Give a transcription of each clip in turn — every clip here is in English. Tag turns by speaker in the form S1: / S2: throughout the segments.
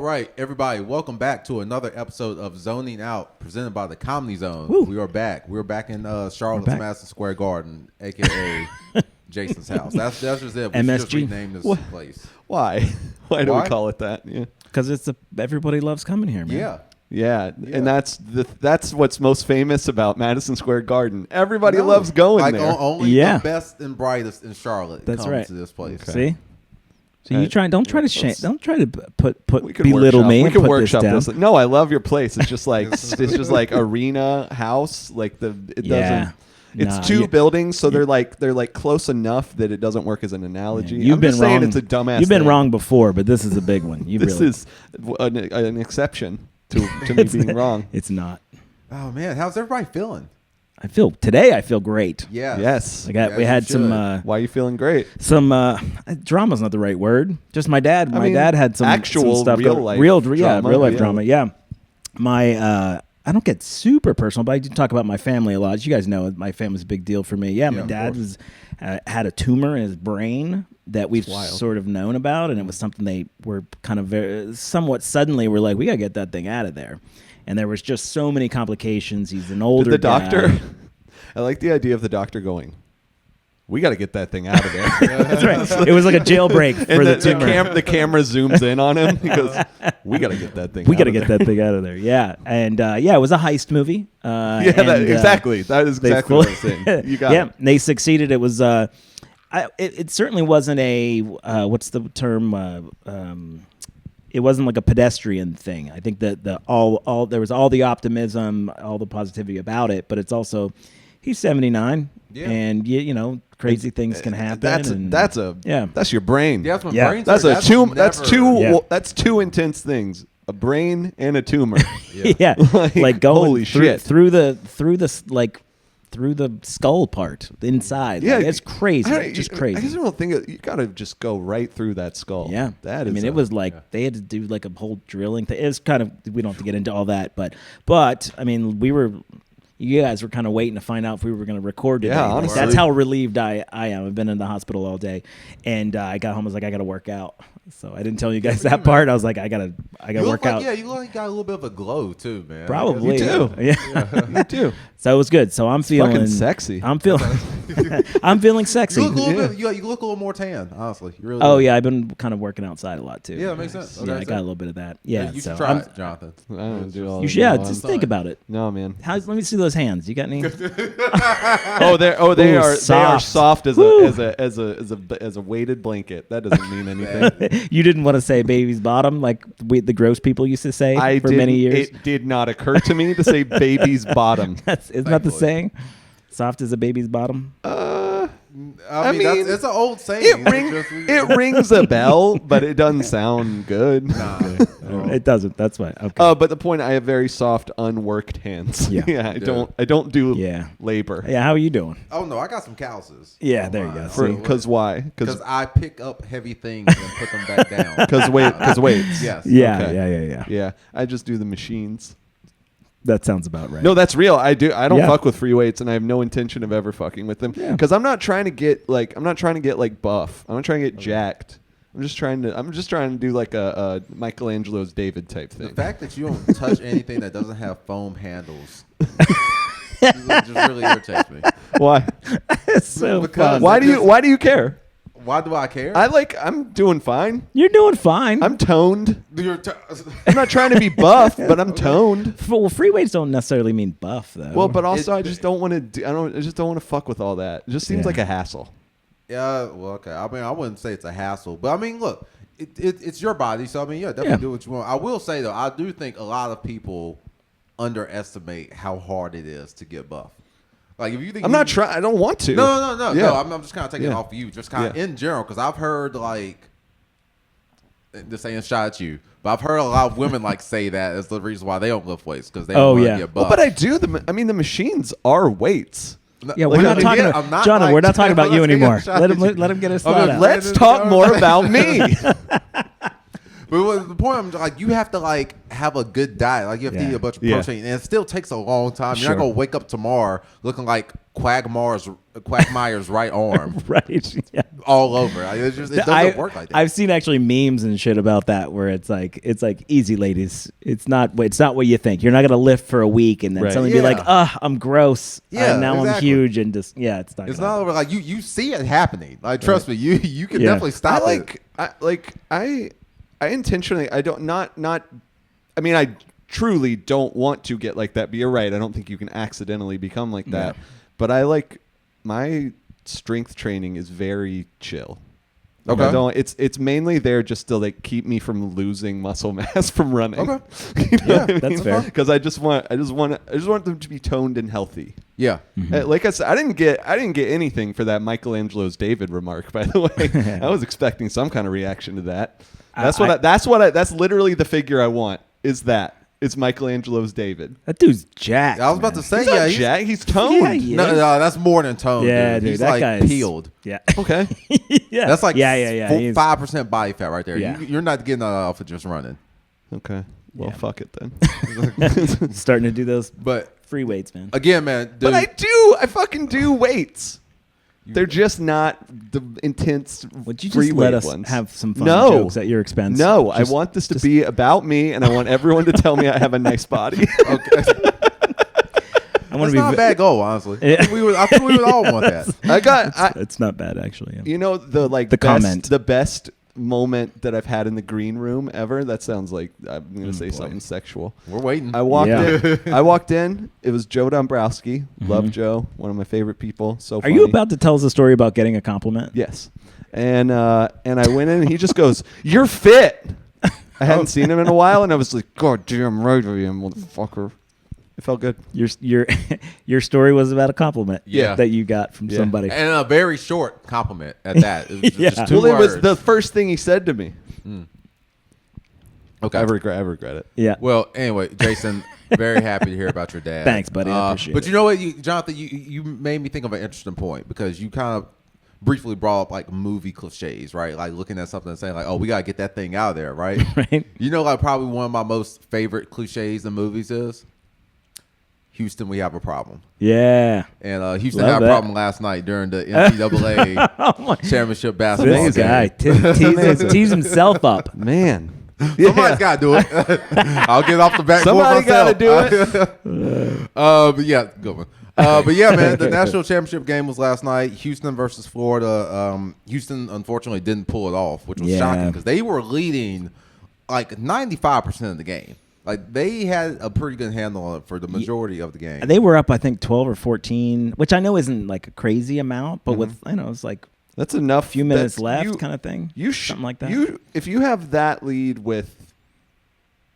S1: right, everybody, welcome back to another episode of Zoning Out, presented by the Comedy Zone.
S2: Woo.
S1: We are back. We're back in Charlotte's Madison Square Garden, a.k.a. Jason's house. That's just it. We should just rename this place.
S3: Why? Why do we call it that? Yeah,
S2: because everybody loves coming here, man.
S3: Yeah, and that's what's most famous about Madison Square Garden. Everybody loves going there.
S1: Only the best and brightest in Charlotte comes to this place.
S2: Okay. See? So you don't try to belittle me.
S3: We can workshop this. No, I love your place. It's just like arena house. Like It's two buildings, so they're like close enough that it doesn't work as an analogy.
S2: You've been wrong.
S3: It's a dumbass.
S2: You've been wrong before, but this is a big one.
S3: This is an exception to me being wrong.
S2: It's not.
S1: Oh man, how's everybody feeling?
S2: I feel great.
S1: Yeah.
S3: Yes.
S2: We had some.
S3: Why are you feeling great?
S2: Some drama's not the right word. Just my dad. My dad had some
S3: actual
S2: some stuff
S3: real life
S2: drama. Yeah. My I don't get super personal, but I do talk about my family a lot. As you guys know, my family's a big deal for me. Yeah, my dad had a tumor in his brain that we've sort of known about, and it was something they were kind of somewhat suddenly were like, we got to get that thing out of there. And there was just so many complications. He's an older
S3: Did the
S2: guy.
S3: doctor? I like the idea of the doctor going, we got to get that thing out of there.
S2: That's right. It was like a jailbreak for the tumor.
S3: The camera zooms in on him. He goes, we got to get that thing out of there.
S2: We got to get that thing out of there. Yeah. And it was a heist movie.
S3: Exactly. That is exactly what I was saying. You got it.
S2: They succeeded. It was, it certainly wasn't a, what's the term? It wasn't like a pedestrian thing. I think that there was all the optimism, all the positivity about it, but it's also, he's 79. Yeah. And you know, crazy things can happen.
S3: That's your brain.
S1: Yeah,
S3: That's two intense things: a brain and a tumor.
S2: Yeah, like going
S3: holy shit
S2: through the skull part inside.
S3: Yeah,
S2: it's crazy. Just crazy.
S3: I just don't think you got to just go right through that skull.
S2: Yeah,
S3: that is.
S2: I mean, it was like they had to do like a whole drilling thing. It was kind of, we don't have to get into all that, but I mean, you guys were kind of waiting to find out if we were going to record today.
S3: Yeah, honestly.
S2: That's how relieved I am. I've been in the hospital all day, and I got home. I was like, I got to work out. So I didn't tell you guys that part. I was like, I gotta work out.
S1: Yeah, you got a little bit of a glow too, man.
S2: Probably.
S3: You too.
S2: Yeah,
S3: you too.
S2: So it was good. So I'm feeling
S3: fucking sexy.
S2: I'm feeling sexy.
S1: You look a little bit. You look a little more tan, honestly. You really.
S2: Oh yeah, I've been kind of working outside a lot too.
S1: Yeah, that makes sense.
S2: Okay, I got a little bit of that. Yeah,
S1: you should try it, Jonathan.
S3: I don't do all.
S2: You should. Yeah, just think about it.
S3: No, man.
S2: Let me see those hands. You got any?
S3: They are soft as a weighted blanket. That doesn't mean anything.
S2: You didn't want to say baby's bottom like the gross people used to say for many years.
S3: It did not occur to me to say baby's bottom.
S2: Isn't that the saying? Soft as a baby's bottom.
S1: I mean it's an old saying.
S3: It rings a bell, but it doesn't sound good.
S1: Nah,
S2: it doesn't. That's why. Okay.
S3: But the point, I have very soft, unworked hands.
S2: Yeah.
S3: I don't do labor.
S2: Yeah. How are you doing?
S1: Oh no, I got some calluses.
S2: Yeah, there you go.
S3: Because why?
S1: Because I pick up heavy things and put them back down.
S3: Because weights.
S1: Yes.
S2: Yeah.
S3: Okay. Yeah. I just do the machines.
S2: That sounds about right.
S3: No, that's real. I don't fuck with free weights, and I have no intention of ever fucking with them because I'm not trying to get buff. I'm not trying to get jacked. I'm just trying to do like a Michelangelo's David type thing.
S1: The fact that you don't touch anything that doesn't have foam handles just really irritates me.
S3: Why?
S2: It's so fun.
S3: Why do you care?
S1: Why do I care?
S3: I'm doing fine.
S2: You're doing fine.
S3: I'm toned. I'm not trying to be buff, but I'm toned.
S2: Well, free weights don't necessarily mean buff, though.
S3: Well, but also I just don't want to. I just don't want to fuck with all that. It just seems like a hassle.
S1: Yeah. Well, okay. I mean, I wouldn't say it's a hassle, but I mean, look, it's your body, so I mean, definitely do what you want. I will say though, I do think a lot of people underestimate how hard it is to get buff. Like if you think
S3: I'm not trying, I don't want to.
S1: No. I'm just kind of taking it off of you, just kind of in general, because I've heard like this ain't a shot at you, but I've heard a lot of women like say that as the reason why they don't lift weights because they don't want to get buff.
S3: Well, but I do. The machines are weights.
S2: Yeah, we're not talking about Jonathan. We're not talking about you anymore. Let him get his thought out.
S3: Let's talk more about me.
S1: But the point, I'm like, you have to like have a good diet. Like you have to eat a bunch of protein, and it still takes a long time. You're not gonna wake up tomorrow looking like Quagmire's right arm,
S2: right? Yeah.
S1: all over. It doesn't work like that.
S2: I've seen actually memes and shit about that where it's like easy, ladies. It's not what you think. You're not gonna lift for a week and then suddenly be like, I'm gross.
S1: Yeah,
S2: now
S1: exactly.
S2: I'm huge and just it's not.
S1: It's not over. Like you see it happening. Like trust me, you can definitely stop it.
S3: I intentionally I truly don't want to get like that. But you're right. I don't think you can accidentally become like that. But my strength training is very chill. Like
S1: Okay.
S3: It's mainly there just to like keep me from losing muscle mass from running.
S1: Okay.
S3: You know what I
S2: that's
S3: mean?
S2: fair.
S3: Because I just want them to be toned and healthy.
S1: Yeah.
S3: Like I said, I didn't get anything for that Michelangelo's David remark. By the way, I was expecting some kind of reaction to that. That's literally the figure I want. Is that it's Michelangelo's David?
S2: That dude's jacked.
S1: I was about to say,
S3: He's not jacked. He's toned.
S2: Yeah, he
S1: No,
S2: is.
S1: that's more than toned.
S2: Yeah, dude,
S1: He's
S2: that
S1: like
S2: guy's
S1: peeled.
S2: Yeah.
S3: Okay.
S2: Yeah.
S1: That's like
S2: yeah.
S1: 5% body fat right there.
S2: Yeah.
S1: You're not getting that off of just running.
S3: Okay. Well,
S2: Yeah.
S3: fuck it then.
S2: Starting to do those
S1: But
S2: free weights, man.
S1: again, man, dude,
S3: But I fucking do weights. They're just not the intense
S2: Would you
S3: free
S2: just let
S3: weight
S2: us
S3: ones.
S2: have some fun
S3: No.
S2: jokes at your expense?
S3: No,
S2: Just-
S3: I want this to be about me, and I want everyone to tell me I have a nice body.
S1: okay.
S2: I want
S1: That's
S2: to be
S1: not a bad goal, honestly.
S2: Yeah.
S1: I think we would all want that.
S2: It's not bad actually. Yeah.
S3: You know the
S2: The
S3: best,
S2: comment.
S3: the best moment that I've had in the green room ever. That sounds like I'm going to say something sexual.
S1: We're waiting.
S3: I walked
S2: Yeah.
S3: in. I walked in. It was Joe Dombrowski. Love Joe, one of my favorite people. So
S2: Are
S3: funny.
S2: you about to tell us a story about getting a compliment?
S3: Yes. And I went in and he just goes, "You're fit." I hadn't seen him in a while, and I was like, "God damn right I am, motherfucker." It felt good.
S2: Your story was about a compliment
S1: Yeah.
S2: that you got from
S3: Yeah.
S2: somebody.
S1: And a very short compliment at that. It was
S2: Yeah.
S1: just two
S3: Well, it was
S1: words.
S3: the first thing he said to me.
S1: Okay.
S3: I regret it.
S2: Yeah.
S1: Well, anyway, Jason, very happy to hear about your dad.
S2: Thanks, buddy. I appreciate
S1: but
S2: it.
S1: you know what, Jonathan, you made me think of an interesting point because you kind of briefly brought up like movie cliches, right? Like looking at something and saying like, "Oh, we gotta get that thing out of there," right?
S2: Right.
S1: You know, like probably one of my most favorite cliches in movies is Houston, we have a problem.
S2: Yeah.
S1: And Houston
S2: Love
S1: had a
S2: that.
S1: problem last night during the NCAA
S2: Oh my.
S1: championship basketball
S2: This
S1: game.
S2: guy tees himself up.
S3: Man.
S1: Somebody's got to do it. I'll get off the back.
S3: Somebody
S1: got to
S3: do it.
S1: But yeah, good one. But yeah, man, the national championship game was last night. Houston versus Florida. Houston unfortunately didn't pull it off, which was shocking because they were leading like 95% of the game. Like they had a pretty good handle on it for the majority of the game.
S2: They were up, I think, 12 or 14, which I know isn't like a crazy amount, but with it's like
S3: That's enough.
S2: a few minutes
S3: That's-
S2: left, kind of thing. Something like that.
S3: If you have that lead with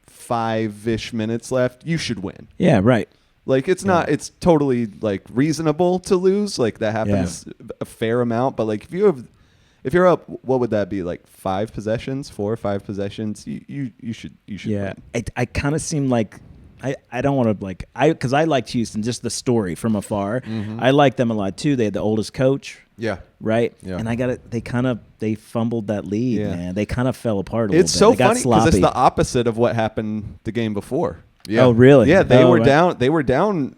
S3: 5-ish minutes left, you should win.
S2: Yeah, right.
S3: Like it's not. It's totally like reasonable to lose. Like that happens a fair amount. But like if you're up, what would that be? Like 4 or 5 possessions. You should.
S2: Yeah,
S3: win.
S2: I kind of seem like I don't want to because I liked Houston, just the story from afar. I like them a lot too. They had the oldest coach,
S1: Yeah.
S2: right?
S1: Yeah.
S2: And I got it. They fumbled that lead,
S3: Yeah.
S2: man. They kind of fell apart a
S3: It's
S2: little bit.
S3: so
S2: They got
S3: funny because
S2: sloppy.
S3: it's the opposite of what happened the game before.
S1: Yeah.
S2: Oh, really?
S3: Yeah, they
S2: Oh,
S3: were
S2: right.
S3: down. They were down.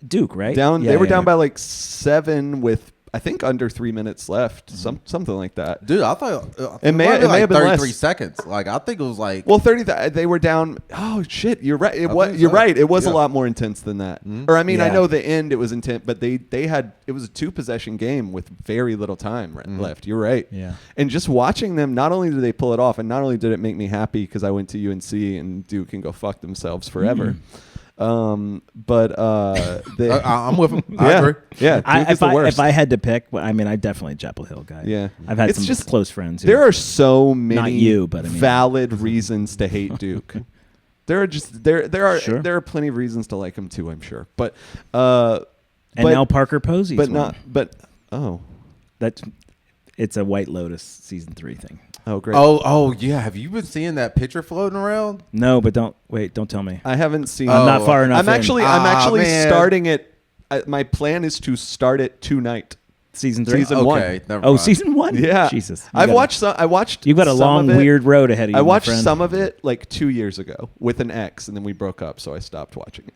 S2: Duke, right?
S3: Down.
S2: Yeah,
S3: They were
S2: yeah,
S3: down
S2: yeah.
S3: by like 7 with I think under 3 minutes left. Something like that.
S1: Dude, I thought
S3: It may
S1: have been
S3: have been
S1: 33
S3: less.
S1: seconds. Like I think it was like
S3: Well, 30. They were down. Oh shit! You're right.
S1: think
S3: You're
S1: so.
S3: right. It was a
S1: Yeah.
S3: lot more intense than that. Or I mean, I
S2: Yeah.
S3: know the end it was intense, but they had it was a 2-possession game with very little time left. You're right.
S2: Yeah.
S3: And just watching them, not only did they pull it off, and not only did it make me happy because I went to UNC and Duke can go fuck themselves forever. But they,
S1: I'm with him. I
S3: yeah,
S1: agree.
S3: yeah. Duke is the worst.
S2: If I had to pick, I mean, I definitely Chapel Hill guy.
S3: Yeah.
S2: I've had
S3: It's
S2: some
S3: just-
S2: close friends.
S3: There are so many
S2: Not you, but I mean-
S3: valid reasons to hate Duke. There are
S2: Sure.
S3: there are plenty of reasons to like him too, I'm sure. But
S2: and
S3: but-
S2: now Parker Posey's
S3: but
S2: one.
S3: not but oh
S2: It's a White Lotus season 3 thing.
S3: great.
S1: Oh yeah. Have you been seeing that picture floating around?
S2: No, but don't tell me.
S3: I haven't seen.
S2: I'm not far enough.
S3: I'm actually
S1: man.
S3: starting it. My plan is to start it tonight.
S2: Season 3.
S3: Season one.
S1: Okay, never
S2: Oh,
S1: mind.
S2: season 1.
S3: Yeah,
S2: Jesus.
S3: I've watched some. I watched.
S2: You've got a
S3: some
S2: long,
S3: of it.
S2: weird road ahead of you.
S3: I
S2: my
S3: watched
S2: friend.
S3: some of it like 2 years ago with an ex, and then we broke up, so I stopped watching it.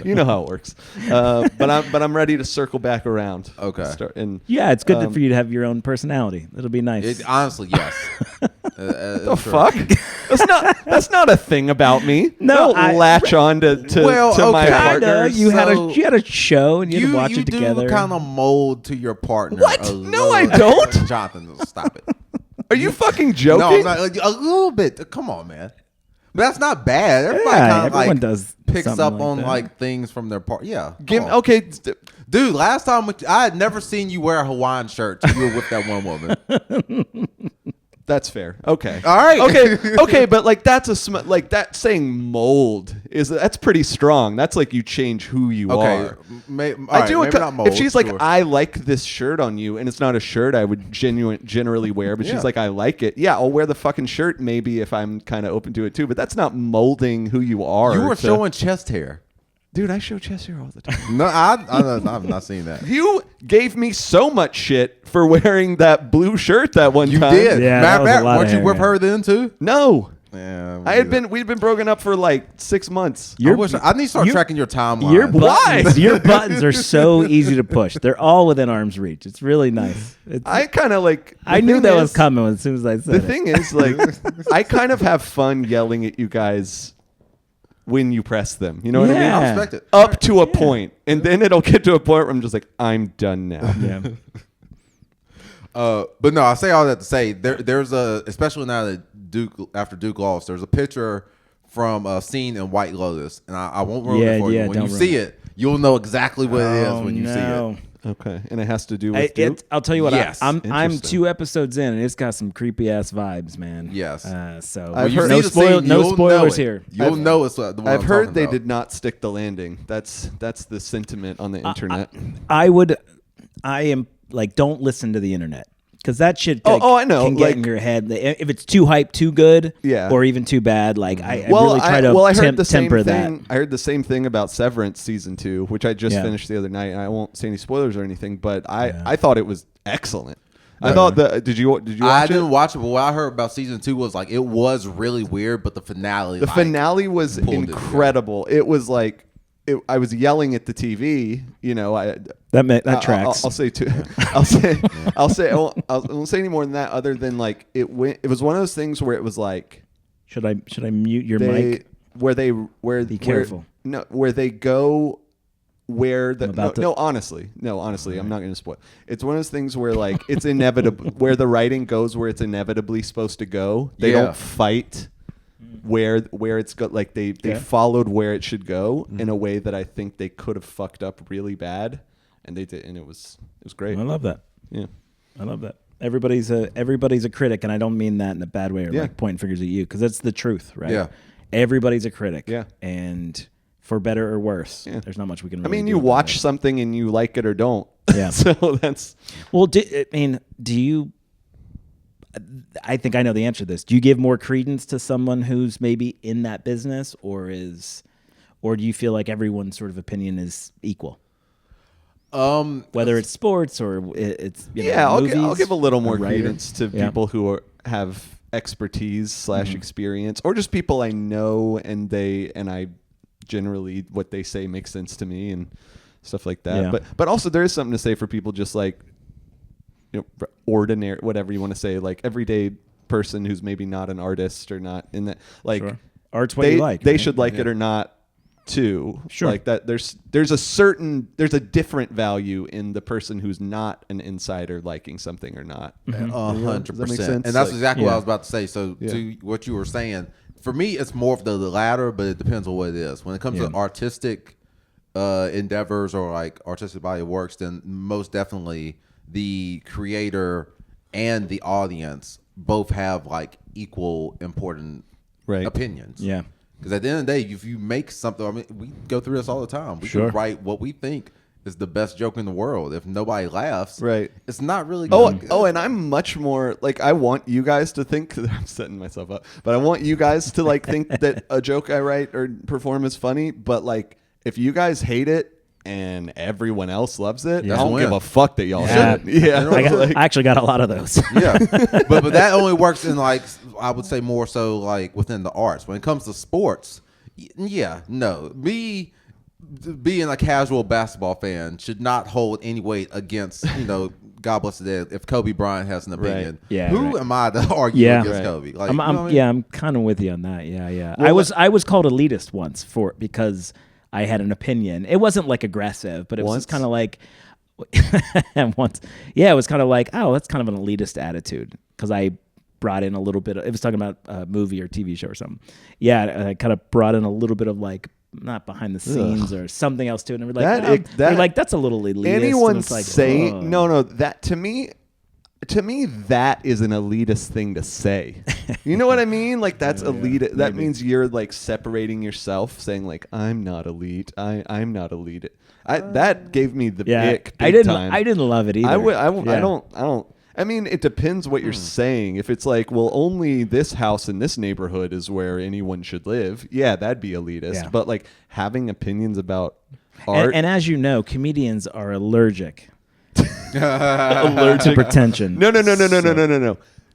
S3: You know how it works. But I'm ready to circle back around.
S1: Okay.
S2: Yeah, it's good for you to have your own personality. It'll be nice.
S1: Honestly, yes.
S3: The fuck? That's not a thing about me.
S2: No,
S3: I don't latch on to my partner.
S2: You had a show and you had to watch it together.
S1: You do kind of mold to your partner.
S3: What? No, I don't.
S1: Jonathan, stop it.
S3: Are you fucking joking?
S1: No, I'm not. Like, a little bit. Come on, man. But that's not bad. Everybody
S2: everyone does
S1: picks up
S2: like
S1: on
S2: that.
S1: like things from their part. Yeah.
S3: Okay.
S1: Dude, last time I had never seen you wear a Hawaiian shirt. You were with that one woman.
S3: That's fair. Okay.
S1: All right.
S3: Okay, but like that's like that saying mold that's pretty strong. That's like you change who you are.
S1: I do.
S3: Maybe not mold, if she's like, I like this shirt on you, and it's not a shirt I would generally wear, but she's like, I like it. Yeah, I'll wear the fucking shirt maybe if I'm kind of open to it too. But that's not molding who you are.
S1: You were showing chest hair.
S3: Dude, I show chest hair all the time.
S1: No, I've not seen that.
S3: You gave me so much shit for wearing that blue shirt that one time.
S1: You did.
S2: Yeah,
S1: Matter of fact,
S2: weren't
S1: weren't you with her then too?
S3: No.
S1: Yeah,
S3: we'd been broken up for like 6 months.
S1: I need to start tracking your timeline.
S2: Your buttons are so easy to push. They're all within arm's reach. It's really nice.
S3: I kind of like.
S2: I knew that was coming as soon as I said it.
S3: The thing is, like, I kind of have fun yelling at you guys when you press them. You know what I mean?
S1: I'll respect it.
S3: Up to a point. And then it'll get to a point where I'm just like, I'm done now.
S2: Yeah.
S1: But no, I say all that to say there's especially now that after Duke lost, there's a picture from a scene in White Lotus, and I won't ruin it for you. When you see it, you'll know exactly what it is when you see it.
S3: Okay, and it has to do with Duke?
S2: I'll tell you what.
S1: Yes.
S2: I'm 2 episodes in, and it's got some creepy ass vibes, man.
S1: Yes.
S2: So
S3: I've heard
S2: no spoilers here.
S1: You'll know it's the one
S3: I've heard they
S1: about.
S3: did not stick the landing. That's the sentiment on the internet.
S2: I am like, don't listen to the internet. Because that shit
S3: I know.
S2: Can get in your head. If it's too hype, too good, or even too bad, like I really try to temper that.
S3: I heard the same thing about Severance season 2, which I just finished the other night, and I won't say any spoilers or anything, but I thought it was excellent. I thought did you watch it?
S1: I didn't watch it, but what I heard about season 2 was like it was really weird, but the finale
S3: was incredible. It was like I was yelling at the TV, you know.
S2: That tracks.
S3: I'll say two. I won't say any more than that. Other than like it was one of those things where it was like,
S2: should I mute your mic?
S3: Be
S2: careful.
S3: Where they go. Honestly, I'm not going to spoil. It's one of those things where like it's inevitable. Where the writing goes, where it's inevitably supposed to go. They don't fight. Where it's got like they followed where it should go in a way that I think they could have fucked up really bad, and they did, and it was great.
S2: I love that.
S3: Yeah,
S2: I love that. Everybody's a critic, and I don't mean that in a bad way or like pointing fingers at you, because that's the truth, right?
S1: Yeah,
S2: everybody's a critic.
S3: Yeah,
S2: and for better or worse, there's not much we can. Really do
S3: you watch something and you like it or don't.
S2: Yeah,
S3: so that's
S2: well. Do you? I think I know the answer to this. Do you give more credence to someone who's maybe in that business, or do you feel like everyone's sort of opinion is equal? Whether it's sports or it's movies,
S3: I'll give a little more credence to people who have expertise / experience, or just people I know and I generally what they say makes sense to me and stuff like that. Yeah. But also there is something to say for people just like, you know, ordinary, whatever you want to say, like everyday person who's maybe not an artist or not in that, like
S2: art's what you like.
S3: They should like it or not too.
S2: Sure.
S3: Like that. There's a different value in the person who's not an insider liking something or not.
S1: 100%. And that's exactly what I was about to say. So to what you were saying, for me, it's more of the latter, but it depends on what it is. When it comes to artistic endeavors or like artistic body of works, then most definitely the creator and the audience both have like equal important opinions.
S2: Yeah.
S1: Because at the end of the day, if you make something, I mean, we go through this all the time. We can write what we think is the best joke in the world. If nobody laughs, it's not really good.
S3: And I'm much more like, I want you guys to think, I'm setting myself up, but I want you guys to like think that a joke I write or perform is funny. But like, if you guys hate it, and everyone else loves it, I don't give a fuck that y'all shouldn't. Yeah,
S2: I actually got a lot of those.
S1: Yeah, but that only works in like, I would say more so like within the arts. When it comes to sports, being a casual basketball fan should not hold any weight against, God bless the dead, if Kobe Bryant has an opinion.
S2: Right. Yeah,
S1: who am I to argue against Kobe? Like,
S2: I'm kind of with you on that. Yeah. Well, I was called elitist once because I had an opinion. It wasn't like aggressive, but it was just kind of like once. Yeah, it was kind of like, oh, that's kind of an elitist attitude because I brought in a little bit of, it was talking about a movie or TV show or something. Yeah, I kind of brought in a little bit of like, not behind the scenes or something else to it. And we're like, that's a little elitist.
S3: Anyone saying, no, that to me, that is an elitist thing to say. You know what I mean? Like that's elite. Yeah, that means you're like separating yourself, saying like, I'm not elite. I'm not elite. That gave me the ick. I
S2: didn't love it either.
S3: I don't. I mean, it depends what you're saying. If it's like, well, only this house in this neighborhood is where anyone should live. Yeah, that'd be elitist. Yeah. But like having opinions about art.
S2: And as you know, comedians are allergic to pretension.
S3: No.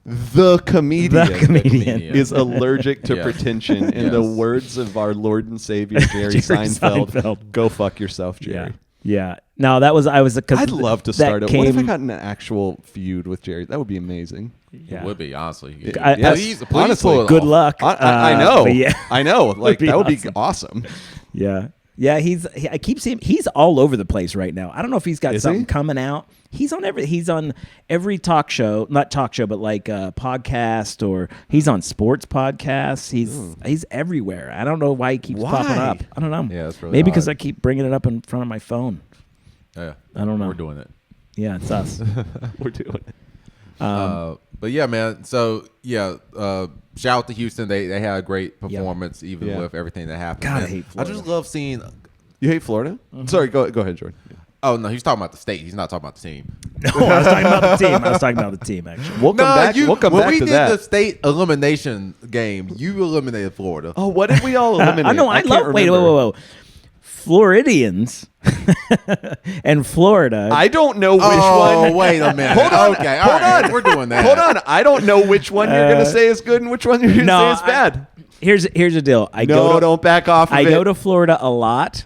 S3: The comedian is allergic to pretension. In the words of our Lord and Savior, Jerry Seinfeld, go fuck yourself, Jerry.
S2: Yeah. No, I'd
S3: love to start it. What if I got an actual feud with Jerry? That would be amazing.
S1: Yeah. It would be, honestly.
S2: Please, good luck.
S3: I know. I know. Like that would be awesome.
S2: Yeah. Yeah, I keep seeing he's all over the place right now. I don't know if he's got something coming out. He's on every talk show, not talk show, but like podcast, or he's on sports podcasts. He's everywhere. I don't know why he keeps popping up. I don't know.
S1: Yeah, that's really
S2: maybe because I keep bringing it up in front of my phone.
S1: Yeah,
S2: I don't know.
S1: We're doing it.
S2: Yeah, it's us.
S3: We're doing it.
S1: But yeah, man. So yeah, shout out to Houston. They had a great performance, even with everything that happened.
S2: God, I hate Florida.
S1: I just love seeing.
S3: You hate Florida? Mm-hmm. Sorry, go ahead, Jordan. Yeah.
S1: Oh no, he's talking about the state. He's not talking about the team.
S2: No, I was talking about the team. Actually,
S3: we'll come back to that.
S1: When we did the state elimination game, you eliminated Florida.
S3: Oh, what did we all eliminate?
S2: I know. Wait. Floridians and Florida.
S3: I don't know which one.
S1: Oh, wait a minute. Hold on. Okay, hold on. We're doing that.
S3: Hold on. I don't know which one you're going to say is good and which one you're going to say is bad.
S2: Here's the deal.
S3: Don't back off of it.
S2: I go to Florida a lot.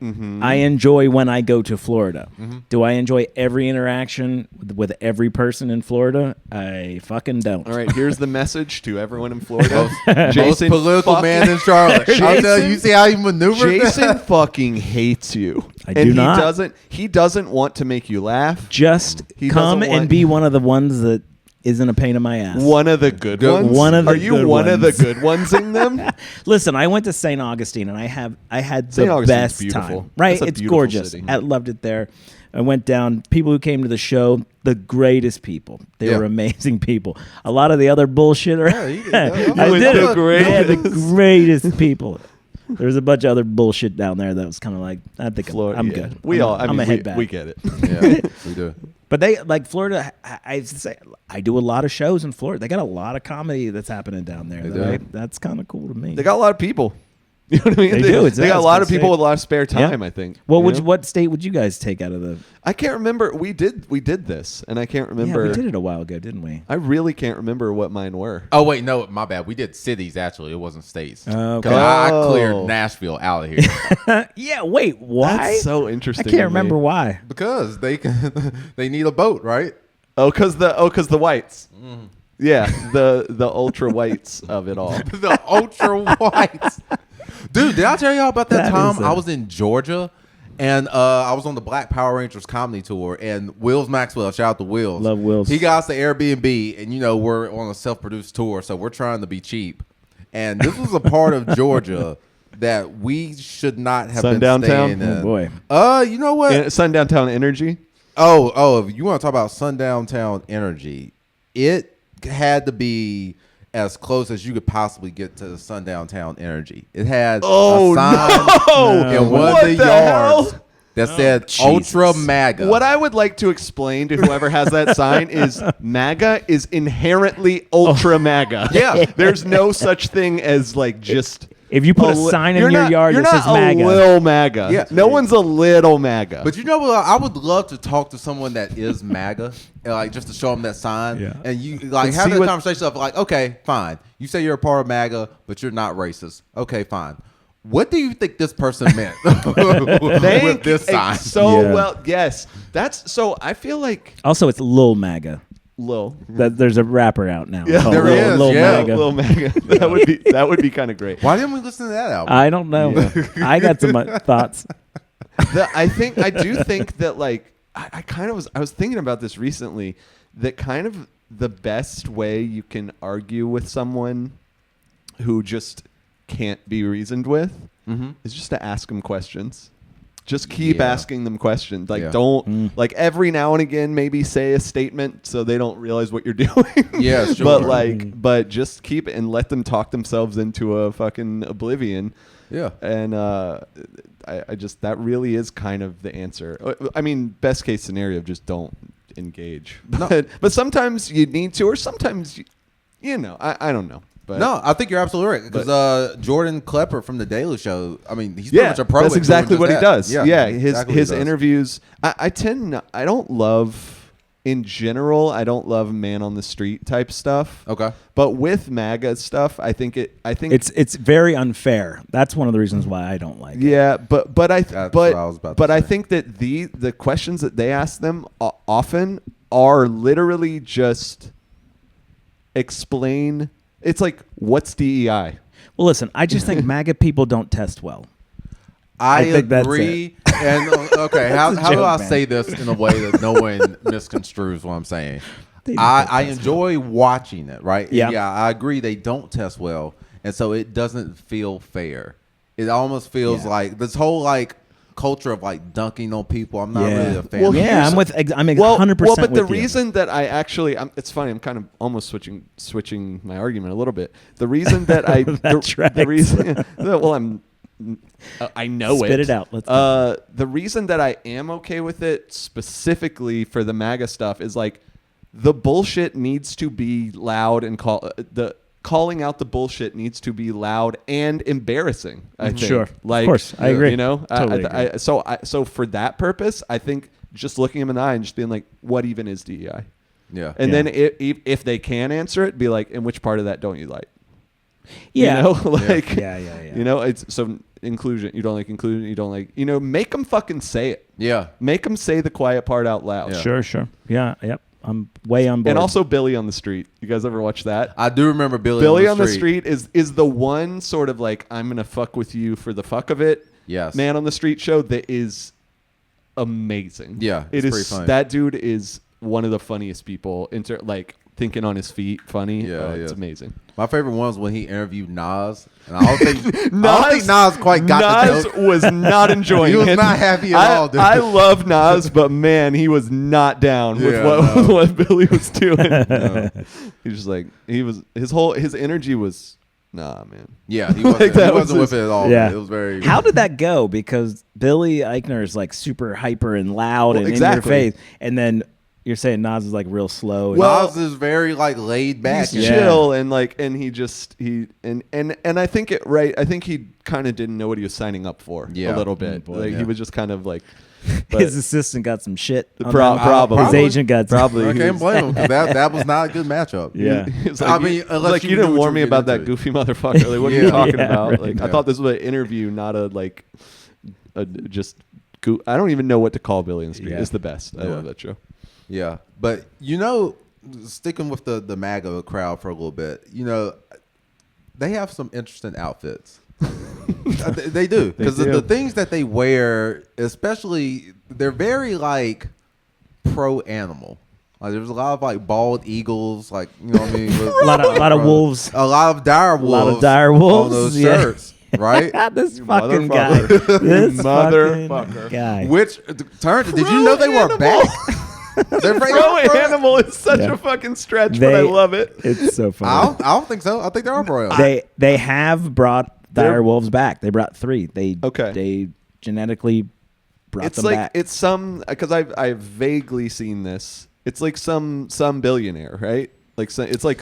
S2: Mm-hmm. I enjoy when I go to Florida. Mm-hmm. Do I enjoy every interaction with every person in Florida? I fucking don't.
S3: All right, here's the message to everyone in Florida.
S1: Jason, most political man in Charlotte. I'll tell you, see how he maneuvers?
S3: Jason fucking hates you. He doesn't want to make you laugh.
S2: Just come and be one of the ones that isn't a pain in my ass.
S3: One of the good ones? Are you one of the good ones in them?
S2: Listen, I went to St. Augustine and I had the best time. Right? It's gorgeous. City. I loved it there. I went down. People who came to the show, the greatest people. They were amazing people. A lot of the other bullshitter. The greatest people. There's a bunch of other bullshit down there that was kind of like, I think I'm good. I'm a head back.
S3: We get it.
S1: Yeah, we do.
S2: But they like Florida. I do a lot of shows in Florida. They got a lot of comedy that's happening down there. That's kind of cool to me.
S3: They got a lot of people. You know what I mean? They got a lot of people with a lot of spare time, I think.
S2: Well, what state would you guys take out of the...
S3: I can't remember. We did this, and I can't remember.
S2: Yeah, we did it a while ago, didn't we?
S3: I really can't remember what mine were.
S1: Oh, wait, no, my bad. We did cities, actually. It wasn't states. Okay. I cleared Nashville out of here.
S2: Yeah, wait, why?
S3: That's so interesting.
S2: I can't remember why.
S1: Because they need a boat, right?
S3: Because the whites. Mm. Yeah, the ultra whites of it all.
S1: The ultra whites. Dude, did I tell y'all about that time I was in Georgia and I was on the Black Power Rangers comedy tour, and Wills Maxwell, shout out to Wills.
S2: Love Wills.
S1: He got us the Airbnb, and we're on a self-produced tour, so we're trying to be cheap. And this was a part of Georgia that we should not have been staying in.
S2: Oh boy.
S1: You know what?
S3: Sundown Town Energy.
S1: Oh, if you want to talk about Sundown Town Energy, it had to be as close as you could possibly get to the Sundown Town Energy. It had a sign in one of the yards that said Ultra MAGA.
S3: What I would like to explain to whoever has that sign is MAGA is inherently Ultra MAGA.
S1: Yeah.
S3: There's no such thing as like just...
S2: If you put a sign in your yard that says MAGA.
S3: You're not a little MAGA. Yeah. No one's a little MAGA.
S1: But you know what? I would love to talk to someone that is MAGA, and just to show them that sign. Yeah. And you have that conversation of okay, fine. You say you're a part of MAGA, but you're not racist. Okay, fine. what do you think this person meant with this sign?
S3: Well, yes. That's so. I feel like
S2: also it's Lil MAGA.
S3: Lil.
S2: There's a rapper out now.
S3: Yeah,
S1: there is.
S2: Lil MAGA.
S3: Lil MAGA. That would be kind of great.
S1: Why didn't we listen to that album?
S2: I don't know. Yeah. I got some thoughts.
S3: I do think that like I was thinking about this recently. That kind of the best way you can argue with someone who just can't be reasoned with is just to ask them questions. Just keep asking them questions. Like don't like every now and again maybe say a statement so they don't realize what you're doing.
S1: Yeah, sure.
S3: But just keep it and let them talk themselves into a fucking oblivion.
S1: Yeah.
S3: And I just that really is kind of the answer. I mean, best case scenario, just don't engage. But sometimes you need to, or sometimes you know, I don't know. But
S1: no, I think you're absolutely right. Because Jordan Klepper from The Daily Show, I mean, he's pretty much a pro.
S3: That's exactly what he does. Yeah, his
S1: exactly
S3: interviews. I don't love, in general, I don't love man on the street type stuff.
S1: Okay.
S3: But with MAGA stuff, I think
S2: it's very unfair. That's one of the reasons why I don't like it.
S3: Yeah, but I think that the questions that they ask them often are literally just explain. It's like, what's DEI?
S2: Well, listen, I just think MAGA people don't test well.
S1: I agree. And okay, how do I say this in a way that no one misconstrues what I'm saying? I enjoy watching it, right?
S2: Yeah.
S1: Yeah, I agree they don't test well, and so it doesn't feel fair. It almost feels like this whole like culture of like dunking on people. I'm not really a fan.
S2: Well, I'm 100%.
S3: Well, but the
S2: with you.
S3: reason that I actually, it's funny. I'm kind of almost switching my argument a little bit. The reason that the reason, well, I know
S2: Spit it out. Let's go.
S3: The reason that I am okay with it specifically for the MAGA stuff is like the bullshit needs to be loud and calling out the bullshit needs to be loud and embarrassing. I think.
S2: Sure,
S3: like,
S2: of course, I agree.
S3: You know,
S2: totally agree.
S3: So for that purpose, I think just looking him in the eye and just being like, "What even is DEI?"
S1: Yeah,
S3: and then if they can answer it, be like, "In which part of that don't you like?"
S2: Yeah,
S3: you know, like
S2: yeah.
S3: You know, it's so inclusion. You don't like inclusion. You don't like. You know, make them fucking say it.
S1: Yeah,
S3: make them say the quiet part out loud.
S1: Yeah.
S2: Sure. Yeah, yep. I'm way on board.
S3: And also Billy on the Street. You guys ever watch that?
S1: I do remember Billy
S3: on the Street is the one sort of like, I'm going to fuck with you for the fuck of it.
S1: Yes.
S3: Man on the Street show that is amazing.
S1: Yeah, it's pretty funny.
S3: That dude is one of the funniest people, like thinking on his feet, funny.
S1: Yeah,
S3: it's amazing.
S1: My favorite one was when he interviewed Nas. And I don't think Nas quite got the joke.
S3: Nas was not enjoying it.
S1: He was not happy at all, dude.
S3: I love Nas, but man, he was not down with what Billy was doing. No. He was just like, his energy was, nah, man.
S1: Yeah, he wasn't with it at all. Yeah. It was very.
S2: How did that go? Because Billy Eichner is like super hyper and loud and in your face. And then you're saying Nas is like real slow.
S1: Nas is very like laid back.
S3: He's chill and like, and I think I think he kind of didn't know what he was signing up for a little bit. He was just kind of like.
S2: His assistant got some shit.
S3: Probably.
S2: His agent got
S3: probably.
S1: I can't blame him. That was not a good matchup.
S2: Yeah.
S3: I mean, like you didn't warn me about that goofy motherfucker. Like, what are you talking about? Right. Like, I thought this was an interview, not a like, just. I don't even know what to call Billy on the Street. It's the best. I love that show.
S1: Yeah, but you know, sticking with the MAGA crowd for a little bit, you know, they have some interesting outfits. They do, because the things that they wear, especially, they're very like pro animal. Like there's a lot of like bald eagles, like you know what I mean.
S2: a lot of wolves,
S1: a lot of dire wolves,
S2: on
S1: those shirts. Right?
S2: This fucking guy. This motherfucker guy.
S1: Which turned? Did you know they were back?
S3: Pro animal is such a fucking stretch, but I love it.
S2: It's so funny.
S1: I don't think so. I think they are pro animal.
S2: They have brought dire wolves back. They brought 3. They genetically brought them back.
S3: It's some because I've vaguely seen this. It's like some billionaire, right? Like it's like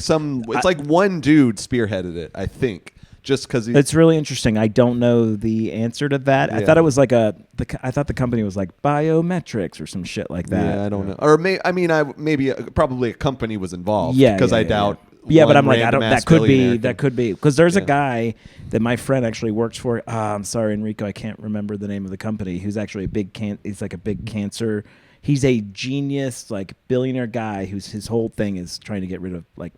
S3: one dude spearheaded it. I think. Just because
S2: it's really interesting. I don't know the answer to that. Yeah. I thought it was like I thought the company was like biometrics or some shit like that.
S3: Yeah, I don't know. Or probably a company was involved.
S2: Yeah,
S3: because I doubt
S2: Yeah, but I'm like, I don't.
S3: random-ass
S2: That could be.
S3: billionaire
S2: That
S3: can-
S2: could be because there's a
S3: Yeah.
S2: guy that my friend actually works for. I'm sorry, Enrico, I can't remember the name of the company. Who's actually a big He's like a big cancer. He's a genius, like billionaire guy whose his whole thing is trying to get rid of like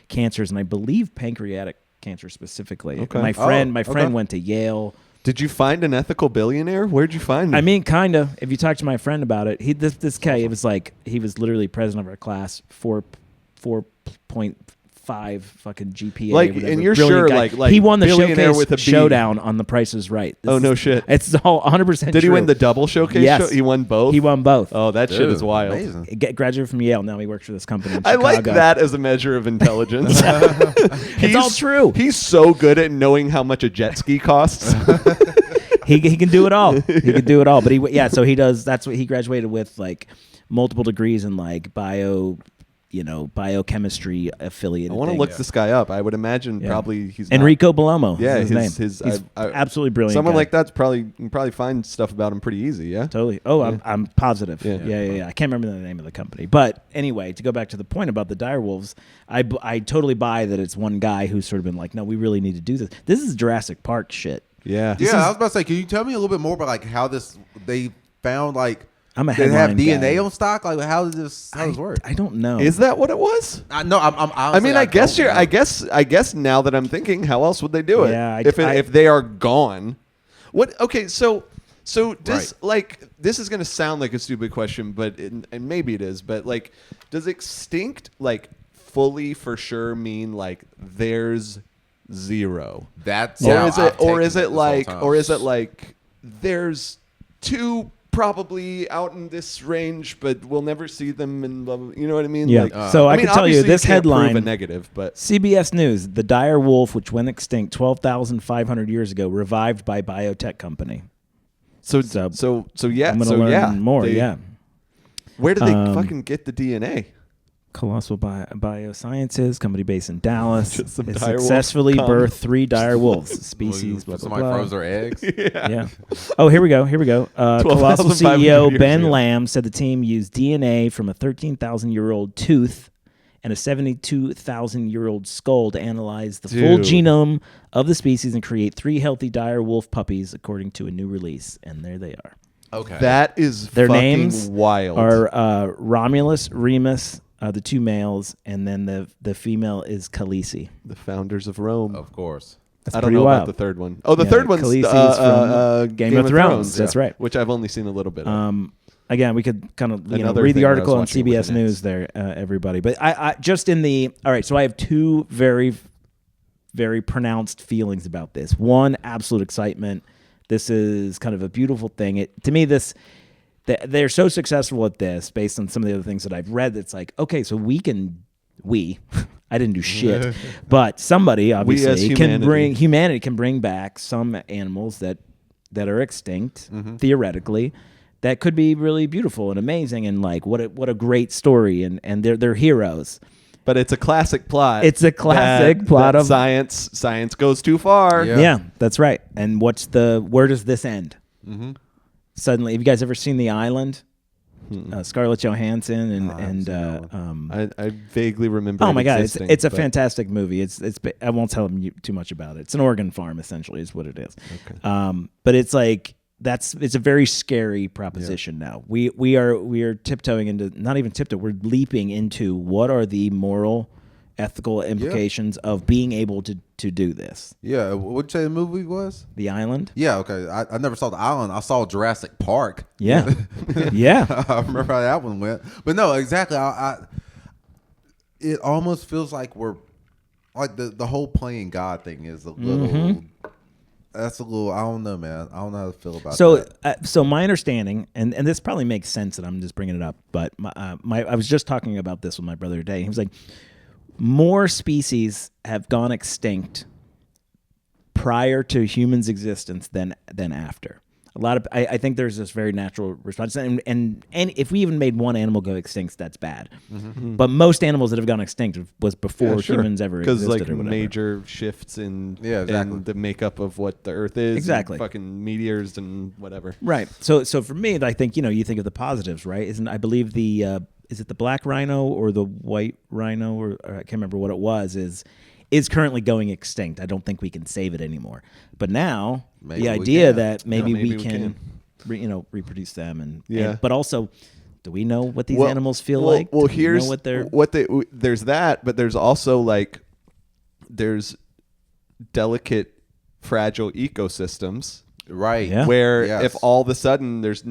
S2: cancers, and I believe pancreatic cancer specifically.
S3: Okay.
S2: My friend
S1: okay.
S2: went to Yale.
S3: Did you find an ethical billionaire? Where'd you find him?
S2: I mean, kind of. If you talk to my friend about it, this guy, it was like he was literally president of our class, 4.5 fucking GPA.
S3: Like,
S2: or whatever.
S3: and you're
S2: Brilliant
S3: sure,
S2: guy.
S3: like
S2: he won the
S3: billionaire
S2: showcase
S3: with a B.
S2: showdown on The Price is Right.
S3: Oh, no shit.
S2: It's all 100%
S3: Did he
S2: true.
S3: win the double showcase?
S2: Yes.
S3: He won both.
S2: He won both.
S3: Oh, that shit is wild.
S1: Amazing.
S2: Graduated from Yale. Now he works for this company in
S3: I
S2: Chicago.
S3: like that as a measure of intelligence.
S2: It's all true.
S3: He's so good at knowing how much a jet ski costs.
S2: He can do it all. He can do it all. But so he does. That's what he graduated with, like multiple degrees in like biochemistry affiliated.
S3: I want to
S2: thing.
S3: look this guy up. I would imagine probably he's not-
S2: Enrico Belomo.
S3: Yeah,
S2: is his name.
S3: his
S2: He's
S3: I-
S2: absolutely brilliant.
S3: Someone
S2: guy.
S3: like that's probably you can probably find stuff about him pretty easy. Yeah.
S2: Totally. Oh, I'm positive.
S3: Yeah.
S2: Yeah. I can't remember the name of the company. But anyway, to go back to the point about the direwolves, I totally buy that it's one guy who's sort of been like, no, we really need to do this. This is Jurassic Park shit.
S3: Yeah.
S1: Yeah, I was about to say, can you tell me a little bit more about like how they found like
S2: I'm a
S1: they have
S2: headline
S1: DNA
S2: guy.
S1: on stock? Like how does this work?
S2: I don't know.
S3: Is that what it was?
S1: No, I'm
S3: I mean, I guess
S1: don't know.
S3: I guess now that I'm thinking, how else would they do it?
S2: Yeah,
S3: if they are gone, what? Okay, so does
S1: Right.
S3: like this is gonna sound like a stupid question, but and maybe it is, but like, does extinct like fully for sure mean like there's zero?
S1: That's
S3: Or
S1: how
S3: is
S1: I've
S3: it or
S1: taken
S3: is it
S1: this whole
S3: like
S1: time.
S3: or is it like there's two probably out in this range, but we'll never see them and blah, blah, you know what I mean?
S2: Yeah.
S3: Like,
S2: So I
S3: mean,
S2: can tell you
S3: obviously
S2: this
S3: can't prove
S2: headline-
S3: a negative, but
S2: CBS News: The dire wolf, which went extinct 12,500 years ago, revived by biotech company.
S3: so
S2: I'm
S3: yeah,
S2: gonna
S3: so
S2: learn
S3: yeah,
S2: more.
S3: they- Where did they fucking get the DNA?
S2: Colossal Biosciences, company based in Dallas.
S3: Just some
S2: It
S3: dire wolves
S2: successfully
S3: come.
S2: birthed 3 dire wolves species. Blah, blah,
S1: Somebody
S2: blah.
S1: froze their eggs.
S2: Yeah. Oh, here we go. Colossal
S3: 12,500
S2: CEO
S3: years
S2: Ben
S3: ago.
S2: Lamb said the team used DNA from a 13,000-year-old tooth and a 72,000-year-old skull to analyze the full
S3: Dude.
S2: genome of the species and create 3 healthy dire wolf puppies, according to a new release. And there they are.
S1: Okay.
S3: That is
S2: Their
S3: fucking
S2: names
S3: wild.
S2: are Romulus, Remus, the 2 males, and then the female is Khaleesi.
S3: the founders of Rome.
S1: Of course.
S2: That's
S3: I don't
S2: pretty
S3: know
S2: wild.
S3: about the third one. Oh, the
S2: Yeah,
S3: third one's
S2: Khaleesi's from
S3: Game
S2: of Thrones. That's right.
S3: Which I've only seen a little bit of.
S2: Again, we could kind of
S3: Another
S2: read the
S3: thing where I
S2: article on
S3: was watching with
S2: CBS
S3: an ex.
S2: News there, everybody. But I just in the all right. So I have 2 very, very pronounced feelings about this. One, absolute excitement. This is kind of a beautiful thing. To me, they're so successful at this based on some of the other things that I've read. That's like, okay, so I didn't do shit, but somebody obviously humanity can bring back some animals that are extinct theoretically. That could be really beautiful and amazing, and like what a great story, and they're heroes.
S3: But it's a classic plot.
S2: It's a classic plot of
S3: science. Science goes too far.
S1: Yeah.
S2: That's right. And where does this end? Suddenly, have you guys ever seen The Island? Scarlett Johansson
S3: I vaguely remember.
S2: oh
S3: it
S2: my god,
S3: existing,
S2: it's a
S3: but-
S2: fantastic movie. I won't tell you too much about it. It's an organ farm essentially, is what it is.
S3: Okay.
S2: But it's like it's a very scary proposition now. We are tiptoeing into, not even tiptoe, we're leaping into what are the moral, ethical implications of being able to do this.
S1: Yeah. What'd you say the movie was?
S2: The Island.
S1: Yeah. Okay. I never saw The Island. I saw Jurassic Park.
S2: Yeah. Yeah.
S1: I remember how that one went. But no, exactly. It almost feels like we're like the whole playing God thing is a little. That's a little. I don't know, man. I don't know how to feel about that.
S2: So my understanding, and this probably makes sense that I'm just bringing it up, but I was just talking about this with my brother today. He was like, more species have gone extinct prior to humans' existence than after. I think there's this very natural response, and if we even made one animal go extinct, that's bad. But most animals that have gone extinct was before humans ever existed,
S3: because like
S2: or whatever.
S3: major shifts in in the makeup of what the Earth is,
S2: Exactly.
S3: and fucking meteors and whatever.
S2: Right. So for me, I think you think of the positives, right? I believe the is it the black rhino or the white rhino, or I can't remember what it was, is currently going extinct. I don't think we can save it anymore. But now
S1: Maybe
S2: the
S1: we
S2: idea
S1: can.
S2: that maybe
S3: maybe
S2: we
S3: we
S2: can,
S3: can.
S2: reproduce them
S3: Yeah.
S2: but also, do we know what these animals feel like?
S3: Well,
S2: Do we know
S3: here's
S2: what they're
S3: there's that, but there's also like there's delicate, fragile ecosystems
S1: Right.
S2: Yeah.
S3: where
S1: Yes.
S3: if all of a sudden there's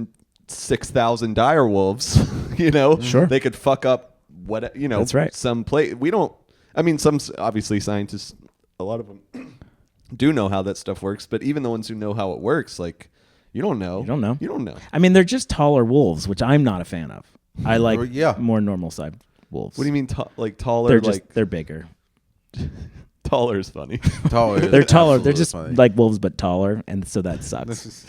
S3: 6,000 dire wolves,
S2: Sure.
S3: they could fuck up
S2: That's right.
S3: some place. We don't. I mean, obviously scientists, a lot of them do know how that stuff works, but even the ones who know how it works, like you don't know.
S2: You don't know.
S3: You don't know.
S2: I mean, they're just taller wolves, which I'm not a fan of. I like
S1: Yeah.
S2: more normal sized wolves.
S3: What do you mean, like taller?
S2: They're
S3: like
S2: they're bigger.
S3: taller is funny.
S1: Taller.
S2: They're taller. They're
S1: Absolutely
S2: just
S1: funny.
S2: like wolves, but taller, and so that sucks.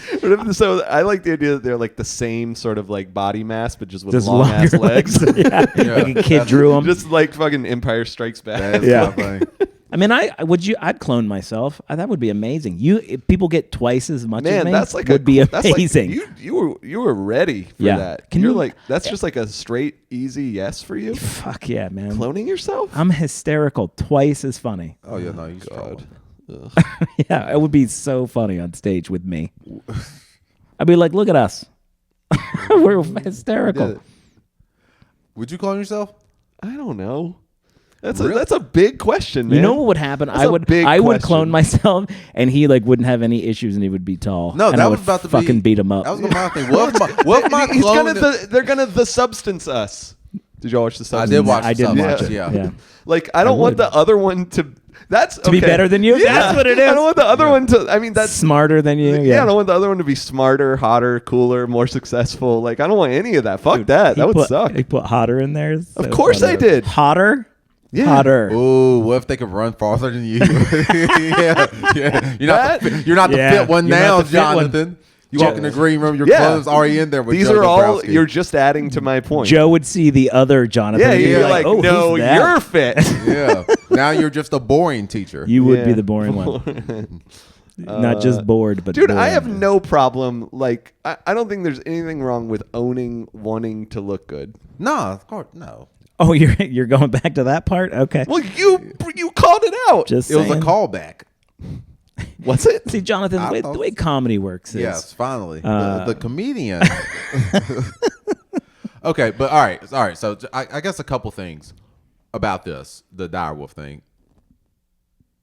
S3: So I like the idea that they're like the same sort of like body mass, but just with
S2: Just
S3: long ass
S2: longer
S3: legs.
S2: yeah.
S1: Yeah.
S2: Like a kid drew them.
S3: Just like fucking Empire Strikes Back.
S1: That is
S2: Yeah.
S1: kinda funny.
S2: I mean, I'd clone myself. That would be amazing. If people get twice as much as
S3: Man,
S2: me,
S3: that's like
S2: would be
S3: that's like-
S2: amazing.
S3: you were ready for
S2: Yeah.
S3: that.
S2: Can
S3: You're
S2: you-
S3: like that's just like a straight easy yes for you.
S2: Fuck yeah, man.
S3: Cloning yourself?
S2: I'm hysterical. Twice as funny.
S1: Oh yeah, no, you
S3: God.
S1: strong.
S3: Ugh.
S2: Yeah, it would be so funny on stage with me. I'd be like, look at us. We're hysterical.
S1: Did it. Would you clone yourself?
S3: I don't know. That's
S1: Really?
S3: that's a big question, man.
S2: You know what would happen?
S3: That's
S2: I
S3: a
S2: would
S3: big
S2: clone
S3: question.
S2: myself, and he like wouldn't have any issues, and he would be tall.
S1: No,
S2: and
S1: that
S2: I
S1: was
S2: would
S1: about to
S2: fucking
S1: be.
S2: beat him up.
S1: That was my thing. What if my
S3: He's
S1: clone?
S3: they're gonna the substance us. Did y'all watch the
S1: I
S3: substance?
S1: did watch.
S2: I did
S1: Substance,
S2: watch it.
S1: Yeah.
S3: Like I don't want
S2: would.
S3: the other one to. That's
S2: To be
S3: okay.
S2: better than you?
S3: Yeah.
S2: That's what it
S3: I
S2: is.
S3: don't want the other one to. I mean, that's
S2: Smarter than you.
S3: Yeah, I don't want the other one to be smarter, hotter, cooler, more successful. Like I don't want any of that. Fuck that. That would suck.
S2: He put hotter in there.
S3: Of course I did.
S2: Hotter.
S3: Yeah.
S2: Hotter.
S1: Ooh, what if they could run farther than you? yeah. You're not the
S2: Yeah,
S1: fit one
S2: you're not
S1: now,
S2: the fit one.
S1: Jonathan. You walk in the green room, your
S3: Yeah.
S1: clone's already in there with
S3: These
S1: Joe
S3: are all.
S1: Dombrowski.
S3: You're just adding to my point.
S2: Joe would see the other Jonathan.
S3: Yeah,
S2: and he'd
S3: you're
S2: be
S3: like,
S2: oh,
S3: no,
S2: who's that?
S3: you're fit.
S1: Yeah. Now you're just a boring teacher.
S2: You would be
S3: Yeah.
S2: the boring one. Not just bored, but
S3: Dude,
S2: boring.
S3: I have no problem. Like, I don't think there's anything wrong with wanting to look good.
S1: No, of course, no.
S2: Oh, you're going back to that part? Okay.
S3: Well, you called it out.
S2: Just
S1: It was a
S2: saying.
S1: callback.
S3: What's it?
S2: See, Jonathan,
S1: I
S2: the
S1: thought-
S2: way comedy works is
S1: Yes, finally.
S2: Uh,
S1: The comedian. Okay, but all right. So I guess a couple things about this, the direwolf thing.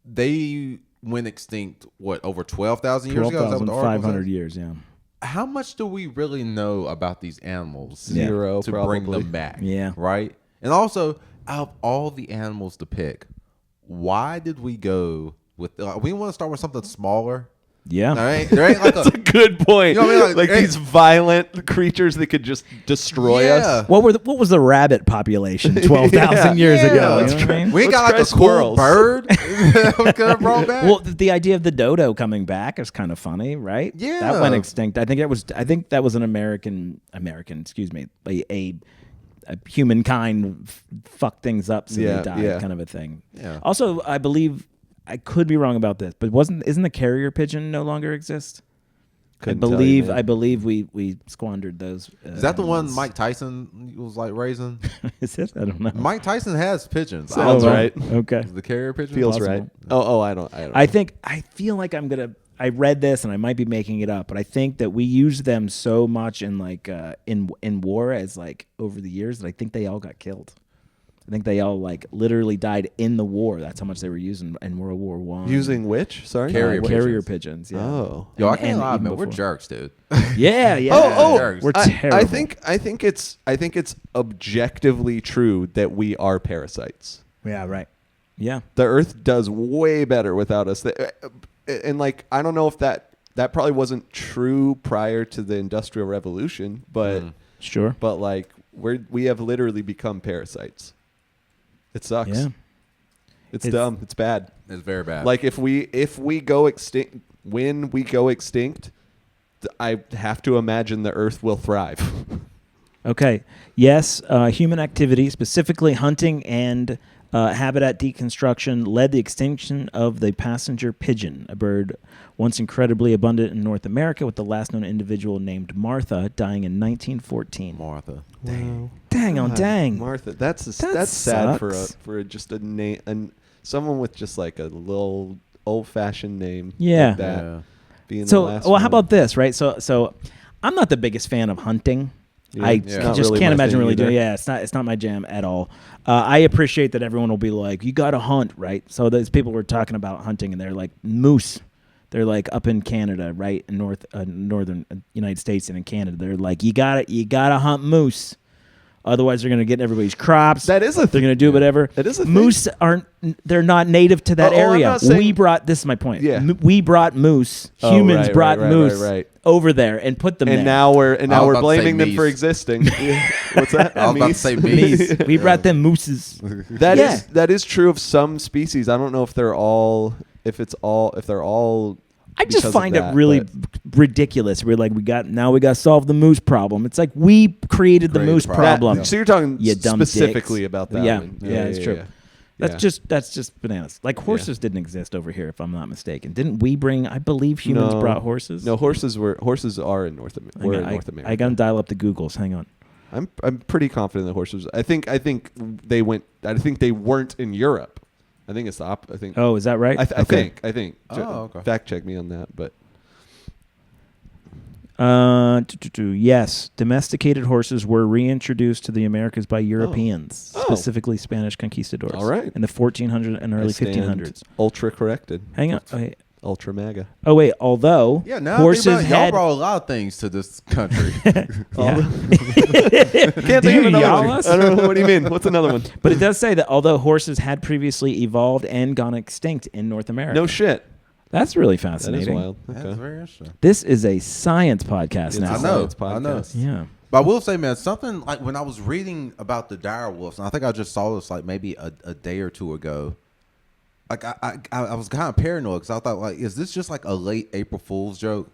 S1: They went extinct, what, over 12,000 years ago? Is that what the article
S2: 12,500
S1: says?
S2: years, yeah.
S1: How much do we really know about these animals?
S3: Zero,
S1: to
S3: probably.
S1: bring them back.
S2: Yeah.
S1: Right? And also, out of all the animals to pick, why did we go with, we want to start with something smaller?
S2: Yeah.
S1: There ain't like
S3: That's a good point.
S1: You know what I mean? Like,
S3: Like these violent creatures that could just destroy
S1: Yeah.
S3: us.
S2: What was the rabbit population 12,000 years
S1: Yeah,
S2: ago? You know
S1: let's
S2: what I mean?
S1: We ain't
S3: Let's
S1: got like
S3: try
S1: a cool
S3: squirrels.
S1: bird that was gonna brought back.
S2: Well, the idea of the dodo coming back is kind of funny, right?
S1: Yeah.
S2: That went extinct. I think that was an American, excuse me, a humankind fucked things up so
S3: Yeah,
S2: they died,
S3: yeah.
S2: kind of a thing.
S1: Yeah.
S2: Also, I believe I could be wrong about this, but isn't the carrier pigeon no longer exist?
S3: Couldn't tell you, man.
S2: I believe we squandered those.
S1: Is that the one
S2: animals.
S1: Mike Tyson was like raising?
S2: Is it? I don't know.
S1: Mike Tyson has pigeons.
S3: Sounds
S2: Oh,
S3: right.
S2: Okay.
S1: Is the carrier pigeon?
S3: Feels
S2: Possible.
S3: right. Oh, I don't.
S2: I feel like I read this and I might be making it up, but I think that we use them so much in like in war as like over the years that I think they all got killed. I think they all like literally died in the war. That's how much they were using in World War One.
S3: Using which? Sorry.
S1: Carrier
S2: carrier
S1: pigeons.
S2: pigeons. Yeah.
S3: Oh.
S1: Yo, I
S2: And-
S1: can't
S2: and
S1: lie,
S2: even
S1: man. We're
S2: before.
S1: jerks, dude.
S2: Yeah. Yeah.
S3: Oh,
S2: We're
S3: I
S2: terrible.
S3: think it's objectively true that we are parasites.
S2: Yeah. Right. Yeah.
S3: The Earth does way better without us. And like, I don't know if that probably wasn't true prior to the Industrial Revolution, but
S2: Sure.
S3: but like we have literally become parasites. It sucks.
S2: Yeah.
S3: It's dumb. It's bad.
S1: It's very bad.
S3: Like if we go extinct, when we go extinct, I have to imagine the Earth will thrive.
S2: Okay. Yes, human activity, specifically hunting and Habitat deconstruction led the extinction of the passenger pigeon, a bird once incredibly abundant in North America, with the last known individual named Martha dying in 1914.
S1: Martha.
S2: Dang on dang.
S3: Martha. That's sad for just a name, and someone with just like a little old-fashioned name.
S2: Yeah.
S3: Like that being the
S2: So,
S3: last
S2: well,
S3: one.
S2: how about this, right? So I'm not the biggest fan of hunting.
S3: Yeah,
S2: I
S3: it's not
S2: just
S3: really
S2: can't
S3: my
S2: imagine
S3: thing
S2: really
S3: either.
S2: doing. Yeah, it's not my jam at all. I appreciate that everyone will be like, you got to hunt, right? So those people were talking about hunting, and they're like moose. They're like up in Canada, right, in northern United States and in Canada. They're like, you gotta hunt moose, otherwise they're gonna get in everybody's crops.
S3: That is a
S2: They're gonna do whatever.
S3: That is a thing.
S2: Moose they're not native to that
S3: I'm
S2: area.
S3: not saying-
S2: We brought this is my point.
S3: Yeah.
S2: We brought moose.
S3: Oh,
S2: Humans
S3: right,
S2: brought
S3: right,
S2: moose
S3: right.
S2: over there and put them
S3: And
S2: there.
S3: now we're
S1: I was about to
S3: blaming
S1: say
S3: them for
S1: meese.
S3: existing. What's that?
S1: I was about to say meese.
S2: We brought them mooses.
S3: That is true of some species. I don't know if they're all
S2: I just
S3: because of
S2: find
S3: that,
S2: it really
S3: but-
S2: ridiculous. We're like, we got to solve the moose problem. It's like we created the
S1: Created
S2: moose
S1: the problem.
S2: problem.
S3: So you're talking
S2: You dumb
S3: specifically
S2: dicks.
S3: about that
S2: Yeah,
S3: one.
S2: yeah, it's true.
S3: Yeah.
S2: That's just bananas. Like horses didn't exist over here, if I'm not mistaken. Didn't we bring? I believe humans
S3: No.
S2: brought horses.
S3: No, horses are in North America. We're in North America.
S2: I gotta dial up the Googles. Hang on.
S3: I'm pretty confident that horses. I think they went. I think they weren't in Europe. I think it's the opposite. I think.
S2: Oh, is that right?
S3: I
S2: Okay.
S3: think.
S1: Oh, okay.
S3: Fact check me on that, but.
S2: Yes, domesticated horses were reintroduced to the Americas by Europeans,
S3: Oh.
S2: specifically Spanish conquistadors.
S3: All right.
S2: In the 1400s and early
S3: I stand
S2: 1500s.
S3: Ultra corrected.
S2: Hang on. Wait.
S3: Ultra MAGA.
S2: Oh wait, although
S1: Yeah, now
S2: horses
S1: y'all
S2: had
S1: brought a lot of things to this country.
S3: Can't
S2: Did
S3: think of
S2: you
S3: another
S2: yell
S3: one.
S2: us?
S3: I don't know. What do you mean? What's another one?
S2: But it does say that although horses had previously evolved and gone extinct in North America.
S3: No shit.
S2: That's really
S3: That is
S2: fascinating.
S3: wild.
S1: That's
S3: Okay.
S1: very interesting.
S2: This is a science podcast
S3: It's
S2: now.
S3: a
S1: I know.
S3: science
S1: I know.
S3: podcast.
S2: Yeah.
S1: But I will say, man, something like when I was reading about the dire wolves, and I think I just saw this like maybe a day or two ago. Like I was kind of paranoid because I thought like, is this just like a late April Fool's joke?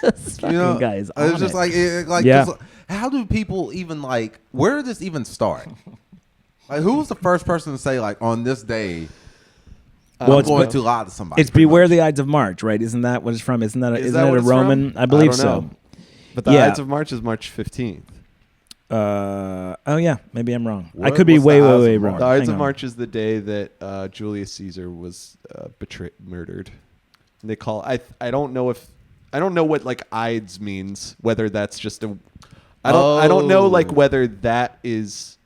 S2: This fucking guy is on
S1: it's just
S2: it.
S1: like
S2: Yeah.
S1: just, how do people even like? Where did this even start? Like, who was the first person to say like on this day?
S2: Well,
S1: I'm
S2: it's
S1: going
S2: be-
S1: to lie to somebody.
S2: It's
S1: pretty
S2: Beware
S1: much.
S2: the Ides of March, right? Isn't that what it's from? Isn't that
S3: Is
S2: isn't
S3: that
S2: it
S3: what
S2: a
S3: it's
S2: Roman?
S3: from?
S2: I believe
S3: don't
S2: so.
S3: know. But the
S2: Yeah.
S3: Ides of March is March 15th.
S2: Oh yeah, maybe I'm wrong. I
S1: What-
S2: could be
S1: what's the
S2: way,
S1: Ides
S2: way,
S1: of
S2: way
S1: March?
S2: wrong.
S3: The Ides
S2: Hang
S3: of
S2: on.
S3: March is the day that Julius Caesar was murdered. They call I don't know what like Ides means. Whether that's just a I don't know like whether that is.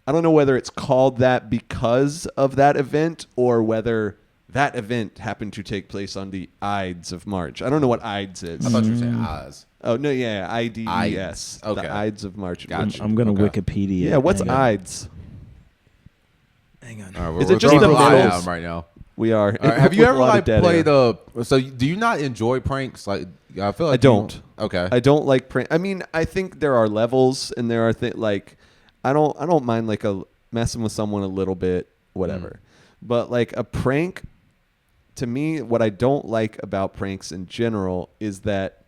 S3: I don't know whether it's called that because of that event or whether that event happened to take place on the Ides of March. I don't know what Ides is.
S1: I thought you were saying eyes.
S3: Oh no, yeah, IDES.
S1: Ides. Okay.
S3: The Ides of March.
S1: Gotcha.
S2: I'm gonna
S1: Okay.
S2: Wikipedia.
S3: Yeah, what's
S2: Hang on.
S3: Ides?
S2: Hang on.
S1: All right,
S3: Is
S1: we're
S3: it just
S1: throwing
S3: the
S1: a lie
S3: middle?
S1: at 'em right now?
S3: We are.
S1: All right, have you
S3: With a
S1: ever
S3: lot of
S1: like
S3: dead
S1: played
S3: air.
S1: So do you not enjoy pranks? Like I feel like
S3: I don't.
S1: Okay.
S3: I don't like prank. I mean, I think there are levels, and there are like, I don't mind like messing with someone a little bit, whatever. But like a prank, to me, what I don't like about pranks in general is that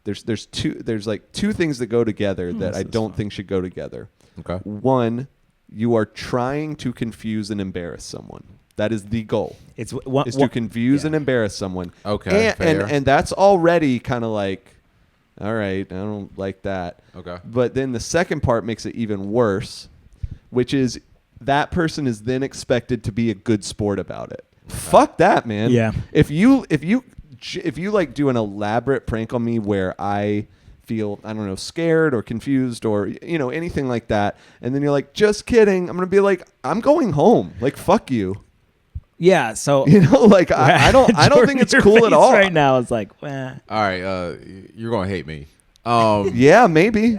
S3: there's like two things that go together that I don't think should go together.
S1: Okay.
S3: One, you are trying to confuse and embarrass someone. That is the goal.
S2: It's one,
S3: Is to confuse and embarrass someone.
S1: Okay, fair.
S3: And that's already kind of like, all right, I don't like that.
S1: Okay.
S3: But then the second part makes it even worse, which is that person is then expected to be a good sport about it. Fuck that, man.
S2: Yeah.
S3: If you like do an elaborate prank on me where I feel, I don't know, scared or confused or anything like that, and then you're like, just kidding, I'm gonna be like, I'm going home. Like, fuck you.
S2: Yeah. So
S3: Like I don't think it's
S2: Your
S3: cool at
S2: face
S3: all.
S2: right now. It's like, eh.
S1: All right. You're gonna hate me.
S3: Yeah, maybe.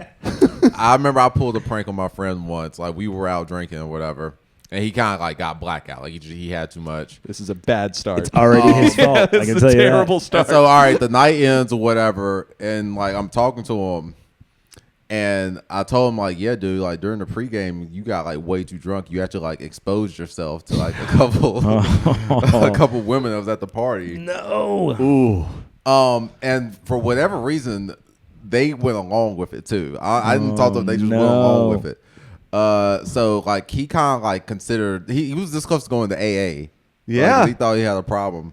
S1: I remember I pulled a prank on my friend once. Like we were out drinking or whatever, and he kind of like got blackout. Like he had too much.
S3: This is a bad start.
S2: It's already his fault. I
S3: This
S2: can
S3: is
S2: tell
S3: a
S2: you
S3: terrible
S2: that.
S3: start.
S1: And so all right, the night ends or whatever, and like I'm talking to him, and I told him like, yeah, dude, like during the pregame, you got like way too drunk. You had to like expose yourself to like a couple, a couple women that was at the party.
S2: No.
S3: Ooh.
S1: And for whatever reason, they went along with it too. I didn't talk to them; they just went along with it. So like he kind of like considered he was this close to going to AA.
S3: Yeah,
S1: like, he thought he had a problem.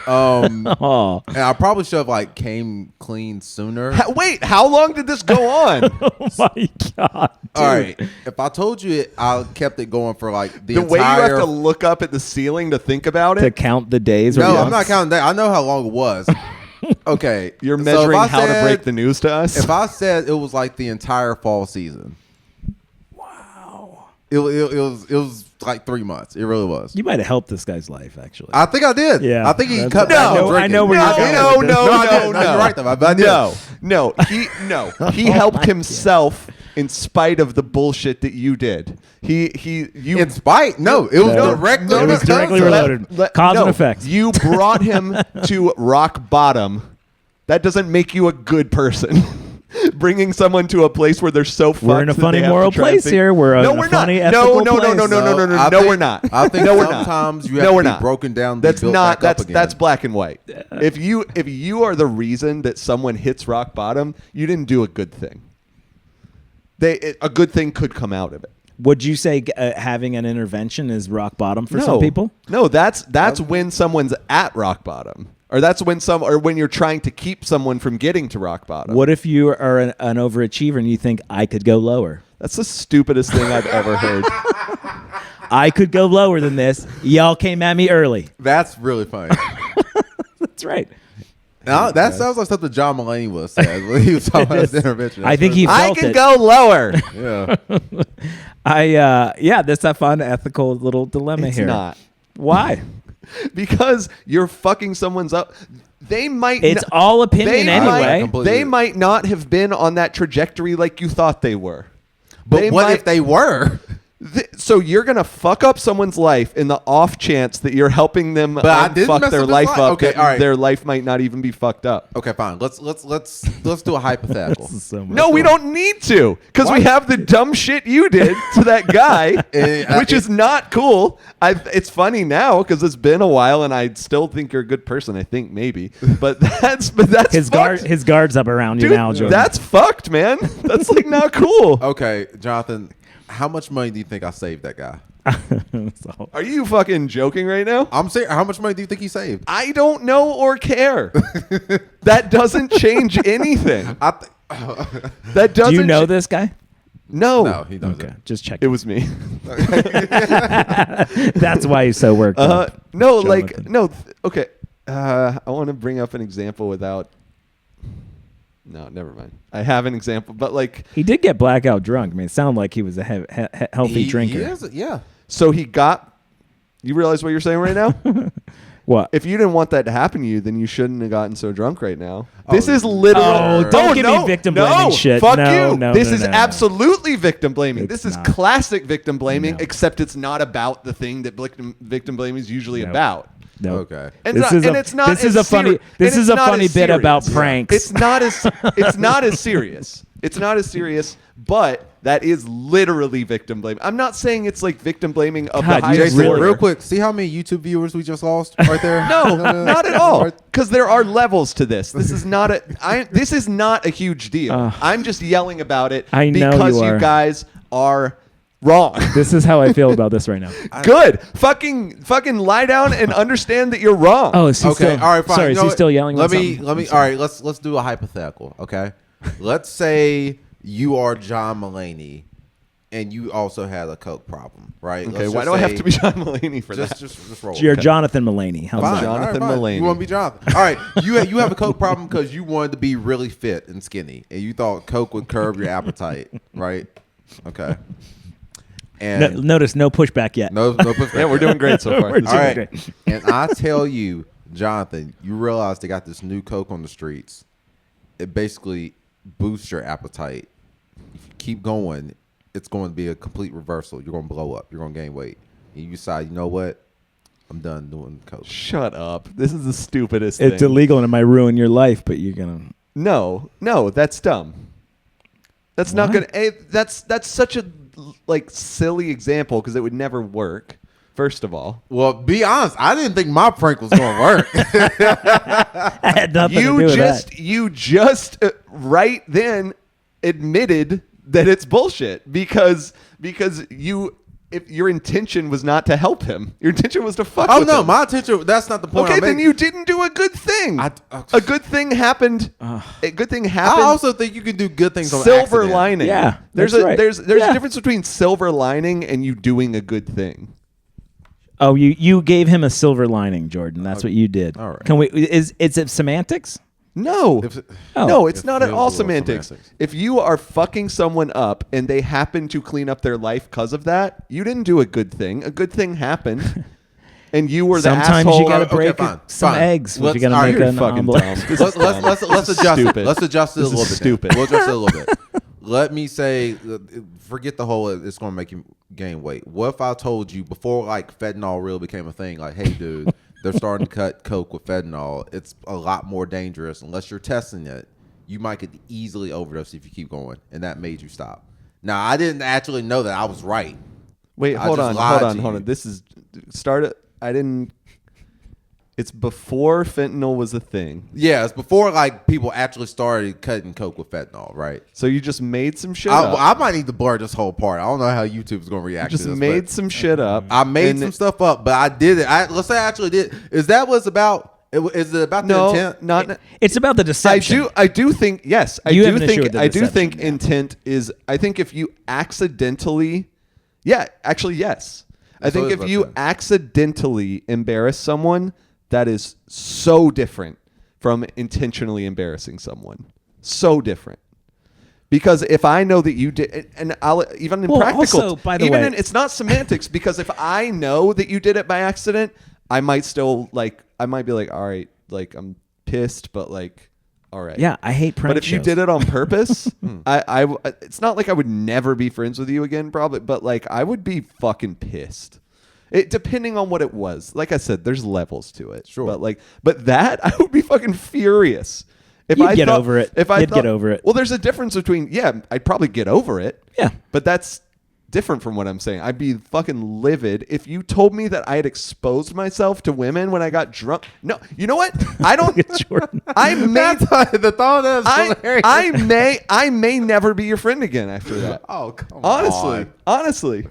S1: And I probably should have like came clean sooner.
S3: Wait, how long did this go on?
S2: Oh my god! Dude.
S1: All right, if I told you it, I kept it going for like the
S3: way you have
S1: entire.
S3: to look up at the ceiling to think about
S2: To
S3: it.
S2: count the days.
S1: No, I'm not counting that. I know how long it was. Okay,
S3: You're
S1: so
S3: measuring
S1: if I
S3: how to
S1: said-
S3: break the news to us.
S1: If I said it was like the entire fall season,
S2: Wow.
S1: it was like 3 months. It really was.
S2: You might have helped this guy's life, actually.
S1: I think I did.
S2: Yeah.
S1: I think he
S2: That's-
S1: cut back on
S3: No,
S1: drinking.
S2: I know where you're going
S3: no,
S2: with
S3: no,
S2: this.
S1: I did.
S3: no.
S1: You're right, though. I did.
S3: He helped himself in spite of the bullshit that you did. You
S1: In spite? No, it was
S2: No.
S1: directly.
S2: It was directly related. Cause and effect.
S3: You brought him to rock bottom. That doesn't make you a good person. Bringing someone to a place where they're so fucked.
S2: We're in a
S3: that
S2: funny
S3: they have
S2: moral
S3: to try and
S2: place
S3: think-
S2: here. We're
S3: no,
S2: in
S3: we're
S2: a funny
S3: not.
S2: ethical
S3: No,
S2: place.
S1: I
S3: no,
S1: think-
S3: we're not.
S1: I think
S3: no, we're not.
S1: sometimes you have
S3: No,
S1: to
S3: we're
S1: be
S3: not.
S1: broken down. To be
S3: That's
S1: built
S3: not.
S1: back up again.
S3: That's black and white. If you are the reason that someone hits rock bottom, you didn't do a good thing. A good thing could come out of it.
S2: Would you say having an intervention is rock bottom for some people?
S3: No, that's when someone's at rock bottom, or that's when you're trying to keep someone from getting to rock bottom.
S2: What if you are an overachiever and you think I could go lower?
S3: That's the stupidest thing I've ever heard.
S2: I could go lower than this. Y'all came at me early.
S1: That's really funny.
S2: That's right.
S1: Now, that sounds like something John Mulaney would have said when he was talking about his intervention.
S2: I think he
S3: I
S2: felt
S3: can
S2: it.
S3: go lower.
S1: Yeah.
S2: That's a fun ethical little dilemma
S3: It's
S2: here.
S3: not.
S2: Why?
S3: Because you're fucking someone's up. They might.
S2: It's all opinion anyway.
S3: They might not have been on that trajectory like you thought they were.
S1: But what if they were?
S3: So you're gonna fuck up someone's life in the off chance that you're helping them fuck their life up.
S1: Okay, all right.
S3: Their life might not even be fucked up.
S1: Okay, fine. Let's do a hypothetical.
S2: So much
S3: No, we don't need to, because we have the dumb shit you did to that guy, which is not cool. It's funny now because it's been a while, and I still think you're a good person. I think maybe, but that's
S2: his guard's up around you
S3: Dude,
S2: now, Jordan.
S3: that's fucked, man. That's like not cool.
S1: Okay, Jonathan, how much money do you think I saved that guy?
S2: So-
S3: Are you fucking joking right now?
S1: I'm saying, how much money do you think he saved?
S3: I don't know or care. That doesn't change anything. That doesn't.
S2: Do you know this guy?
S3: No.
S1: No, he doesn't.
S2: Okay, just check.
S3: It was me.
S2: That's why he's so worked up.
S3: No,
S2: Jonathan.
S3: Okay. I want to bring up an example without. No, never mind. I have an example, but like.
S2: He did get blackout drunk. I mean, it sounded like he was a healthy drinker.
S1: He is, yeah.
S3: So he got. You realize what you're saying right now?
S2: What?
S3: If you didn't want that to happen to you, then you shouldn't have gotten so drunk right now. This is literal.
S2: Oh, don't give me victim blaming shit.
S3: Fuck
S2: No,
S3: you.
S2: no,
S3: This
S2: no,
S3: is
S2: no, no.
S3: absolutely victim blaming.
S2: It's
S3: This is
S2: not.
S3: classic victim blaming,
S2: No.
S3: except it's not about the thing that victim blaming is usually
S2: No.
S3: about.
S2: No.
S1: Okay.
S3: And
S2: This is a- this is a funny- this is a funny bit about pranks.
S3: It's not as serious. It's not as serious, but that is literally victim blaming. I'm not saying it's like victim blaming of
S2: God,
S3: the
S2: you
S3: highest
S1: Jason,
S3: order.
S1: real quick, see how many YouTube viewers we just lost right there?
S3: No, not at all. Because there are levels to this. This is not a huge deal. I'm just yelling about it
S2: I know
S3: because
S2: you are.
S3: guys are wrong.
S2: This is how I feel about this right now.
S3: Good. Fucking lie down and understand that you're wrong.
S2: Oh, is he
S1: Okay,
S2: still,
S1: all right, fine.
S2: Sorry,
S1: You
S2: is
S1: know
S2: he
S1: what?
S2: still yelling?
S1: Let
S2: about
S1: me.
S2: something?
S1: All right, let's do a hypothetical. Okay, let's say you are John Mulaney, and you also had a coke problem, right?
S3: Okay,
S1: Let's
S3: why
S1: just
S3: do I have
S1: say-
S3: to be John Mulaney for
S1: Just,
S3: that?
S1: just roll.
S2: You're
S1: Okay.
S2: Jonathan Mulaney. How's
S1: Fine.
S2: that?
S3: Jonathan
S1: All right, fine.
S3: Mulaney.
S1: You want to be Jonathan? All right. You have a coke problem because you wanted to be really fit and skinny, and you thought coke would curb your appetite, right? Okay. And
S2: Notice no pushback yet.
S1: no pushback.
S3: Yeah, we're doing great so far.
S2: We're
S1: All right.
S2: great.
S1: And I tell you, Jonathan, you realize they got this new coke on the streets. It basically boosts your appetite. If you keep going, it's going to be a complete reversal. You're going to blow up. You're going to gain weight. And you decide, you know what? I'm done doing coke.
S3: Shut up. This is the stupidest
S2: It's
S3: thing.
S2: illegal and it might ruin your life, but you're gonna.
S3: No, that's dumb. That's not
S2: What?
S3: gonna. That's such a like silly example because it would never work. First of all,
S1: Well, be honest. I didn't think my prank was going to work.
S2: I had nothing to do with that.
S3: you just right then admitted that it's bullshit because if your intention was not to help him, your intention was to fuck with him.
S1: My intention, that's not the point.
S3: Okay, then you didn't do a good thing. A good thing happened. A good thing happened.
S1: I also think you can do good things on
S3: silver
S1: accident.
S3: lining.
S2: Yeah,
S3: there's a difference between silver lining and you doing a good thing.
S2: Oh, you gave him a silver lining, Jordan. That's what you did.
S1: All right.
S2: Can we? Is it semantics?
S3: No, no, it's not at all semantics.
S1: semantics.
S3: If you are fucking someone up and they happen to clean up their life because of that, you didn't do a good thing. A good thing happened, and you were the
S2: Sometimes
S3: asshole.
S2: you got to break
S1: fine,
S2: some
S1: fine.
S2: eggs. If
S1: Let's-
S2: you're gonna
S1: all right,
S2: make
S3: you're
S2: an
S3: fucking
S2: omelet.
S3: dumb.
S1: Let's adjust it.
S3: Stupid.
S1: Let's adjust it a
S3: This
S1: little
S3: is
S1: bit.
S3: stupid.
S1: We'll adjust it a little bit. Let me say, forget the whole. It's going to make you gain weight. What if I told you before, like fentanyl really became a thing? Like, hey, dude, they're starting to cut coke with fentanyl. It's a lot more dangerous unless you're testing it. You might get easily overdose if you keep going, and that made you stop. Now, I didn't actually know that I was right.
S3: Wait,
S1: I
S3: hold
S1: just
S3: on,
S1: lied
S3: hold
S1: to
S3: on, hold
S1: you.
S3: on. This is started. I didn't. It's before fentanyl was a thing.
S1: Yeah, it's before like people actually started cutting coke with fentanyl, right?
S3: So you just made some shit up.
S1: I might need to blur this whole part. I don't know how YouTube's going to react
S3: Just
S1: to this.
S3: made
S1: but
S3: some shit up.
S1: I made
S3: and
S1: some stuff up, but I did it. Let's say I actually did. Is that what's about? Is it about the
S3: No,
S1: intent?
S3: not.
S2: It's about the deception.
S3: I do think yes.
S2: You have an issue with the
S3: I do think
S2: deception, yeah.
S3: intent is. I think if you accidentally, yeah, actually yes. I
S1: That's
S3: think
S1: what I
S3: if
S1: was
S3: you
S1: about to say.
S3: accidentally embarrass someone, that is so different from intentionally embarrassing someone. So different. Because if I know that you did, and I'll even in practical,
S2: also, by the
S3: even
S2: way-
S3: in, it's not semantics. Because if I know that you did it by accident, I might still I might be like, all right, like I'm pissed, but like, all right,
S2: Yeah, I hate prank
S3: But if you
S2: shows.
S3: did it on purpose, it's not like I would never be friends with you again, probably, but like I would be fucking pissed. It depending on what it was. Like I said, there's levels to it.
S1: Sure.
S3: But that I would be fucking furious. If
S2: You'd
S3: I
S2: get
S3: thought-
S2: over it.
S3: If I
S2: You'd get over it.
S3: Well, there's a difference between I'd probably get over it.
S2: Yeah.
S3: But that's different from what I'm saying. I'd be fucking livid if you told me that I had exposed myself to women when I got drunk. No, you know what? I don't.
S2: Jordan.
S3: I may.
S1: The thought is hilarious.
S3: I may never be your friend again after that.
S1: Oh, come
S3: Honestly.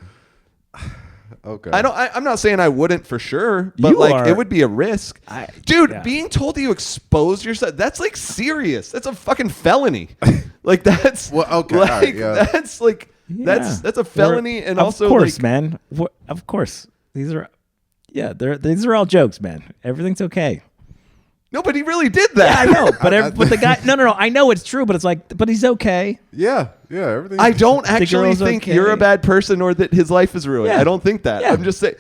S1: Okay.
S3: I'm not saying I wouldn't for sure, but
S2: You
S3: like
S2: are-
S3: it would be a risk.
S2: Yeah.
S3: Being told that you expose yourself, that's like serious. That's a fucking felony. Like that's
S1: Well, okay,
S3: Like
S1: all right, yeah.
S3: that's like that's a felony, and
S2: of
S3: also
S2: course,
S3: like,
S2: man. Of course, these are these are all jokes, man. Everything's okay.
S3: no, but he really did that.
S2: I know, but the guy, no, I know it's true, but it's like, but he's okay.
S1: Yeah, everything.
S3: I don't actually
S2: girl's
S3: think
S2: okay.
S3: you're a bad person or that his life is ruined.
S2: Yeah.
S3: I don't think that.
S2: Yeah.
S3: I'm just saying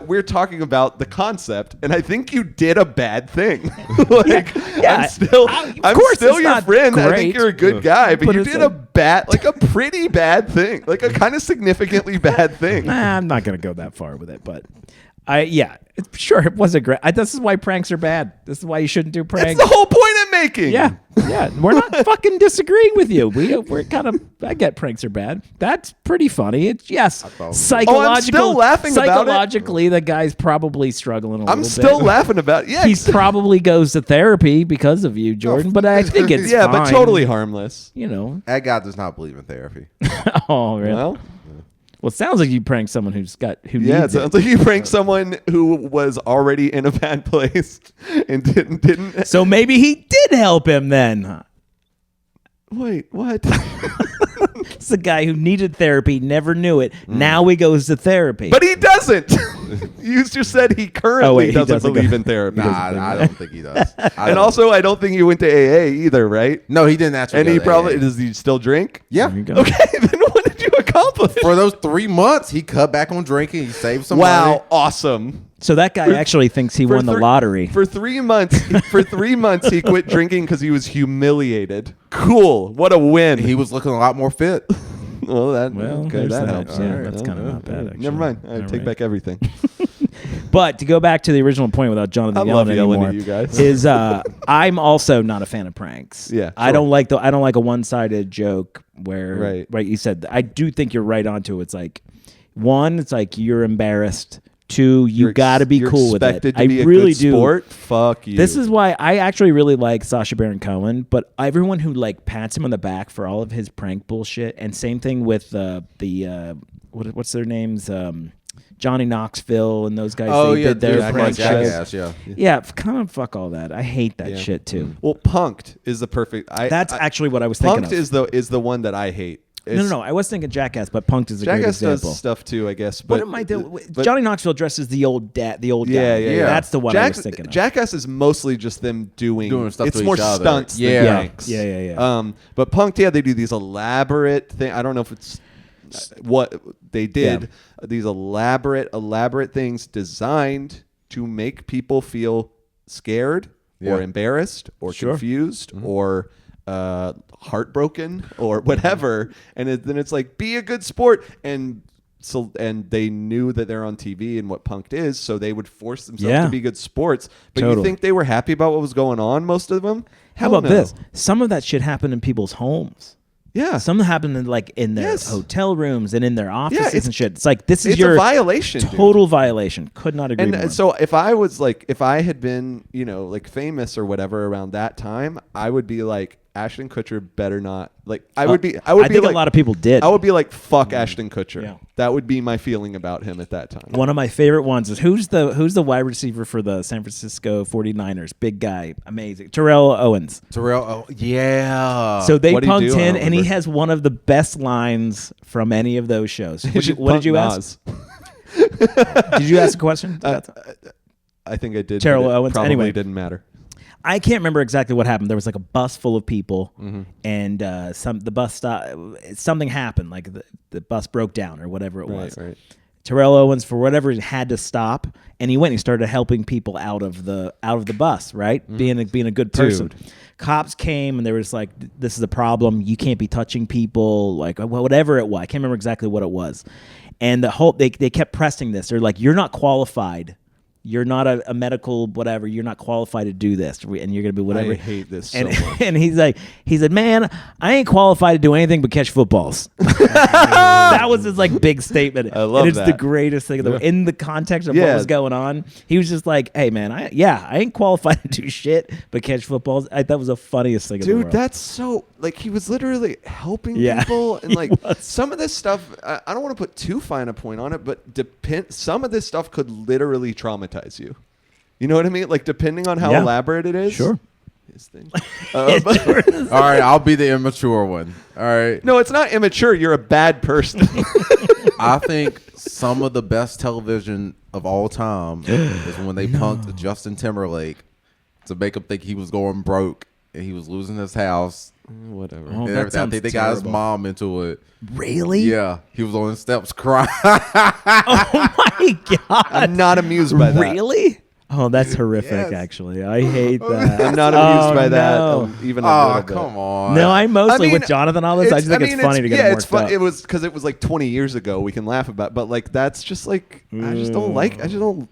S3: we're talking about the concept, and I think you did a bad thing. Like
S2: Yeah.
S3: I'm still,
S2: Of
S3: I'm
S2: course
S3: still
S2: it's
S3: your
S2: not
S3: friend. I
S2: great.
S3: think you're a good guy, but you
S2: it's
S3: did
S2: like-
S3: a pretty bad thing, like a kind of significantly bad thing.
S2: Nah, I'm not gonna go that far with it, but sure, it was a great. This is why pranks are bad. This is why you shouldn't do
S3: That's
S2: pranks.
S3: the whole point I'm making.
S2: Yeah, we're not fucking disagreeing with you. We're kind of. I get pranks are bad. That's pretty funny. It's psychological.
S3: Oh, I'm still laughing about it.
S2: Psychologically, the guy's probably struggling a little bit.
S3: I'm still laughing about it. Yeah,
S2: He probably goes to therapy because of you, Jordan. But I think it's
S3: yeah, but
S2: fine.
S3: totally harmless.
S2: You know.
S1: That guy does not believe in therapy.
S2: Oh, really? Well, it sounds like you pranked someone who
S3: Yeah, it
S2: needs it.
S3: sounds like you pranked someone who was already in a bad place and didn't.
S2: So maybe he did help him then.
S3: Wait, what?
S2: It's the guy who needed therapy, never knew it. Now he goes to therapy.
S3: But he doesn't. You just said he currently
S2: he
S3: doesn't
S2: doesn't
S3: believe
S2: go-
S3: in therapy.
S1: Nah, I don't think he does.
S3: And also, I don't think he went to AA either, right?
S1: no, he didn't actually.
S3: And
S1: go
S3: he
S1: to
S3: probably
S1: AA.
S3: does. He still drink?
S1: Yeah.
S2: There you go.
S3: Okay, then what did you accomplish?
S1: For those 3 months, he cut back on drinking. He saved some money.
S3: Wow, awesome.
S2: So that guy actually thinks he won the lottery.
S3: For 3 months. For 3 months, he quit drinking because he was humiliated. Cool. What a win.
S1: He was looking a lot more fit.
S3: Well,
S2: Well,
S3: okay,
S2: there's
S3: that
S2: that.
S3: helps.
S2: Yeah,
S3: All right.
S2: that's kind of not bad, actually.
S3: Never mind. I
S2: All
S3: take
S2: right.
S3: back everything.
S2: But to go back to the original point without Jonathan
S3: I
S2: yelling
S3: love yelling
S2: anymore,
S3: at you guys.
S2: is I'm also not a fan of pranks.
S3: Yeah,
S2: I don't like a one-sided joke where
S3: Right.
S2: you said I do think you're right onto it. It's like one, it's like you're embarrassed to you got to be cool with it.
S3: I really do. Sport? Fuck you.
S2: This is why I actually really like Sacha Baron Cohen, but everyone who like pats him on the back for all of his prank bullshit, and same thing with what's their names, Johnny Knoxville and those guys.
S1: Oh,
S2: they
S1: yeah,
S2: did their prank
S1: Jackass,
S2: shows. Yeah, kind of fuck all that. I hate that shit too.
S3: Well, Punk'd is the perfect.
S2: That's actually what I was thinking.
S3: Punk'd is the one that I hate.
S2: No. I was thinking Jackass, but Punk'd is a great example.
S3: Jackass does stuff too, I guess. But
S2: what am I doing? Johnny Knoxville dresses the old dad.
S3: Yeah.
S2: That's the one I was thinking of.
S3: Jackass is mostly just them doing stuff. It's
S1: to
S3: more
S1: each other.
S3: stunts than pranks.
S2: Yeah.
S3: But Punk'd, they do these elaborate things. I don't know if it's what they did. These elaborate things designed to make people feel scared or embarrassed or confused or heartbroken or whatever, and then it's like, be a good sport, and they knew that they're on TV and what Punk'd is, so they would force themselves to be good sports. But you think they were happy about what was going on? Most of them.
S2: How about this? Some of that shit happened in people's homes.
S3: Yeah,
S2: some happened in their hotel rooms and in their offices and shit. It's like it's a
S3: violation,
S2: total violation. Could not agree more.
S3: And so if I had been famous or whatever around that time, I would be like, Ashton Kutcher better not I think a
S2: lot of people did.
S3: I would be like, fuck Ashton Kutcher. Yeah. That would be my feeling about him at that time.
S2: One of my favorite ones is who's the wide receiver for the San Francisco 49ers? Big guy, amazing. Terrell Owens.
S1: Yeah.
S2: So they punked him, and he has one of the best lines from any of those shows. What did you ask? Did you ask a question?
S3: I think I did.
S2: Terrell Owens.
S3: Probably didn't matter.
S2: I can't remember exactly what happened. There was like a bus full of people, and the bus stop. Something happened, like the bus broke down or whatever it was. Right. Terrell Owens, for whatever reason, had to stop, and he went. And he started helping people out of the bus, right? Being a good person. Dude. Cops came and they were just like, "This is a problem. You can't be touching people." Like whatever it was, I can't remember exactly what it was. And they kept pressing this. They're like, "You're not qualified. You're not a medical whatever. You're not qualified to do this, and you're gonna be whatever."
S3: I hate this so much.
S2: And he said, "Man, I ain't qualified to do anything but catch footballs." That was his big statement.
S3: I love
S2: that. It's the greatest thing in the context of what was going on. He was just like, "Hey, man, I ain't qualified to do shit but catch footballs." That was the funniest thing in the world.
S3: Dude, that's so he was literally helping people, and some of this stuff. I don't want to put too fine a point on it, but some of this stuff could literally traumatize you. You know what I mean? Depending on how elaborate it is.
S2: Sure.
S3: His thing.
S1: All right, I'll be the immature one. All right.
S3: No, it's not immature. You're a bad person.
S1: I think some of the best television of all time is when they punked Justin Timberlake to make him think he was going broke and he was losing his house.
S3: Whatever.
S2: Oh,
S1: I think they got his mom into it.
S2: Really?
S1: Yeah. He was on the steps crying.
S2: Oh my God.
S3: I'm not amused by that.
S2: Really? Oh, that's horrific, actually. I hate that.
S3: I'm not amused by that even a little bit.
S1: Come on.
S2: No, I'm mostly with Jonathan on this. I just think it's funny to get him worked up.
S3: It was because it was 20 years ago. We can laugh about it, but that's just I just don't.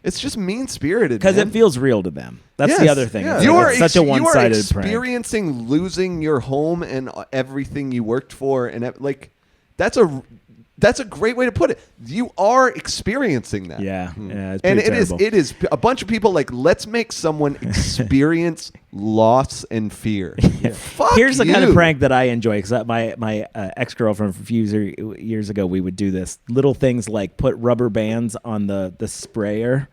S3: It's just mean-spirited. Because
S2: it feels real to them. That's the other thing.
S3: Yeah.
S2: It's such a one-sided
S3: prank. You are experiencing losing your home and everything you worked for, and that's a great way to put it. You are experiencing that.
S2: Yeah, it's
S3: and
S2: terrible.
S3: it is a bunch of people let's make someone experience loss and fear. Fuck
S2: Here's the
S3: you.
S2: kind of prank that I enjoy, because my ex-girlfriend from a few years ago, we would do this little things like put rubber bands on the sprayer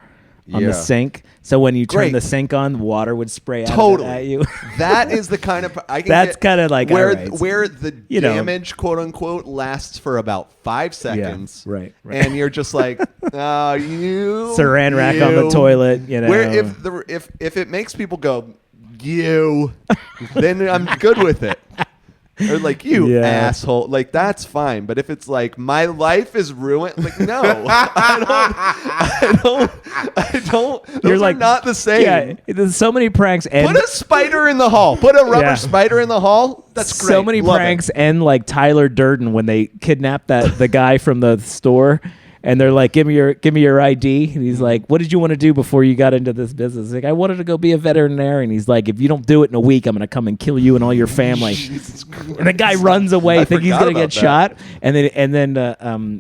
S2: on the sink, so when you turn the sink on, water would spray out at you.
S3: That is the kind of
S2: that's kind of like
S3: where the damage, quote unquote, lasts for about 5 seconds.
S2: Yeah, right.
S3: And you're just like, you
S2: Saran wrap on the toilet.
S3: Where if it makes people go, you, then I'm good with it. Or you asshole, that's fine. But if it's my life is ruined, no, I don't. Those are not the same.
S2: Yeah, there's so many pranks. And
S3: put a spider in the hall. Put a rubber spider in the hall. That's great.
S2: So many pranks and Tyler Durden when they kidnapped the guy from the store. And they're like, give me your ID. And he's like, what did you want to do before you got into this business? He's like, I wanted to go be a veterinarian. He's like, if you don't do it in a week, I'm going to come and kill you and all your family. And the guy runs away, thinking he's going to get shot. And then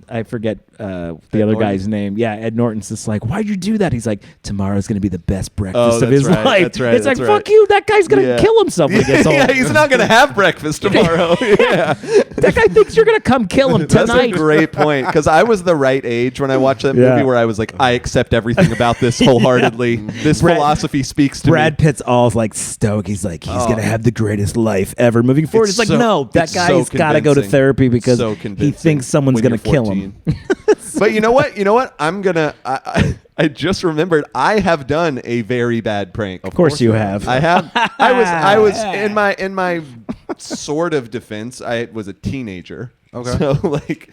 S2: I forget the other guy's name. Yeah, Ed Norton's just like, why'd you do that? He's like, tomorrow's going to be the best breakfast of his life.
S3: That's right.
S2: It's like, fuck you. That guy's going to kill himself when he gets old.
S3: Yeah, he's not going to have breakfast tomorrow. Yeah.
S2: That guy thinks you're going to come kill him tonight.
S3: That's a great point, because I was the right age when I watched that movie where I was like, I accept everything about this wholeheartedly. This philosophy speaks to me.
S2: Brad Pitt's all like stoked. He's like, he's going to have the greatest life ever moving forward. It's like, no, that guy's got to go to therapy because he thinks someone's going to kill him.
S3: But you know what? I just remembered I have done a very bad prank.
S2: Of course you have.
S3: I have. I was in my sort of defense. I was a teenager.
S1: Okay.
S3: So like,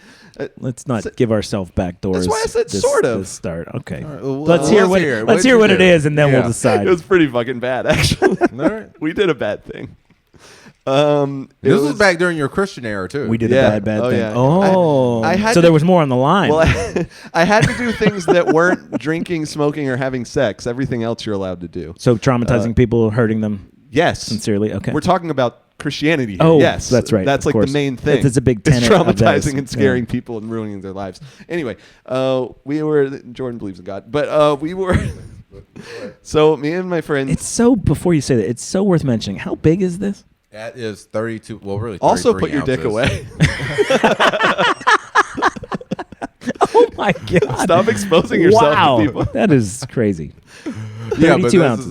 S2: let's not give ourselves back doors.
S3: That's why I said sort of.
S2: This start. Okay.
S1: Right, well,
S2: let's hear what it is, and then we'll decide.
S3: It was pretty fucking bad, actually.
S1: All right.
S3: We did a bad thing.
S1: This was back during your Christian era too.
S2: We did a bad thing.
S3: Yeah.
S2: Oh,
S3: I had
S2: so there was more on the line.
S3: Well, I had to do things that weren't drinking, smoking, or having sex. Everything else you're allowed to do.
S2: So traumatizing people, hurting them.
S3: Yes,
S2: sincerely. Okay,
S3: we're talking about Christianity here.
S2: Oh,
S3: yes,
S2: that's right.
S3: That's like the main thing.
S2: It's a big tenet.
S3: It's traumatizing
S2: of
S3: and scaring people and ruining their lives. Anyway, Jordan believes in God, but we were. So me and my friends.
S2: It's so, before you say that, it's so worth mentioning. How big is this?
S1: That is 32. Well, really.
S3: Also, put your
S1: ounces.
S3: dick away.
S2: Oh my God!
S3: Stop exposing yourself to people.
S2: That is crazy.
S1: Yeah, but
S2: 32 ounces.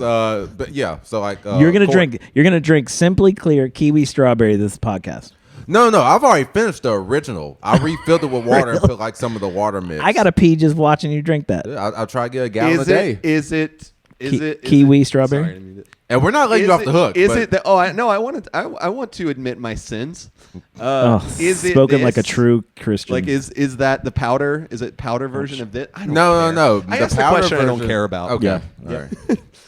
S1: But yeah, so like
S2: you're gonna drink Simply Clear Kiwi Strawberry this podcast.
S1: No, I've already finished the original. I refilled it with water and put like some of the water mix.
S2: I gotta pee just watching you drink that.
S1: I'll try to get a gallon a day.
S3: Is it
S2: kiwi strawberry?
S3: Sorry,
S1: and we're not letting you off the hook.
S3: Is it? I want to admit my sins. Is it
S2: spoken
S3: this?
S2: like a true Christian?
S3: Like is that the powder? Is it powder version of this? I don't
S1: No.
S3: I asked the question version. I don't care about.
S1: Okay.
S2: Yeah.
S1: All right.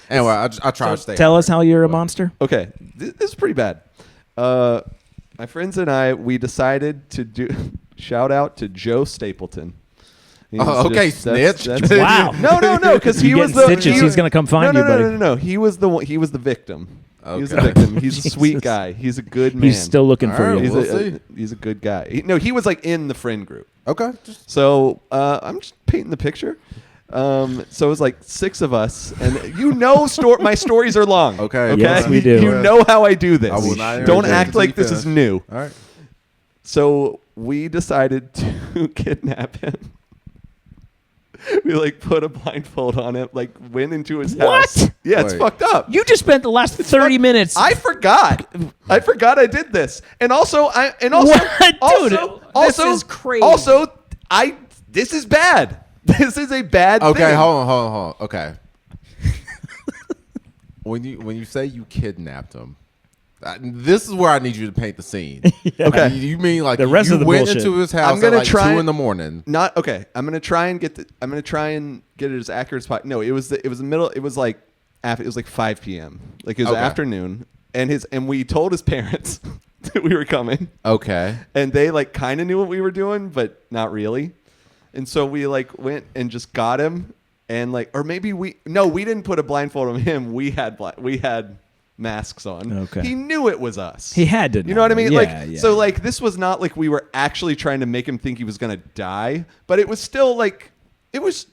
S1: Anyway, I try to stay.
S2: Tell us how you're a monster.
S3: Okay, this is pretty bad. My friends and I, we decided to do. Shout out to Joe Stapleton.
S1: Okay, snitch.
S2: Wow.
S3: No, because he was the
S2: stitches. He's gonna come find you, buddy.
S3: No. He was the one. He was the victim.
S1: Okay.
S3: He was the victim. He's a sweet guy. He's a good man.
S2: He's still looking for
S1: right,
S2: you.
S3: He's a good guy. He was like in the friend group.
S1: Okay.
S3: So I'm just painting the picture. So it was like 6 of us, and my stories are long.
S1: Okay.
S2: Yes, we do.
S3: You know how I do this.
S1: I will not
S3: Don't act like this is new.
S1: All right.
S3: So we decided to kidnap him. We like put a blindfold on him, like went into his house.
S2: What?
S3: Yeah, it's fucked up.
S2: You just spent the last 30 minutes.
S3: I forgot I did this, and also,
S2: What? Dude, this is crazy.
S3: Also, this is bad. This is a bad thing.
S1: Okay, hold on. Okay. when you say you kidnapped him, this is where I need you to paint the scene.
S3: Okay.
S1: You mean like
S2: the rest
S1: you
S2: of the
S1: went
S2: bullshit.
S1: into his house
S3: I'm gonna
S1: at like
S3: try
S1: 2 in the morning?
S3: Not okay. I'm gonna try and get it as accurate as possible. No, it was the middle. It was like it was like 5 p.m. Like it was afternoon, and we told his parents that we were coming.
S1: Okay.
S3: And they like kind of knew what we were doing, but not really. And so we like went and just got him, and like, or maybe we didn't put a blindfold on him. We had masks on. Okay. He knew it was us.
S2: He had to know.
S3: You know what I mean?
S2: Yeah.
S3: So like this was not like we were actually trying to make him think he was going to die, but it was still like it was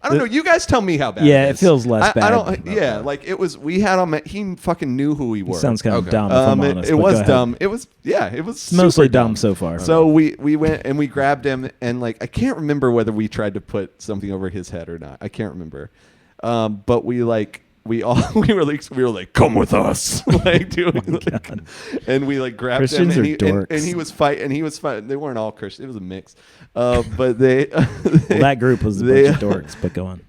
S3: I don't know. You guys tell me how bad.
S2: Yeah,
S3: it
S2: it feels less bad.
S3: I don't. Yeah, like it was. We had him. He fucking knew who we were.
S2: Sounds kind of dumb. If I'm honest,
S3: it was dumb. It was. Yeah, it was
S2: mostly dumb so far.
S3: So we went and we grabbed him, and like I can't remember whether we tried to put something over his head or not. I can't remember. But we like. We were like, come with us, like doing, and we like grabbed
S2: Christians
S3: him,
S2: and
S3: he was fighting. They weren't all Christian; it was a mix, but they.
S2: That group was a bunch of dorks. But go on.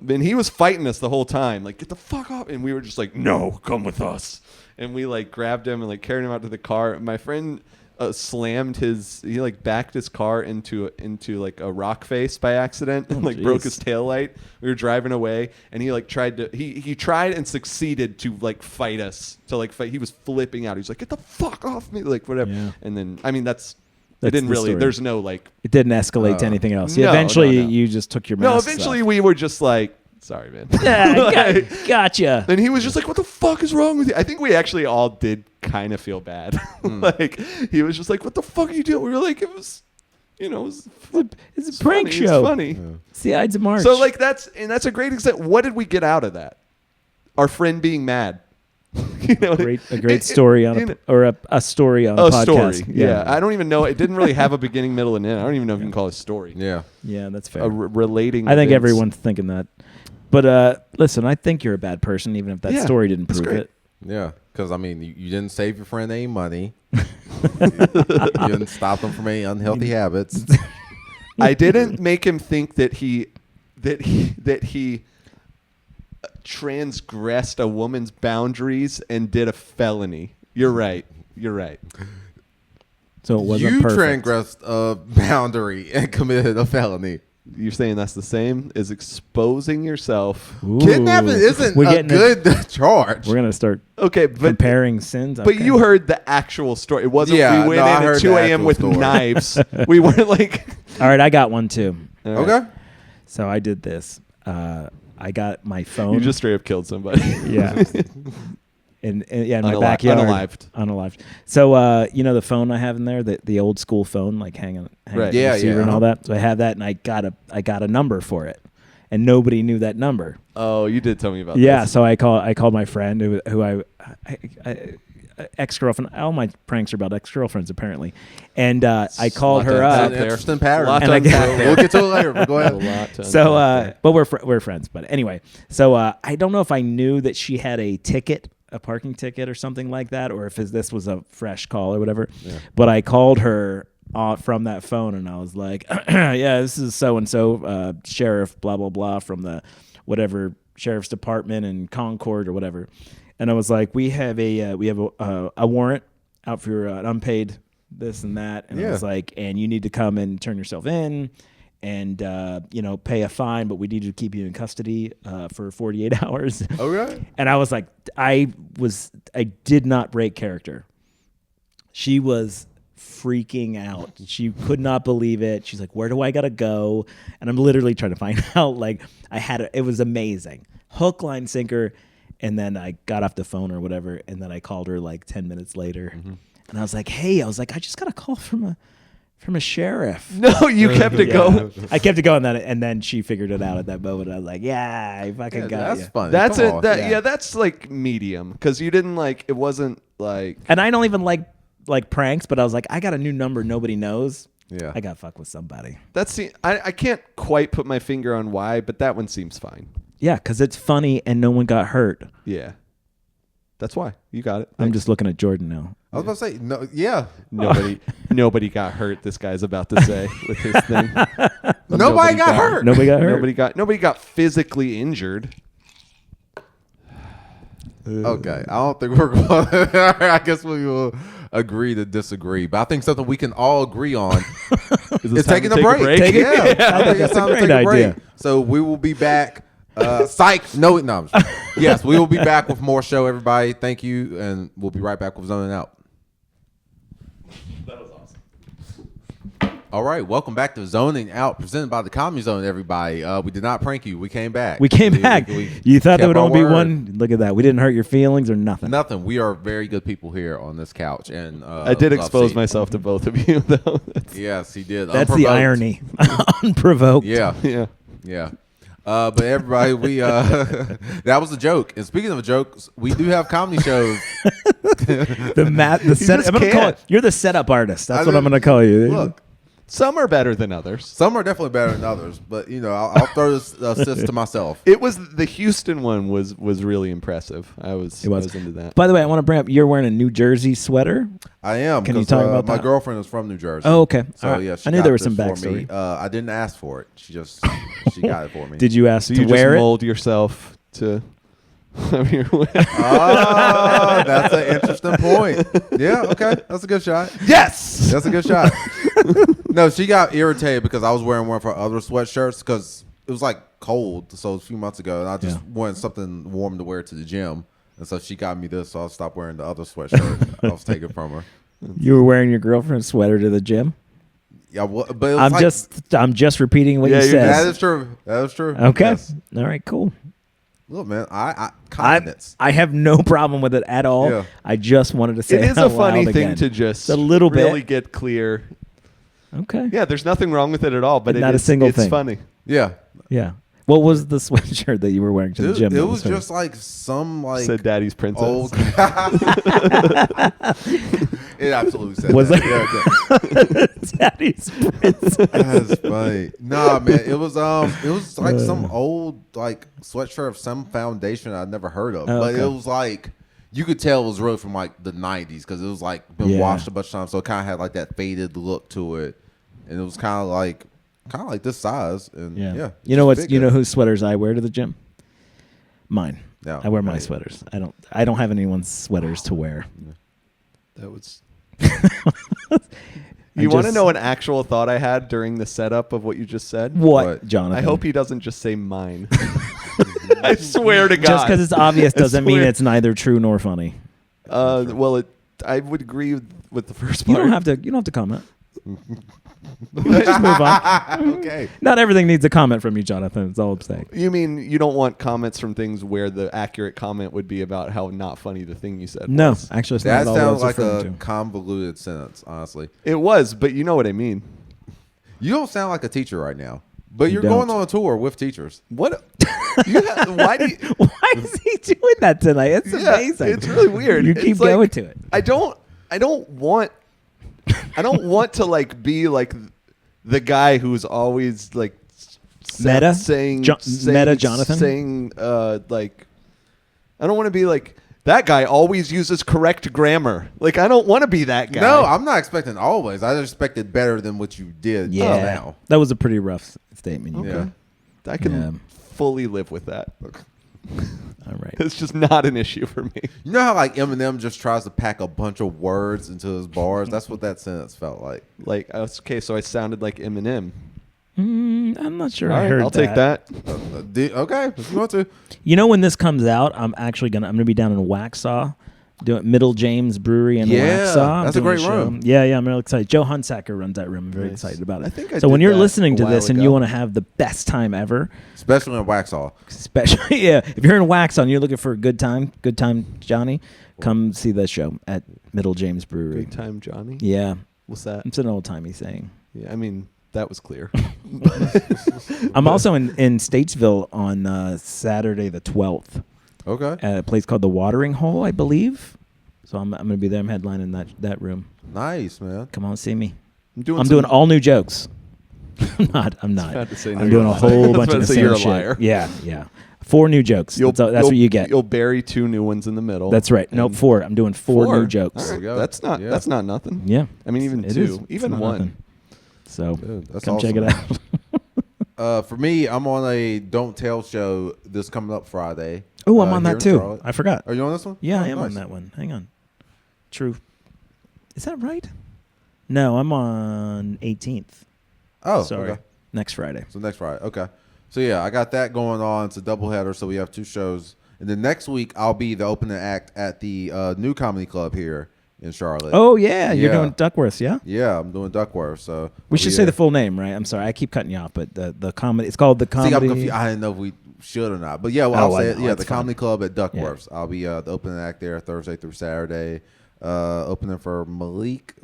S3: And he was fighting us the whole time, like get the fuck off, and we were just like, no, come with us, and we like grabbed him and like carried him out to the car. My friend he like backed his car into like a rock face by accident and like broke his taillight. We were driving away and he like tried and succeeded to like fight us, he was flipping out. He's like, get the fuck off me, like whatever. Yeah. And then I mean that's It didn't really.
S2: Story.
S3: There's no like.
S2: It didn't escalate to anything else.
S3: No,
S2: eventually,
S3: no.
S2: you just took your
S3: No,
S2: masks
S3: eventually
S2: off.
S3: we were just like, sorry, man.
S2: Yeah, gotcha.
S3: And he was just like, what the fuck is wrong with you? I think we actually all did kind of feel bad. Like, he was just like, what the fuck are you doing? We were like, it was,
S2: it's a prank show.
S3: It's funny.
S2: Yeah. It's the Ides of March.
S3: So, like, that's a great example. What did we get out of that? Our friend being mad.
S2: A great story on a story on a podcast.
S3: Story. Yeah. I don't even know. It didn't really have a beginning, middle, and end. I don't even know if you can call it a story.
S1: Yeah.
S2: Yeah, that's fair.
S3: Relating.
S2: I think
S3: events.
S2: everyone's thinking that. But listen, I think you're a bad person, even if that story didn't prove it.
S1: Yeah, because I mean, you didn't save your friend any money. You didn't stop them from any unhealthy habits.
S3: I didn't make him think that he transgressed a woman's boundaries and did a felony. You're right.
S2: So it wasn't
S1: you
S2: perfect.
S1: transgressed a boundary and committed a felony.
S3: You're saying that's the same as exposing yourself.
S2: Ooh.
S1: Kidnapping isn't a good charge.
S2: We're gonna start
S3: comparing
S2: sins.
S3: But you heard the actual story. It wasn't we went in at 2 a.m. with knives. We weren't like.
S2: All right, I got one too.
S3: Right.
S1: Okay.
S2: So I did this. I got my phone.
S3: You just straight up killed somebody.
S2: Yeah. in my backyard. Unalived. So, the phone I have in there, the old school phone, like hanging
S3: right.
S2: the receiver and all that. So I have that, and I got a number for it, and nobody knew that number.
S3: Oh, you did tell me about that.
S2: Yeah, so I called my friend who I ex-girlfriend. All my pranks are about ex-girlfriends apparently, and I called her up.
S1: Interesting pattern.
S2: We'll
S1: get to it later. But go ahead.
S2: So, but we're friends. But anyway, so I don't know if I knew that she had a parking ticket or something like that, or if this was a fresh call or whatever. Yeah. But I called her from that phone, and I was like, "Yeah, this is so and so sheriff, blah blah blah, from the whatever sheriff's department in Concord or whatever." And I was like, "We have a warrant out for an unpaid this and that." And I was like, "And you need to come and turn yourself in." And pay a fine, but we need to keep you in custody for 48 hours.
S1: Okay.
S2: And I was like, I did not break character. She was freaking out. She could not believe it. She's like, where do I gotta go? And I'm literally trying to find out. Like, it was amazing. Hook, line, sinker. And then I got off the phone or whatever, and then I called her like 10 minutes later. Mm-hmm. And I was like, I just got a call from a sheriff.
S3: No, you kept it going.
S2: I kept it going, and then she figured it out at that moment. I was like, "Yeah, I fucking got
S1: that's
S2: you."
S1: Funny.
S3: That's it. That's like medium because you didn't like. It wasn't like.
S2: And I don't even like pranks, but I was like, I got a new number nobody knows.
S1: Yeah,
S2: I got fucked with somebody.
S3: I can't quite put my finger on why, but that one seems fine.
S2: Yeah, because it's funny and no one got hurt.
S3: Yeah, that's why you got it. Thanks.
S2: I'm just looking at Jordan now.
S1: I was about to say, no, yeah.
S3: Nobody got hurt. This guy's about to say with his thing.
S1: Nobody got hurt.
S2: Nobody got hurt.
S3: Nobody got physically injured.
S1: Okay, I don't think we're going. I guess we will agree to disagree. But I think something we can all agree on is taking a break. I think it's time to take a break. So we will be back. Psych. No. Yes, we will be back with more show, everybody. Thank you, and we'll be right back with Zoning Out.
S3: That was awesome.
S1: All right, welcome back to Zoning Out, presented by the Comedy Zone, everybody. We did not prank you. We came back.
S2: You thought there would only be one? Look at that. We didn't hurt your feelings or nothing.
S1: Nothing. We are very good people here on this couch. And
S3: I did expose myself to both of you, though.
S1: Yes, he did.
S2: That's the irony. Unprovoked.
S1: Yeah. But everybody, we that was a joke. And speaking of jokes, we do have comedy shows.
S2: You're the setup artist. That's what I'm going to call you.
S1: Look,
S3: some are better than others.
S1: Some are definitely better than others. But I'll throw this assist to myself.
S3: It was the Houston one was really impressive. I was into that.
S2: By the way, I want to bring up you're wearing a New Jersey sweater.
S1: I am.
S2: Can you talk about that?
S1: My girlfriend is from New Jersey.
S2: Oh, okay.
S1: So yeah,
S2: I knew there was some backstory.
S1: I didn't ask for it. She got it for me.
S2: Did you ask
S3: so
S2: to
S3: you
S2: wear
S3: just
S2: it?
S3: Mold yourself to.
S1: That's an interesting point. Yeah, okay. That's a good shot.
S3: Yes!
S1: That's a good shot. No, she got irritated because I was wearing one of her other sweatshirts because it was like cold. So a few months ago, and I just wanted something warm to wear to the gym. And so she got me this, so I stopped wearing the other sweatshirt I was taking from her.
S2: You were wearing your girlfriend's sweater to the gym?
S1: Yeah, but it was
S2: I'm just repeating what you said.
S1: That is true. That is true.
S2: Okay.
S1: Yes.
S2: All right. Cool.
S1: Look, man, confidence.
S2: I have no problem with it at all.
S1: Yeah.
S2: I just wanted to say
S3: it is a funny thing to just
S2: a little
S3: really
S2: bit
S3: get clear.
S2: Okay.
S3: Yeah, there's nothing wrong with it at all, but
S2: not a single
S3: it's
S2: thing.
S3: funny.
S1: Yeah.
S2: Yeah. What was the sweatshirt that you were wearing to the gym?
S1: It was just like some like
S3: said Daddy's Princess.
S1: Old it absolutely said
S2: was
S1: that.
S2: Daddy's Princess.
S1: That's funny. Nah, man, it was like some old like sweatshirt of some foundation I'd never heard of, but it was like you could tell it was really from like the 90s because it was like been washed a bunch of times, so it kind of had like that faded look to it, and it was kind of like this size. And
S2: you know what? You know whose sweaters I wear to the gym? Mine.
S1: No,
S2: I wear my sweaters. I don't have anyone's sweaters to wear.
S3: That was. You want to know an actual thought I had during the setup of what you just said?
S2: What, Jonathan?
S3: I hope he doesn't just say mine. I swear to God.
S2: Just because it's obvious doesn't mean it's neither true nor funny.
S3: Well, I would agree with the first
S2: You
S3: part.
S2: don't have to comment. Just move on.
S1: Okay.
S2: Not everything needs a comment from you, Jonathan. That's all I'm saying.
S3: You mean you don't want comments from things where the accurate comment would be about how not funny the thing you said
S2: No,
S3: was?
S2: actually, it's
S1: That
S2: not at all
S1: sounds
S2: what I was
S1: like a
S2: referring to.
S1: convoluted sentence, honestly.
S3: It was, but you know what I mean.
S1: You don't sound like a teacher right now, but you're
S2: don't.
S1: going on a tour with teachers.
S3: What? Why do you...
S2: Why is he doing that tonight? It's amazing.
S3: It's really weird.
S2: You keep
S3: It's like,
S2: going to it.
S3: I don't want to like be like the guy who's always like
S2: Meta?
S3: saying
S2: Meta Jonathan?
S3: saying like I don't want to be like that guy always uses correct grammar. Like I don't want to be that guy.
S1: No, I'm not expecting always. I just expected better than what you did. Now.
S2: That was a pretty rough statement.
S3: Okay.
S1: Yeah.
S3: I can fully live with that.
S2: All right.
S3: It's just not an issue for me.
S1: You know how like Eminem just tries to pack a bunch of words into his bars? That's what that sentence felt like.
S3: Like okay, so I sounded like Eminem.
S2: I'm not sure.
S3: All right, I'll take that.
S1: Okay, if you want to.
S2: You know, when this comes out, I'm gonna be down in Waxhaw, doing Middle James Brewery in Waxhaw.
S1: That's a great room.
S2: Yeah, I'm really excited. Joe Hunsacker runs that room. I'm very excited about it.
S3: I think
S2: so when
S3: did
S2: you're
S3: that
S2: listening to
S3: a
S2: this
S3: while
S2: and you
S3: ago.
S2: want to have the best time ever,
S1: Especially in Waxhaw.
S2: especially if you're in Waxhaw and you're looking for a good time, Johnny, come see the show at Middle James Brewery.
S3: Good time, Johnny.
S2: Yeah,
S3: What's that?
S2: it's an old timey saying.
S3: Yeah, I mean that was clear.
S2: I'm also in Statesville on Saturday the 12th
S1: Okay.
S2: at a place called the Watering Hole, I believe. So I'm going to be there. I'm headlining that room.
S1: Nice, man.
S2: Come on, see me.
S3: I'm
S2: doing all new jokes. I'm not.
S3: About to say, no,
S2: I'm
S3: you're
S2: doing a
S3: lying.
S2: whole
S3: I was
S2: bunch
S3: about
S2: of
S3: to
S2: the
S3: say you're
S2: same
S3: a
S2: shit.
S3: liar.
S2: Yeah. 4 new jokes. That's what you get.
S3: You'll bury 2 new ones in the middle.
S2: That's right. Nope, 4. I'm doing 4 new jokes.
S3: All right.
S1: go.
S3: That's not
S1: Yeah.
S3: that's not nothing.
S2: Yeah.
S3: I mean even
S2: It
S3: 2,
S2: is.
S3: even
S2: It's not
S3: 1.
S2: nothing. So
S1: Dude, that's
S2: come check
S1: awesome.
S2: it out.
S1: For me, I'm on a Don't Tell show this coming up Friday.
S2: Oh, I'm on
S1: here
S2: that
S1: in
S2: too.
S1: Charlotte.
S2: I forgot.
S1: Are you on this one?
S2: Yeah,
S1: Oh,
S2: I am
S1: nice.
S2: on that one. Hang on. True. Is that right? No, I'm on 18th.
S1: Oh,
S2: Sorry.
S1: okay.
S2: Next Friday.
S1: So next Friday. Okay. So yeah, I got that going on. It's a doubleheader, so we have 2 shows. And then next week I'll be the opening act at the New Comedy Club here in Charlotte.
S2: Oh, yeah. You're
S1: Yeah.
S2: doing Duckworth, yeah?
S1: Yeah, I'm doing Duckworth. So
S2: We should say the full name, right? I'm sorry. I keep cutting you off, but the comedy, it's called the
S1: See, I'm
S2: comedy.
S1: confused. I didn't know if we should or not. But yeah, well,
S2: Oh,
S1: I'll say
S2: I
S1: it.
S2: know.
S1: Yeah,
S2: It's
S1: the
S2: fine.
S1: Comedy Club at Duckworth. I'll be the opening act there Thursday through Saturday. Opening for Malik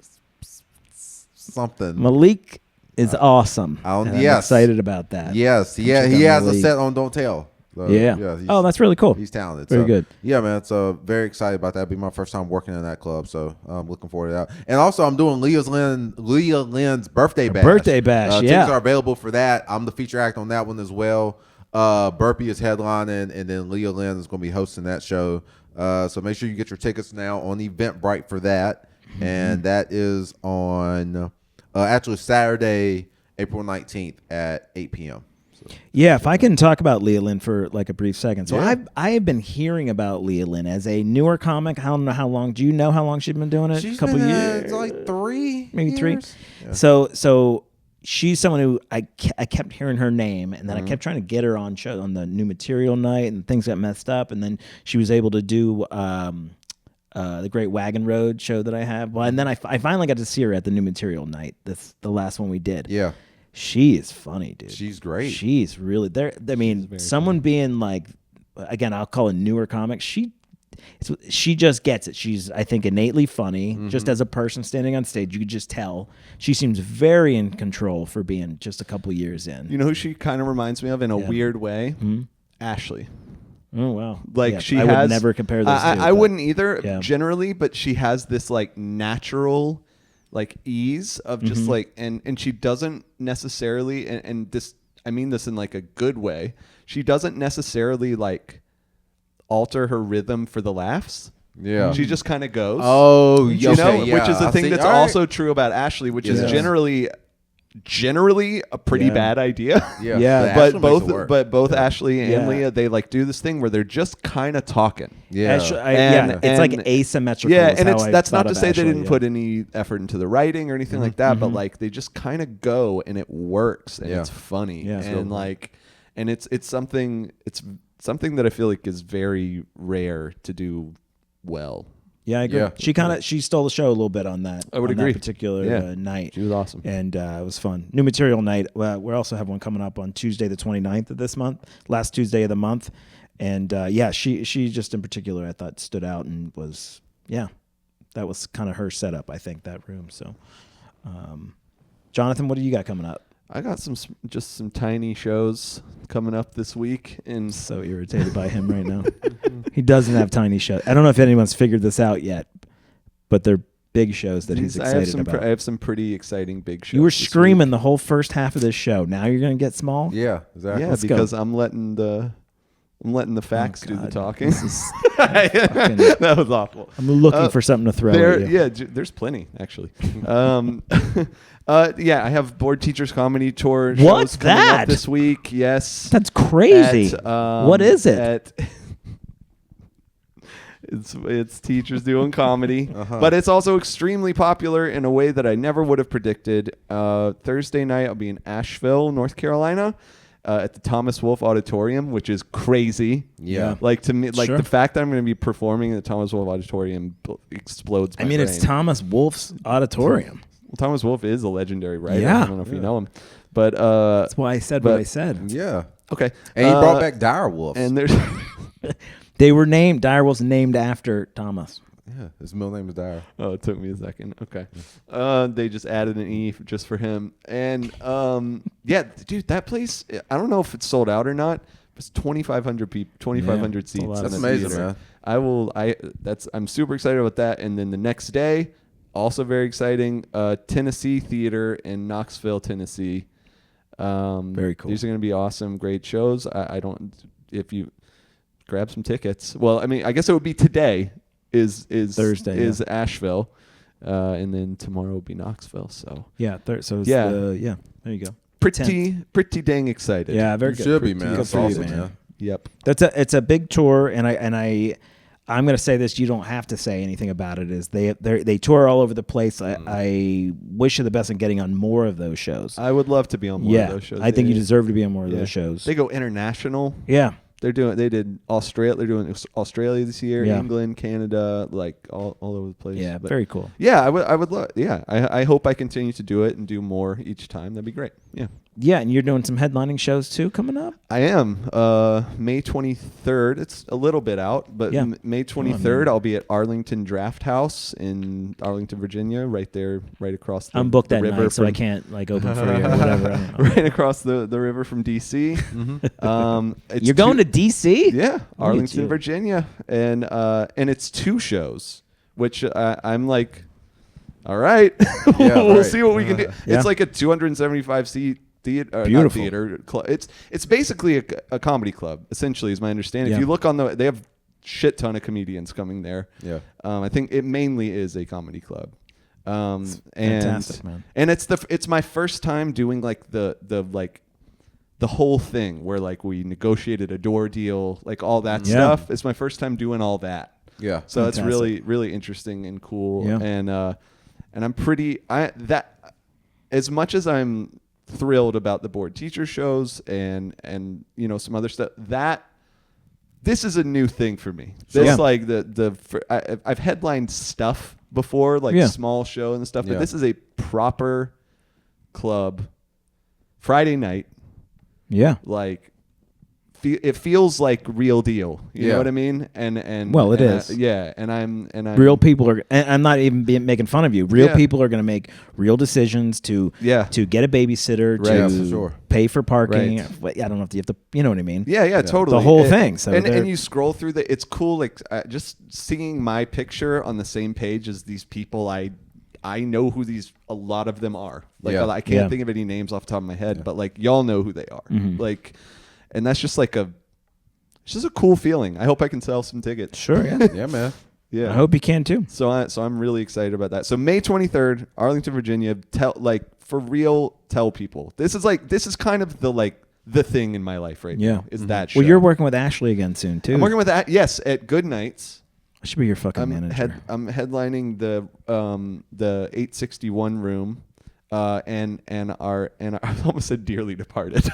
S1: something.
S2: Malik is awesome.
S1: I'm
S2: And
S1: yes.
S2: excited about that.
S1: Yes,
S2: Come
S1: yeah,
S2: check
S1: he
S2: out
S1: has a
S2: Malik.
S1: set on Don't Tell. So,
S2: Yeah.
S1: he's-
S2: Oh, that's really cool.
S1: He's talented.
S2: Very
S1: so,
S2: good.
S1: Yeah, man. So very excited about that. It'll be my first time working in that club. So I'm looking forward to that. And also I'm doing Leah Lynn's birthday bash.
S2: Birthday bash, yeah.
S1: Tickets are available for that. I'm the feature act on that one as well. Burpee is headlining, and then Leah Lynn is going to be hosting that show. So make sure you get your tickets now on Eventbrite for that.
S2: Mm-hmm.
S1: And that is on actually Saturday, April 19th at 8 p.m.
S2: Yeah, if I can talk about Leah Lynn for like a brief second. So
S1: Yeah.
S2: I have been hearing about Leah Lynn as a newer comic. I don't know how long. Do you know how long she's been doing it?
S1: She's
S2: a couple
S1: been
S2: years,
S1: like 3,
S2: maybe 3.
S1: years. Yeah.
S2: So she's someone who I kept hearing her name, and then
S1: Mm-hmm.
S2: I kept trying to get her on show on the new material night, and things got messed up, and then she was able to do the Great Wagon Road show that I have. Well, and then I finally got to see her at the New Material night. That's the last one we did.
S1: Yeah.
S2: She is funny, dude.
S1: She's great.
S2: She's really there. I mean, someone being like, again, I'll call a newer comic. She just gets it. She's, I think, innately funny. Just as a person standing on stage, you could just tell. She seems very in control for being just a couple years in.
S3: You know who she kind of reminds me of in a weird way? Ashley.
S2: Oh wow!
S3: Like
S2: I would never compare those.
S3: I wouldn't either generally, but she has this like natural, like ease of just like, and she doesn't necessarily, and this, I mean this in like a good way. She doesn't necessarily like alter her rhythm for the laughs.
S1: Yeah,
S3: she just kind of goes.
S1: Oh,
S3: you know, which is the thing that's also true about Ashley, which is generally a pretty bad idea. But both Ashley and Leah, they like do this thing where they're just kind of talking.
S2: It's like asymmetrical.
S3: Yeah, and that's not to say they didn't put any effort into the writing or anything like that, but like they just kind of go and it works and it's funny and like, and it's something that I feel like is very rare to do well.
S2: Yeah, I agree. Yeah. She stole the show a little bit on that.
S3: I would agree.
S2: That particular night.
S3: She was awesome.
S2: And it was fun. New Material Night. We also have one coming up on Tuesday the 29th of this month, last Tuesday of the month. And she just in particular I thought stood out and was, that was kind of her setup, I think, that room. So, Jonathan, what do you got coming up?
S3: I got some tiny shows coming up this week, and
S2: so irritated by him right now. He doesn't have tiny shows. I don't know if anyone's figured this out yet, but they're big shows that he's excited about.
S3: I have some pretty exciting big shows.
S2: You were screaming the whole first half of this show. Now you're going to get small?
S1: Yeah, exactly.
S3: Yeah, because I'm letting the facts do the talking. That was awful.
S2: I'm looking for something to throw at you.
S3: Yeah, there's plenty, actually. I have Bored Teachers Comedy Tour shows coming up this week. Yes.
S2: That's crazy. What is it?
S3: It's teachers doing comedy, but it's also extremely popular in a way that I never would have predicted. Thursday night, I'll be in Asheville, North Carolina. At the Thomas Wolfe Auditorium, which is crazy.
S1: Yeah.
S3: Like to me, like the fact that I'm going to be performing in the Thomas Wolfe Auditorium explodes my brain.
S2: It's Thomas Wolfe's Auditorium.
S3: Well, Thomas Wolfe is a legendary writer. Yeah. I don't know if you know him. But
S2: that's why I said what I said.
S1: Yeah.
S3: Okay.
S1: And he brought back Dire Wolves.
S3: And there's
S2: they were named Dire Wolves named after Thomas.
S1: Yeah, his middle name is Dyer.
S3: Oh, it took me a second. Okay. They just added an E just for him. And dude, that place, I don't know if it's sold out or not. It's 2,500 people, 2,500 seats.
S1: That's amazing, man.
S3: I'm super excited about that. And then the next day, also very exciting, Tennessee Theater in Knoxville, Tennessee.
S2: Very cool.
S3: These are going to be awesome, great shows. If you grab some tickets. Well, I mean, I guess it would be today. Is Thursday is Asheville, and then tomorrow will be Knoxville. So
S2: there you go.
S3: Pretty dang excited.
S2: Yeah, very good.
S1: Should be, man. That's awesome, man.
S3: Yep.
S2: It's a big tour, and I'm going to say this. You don't have to say anything about it. Is they tour all over the place. I wish you the best in getting on more of those shows.
S3: I would love to be on more of those shows.
S2: I think you deserve to be on more of those shows.
S3: They go international.
S2: Yeah.
S3: They did Australia. They're doing Australia this year, England, Canada, like all over the place.
S2: Yeah, very cool.
S3: Yeah, I would love. Yeah, I hope I continue to do it and do more each time. That'd be great. Yeah.
S2: Yeah, and you're doing some headlining shows too coming up?
S3: I am. May 23rd. It's a little bit out, but May 23rd, I'll be at Arlington Draft House in Arlington, Virginia, right across the
S2: I'm booked that
S3: river
S2: night, so I can't open for you or whatever.
S3: Right across the river from D.C.
S2: You're going to D.C.?
S3: Yeah, Arlington, Virginia. And it's 2 shows, which I'm like, all right, we'll see what we can do. It's like a 275-seat theater. It's basically a comedy club, essentially, is my understanding. If you look they have shit ton of comedians coming there. Yeah. I think it mainly is a comedy club.
S2: Fantastic, man.
S3: And it's my first time doing like the whole thing where like we negotiated a door deal, like all that stuff. It's my first time doing all that.
S1: Yeah.
S3: So it's really, really interesting and cool. Yeah. And I'm as much as I'm thrilled about the Bored Teacher shows and some other stuff, that this is a new thing for me. This like I've headlined stuff before, like small show and stuff, but this is a proper club Friday night.
S2: Yeah.
S3: Like it feels like real deal. You know what I mean? And
S2: well, it is.
S3: And I'm
S2: real people are. And I'm not even making fun of you. Real people are going to make real decisions to get a babysitter, to pay for parking. Right. I don't know if you have to. You know what I mean?
S3: Yeah, totally.
S2: The whole thing. So
S3: and you scroll through it's cool. Like just seeing my picture on the same page as these people. I know who a lot of them are. Like I can't think of any names off the top of my head, but like y'all know who they are. Mm-hmm. Like. And that's just like it's just a cool feeling. I hope I can sell some tickets.
S2: Sure, yeah.
S1: Yeah, man.
S2: Yeah. I hope you can too.
S3: So I'm really excited about that. So May 23rd, Arlington, Virginia, for real, tell people. This is kind of the thing in my life right now. Is that show.
S2: Well, you're working with Ashley again soon too.
S3: I'm working with at Good Nights.
S2: I should be your fucking manager.
S3: I'm headlining the 861 room. And our I almost said dearly departed.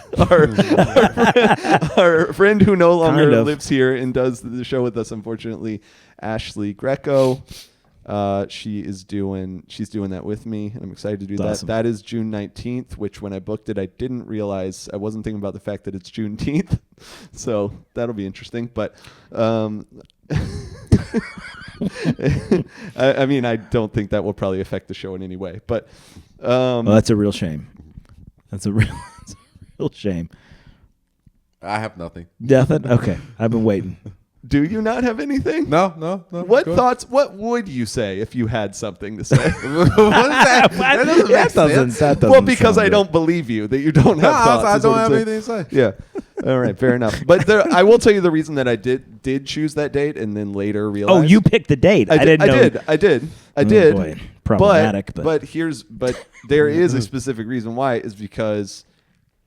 S3: our friend who no longer lives here and does the show with us, unfortunately, Ashley Greco. She's doing that with me, and I'm excited to do that. Awesome. That is June 19th, which when I booked it, I didn't realize I wasn't thinking about the fact that it's Juneteenth, so that'll be interesting. But I mean, I don't think that will probably affect the show in any way, but.
S2: Well, that's a real shame. That's a real shame.
S1: I have nothing.
S2: Nothing? Okay. I've been waiting.
S3: Do you not have anything?
S1: No.
S3: What thoughts? What would you say if you had something to say?
S1: What is that? That doesn't make sense.
S2: That doesn't
S3: well, because I don't believe you that you don't have thoughts.
S1: I don't have anything to say.
S3: Yeah. All right. Fair enough. But I will tell you the reason that I did choose that date and then later realized.
S2: Oh, you picked the date. I didn't know.
S3: I did.
S2: Boy. Problematic.
S3: But there is a specific reason why is because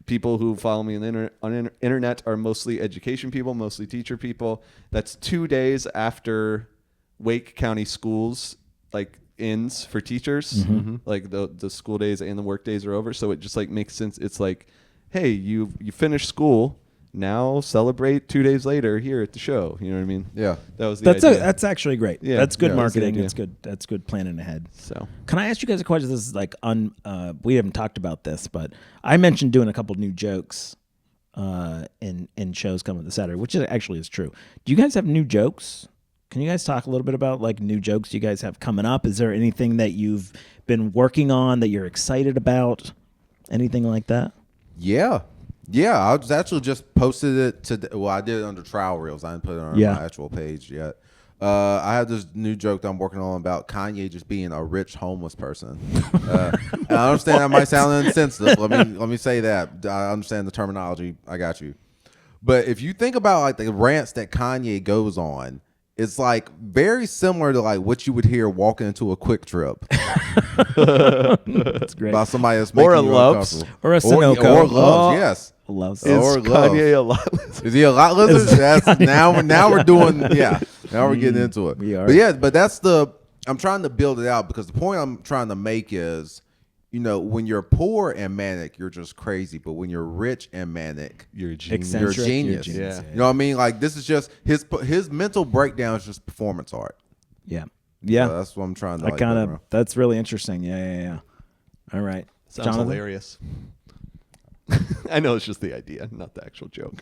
S3: people who follow me on internet are mostly education people, mostly teacher people. That's 2 days after Wake County schools ends for teachers. Mm-hmm. Like the school days and the work days are over. So it just makes sense. It's like, hey, you finished school. Now celebrate 2 days later here at the show. You know what I mean?
S1: Yeah,
S3: that was the idea.
S2: That's actually great. Yeah, that's good marketing. It's good. That's good planning ahead.
S3: So,
S2: can I ask you guys a question? This is we haven't talked about this, but I mentioned doing a couple new jokes in shows coming this Saturday, which actually is true. Do you guys have new jokes? Can you guys talk a little bit about new jokes you guys have coming up? Is there anything that you've been working on that you're excited about? Anything like that?
S1: Yeah. Yeah, I was actually just posted it today. Well, I did it under trial reels. I didn't put it on my actual page yet. I have this new joke that I'm working on about Kanye just being a rich homeless person. And I understand that might sound insensitive. Let me say that. I understand the terminology. I got you. But if you think about the rants that Kanye goes on, it's very similar to what you would hear walking into a Quick Trip.
S2: That's great.
S1: About somebody that's making you uncomfortable.
S2: Or a Sunoco.
S1: Or Loves, yes.
S2: Loves.
S3: Is Kanye a lot lizard?
S1: Is he a lot lizard? That's now we're doing now we're getting into it.
S2: We are.
S1: But that's I'm trying to build it out because the point I'm trying to make is, when you're poor and manic, you're just crazy. But when you're rich and manic,
S3: you're a genius.
S1: You're a genius. Yeah. You know what I mean? This is just his mental breakdown is just performance art.
S2: Yeah. Yeah.
S1: So that's what I'm trying to
S2: that's really interesting. Yeah. All right.
S3: Sounds
S2: Jonathan?
S3: Hilarious. I know it's just the idea, not the actual joke.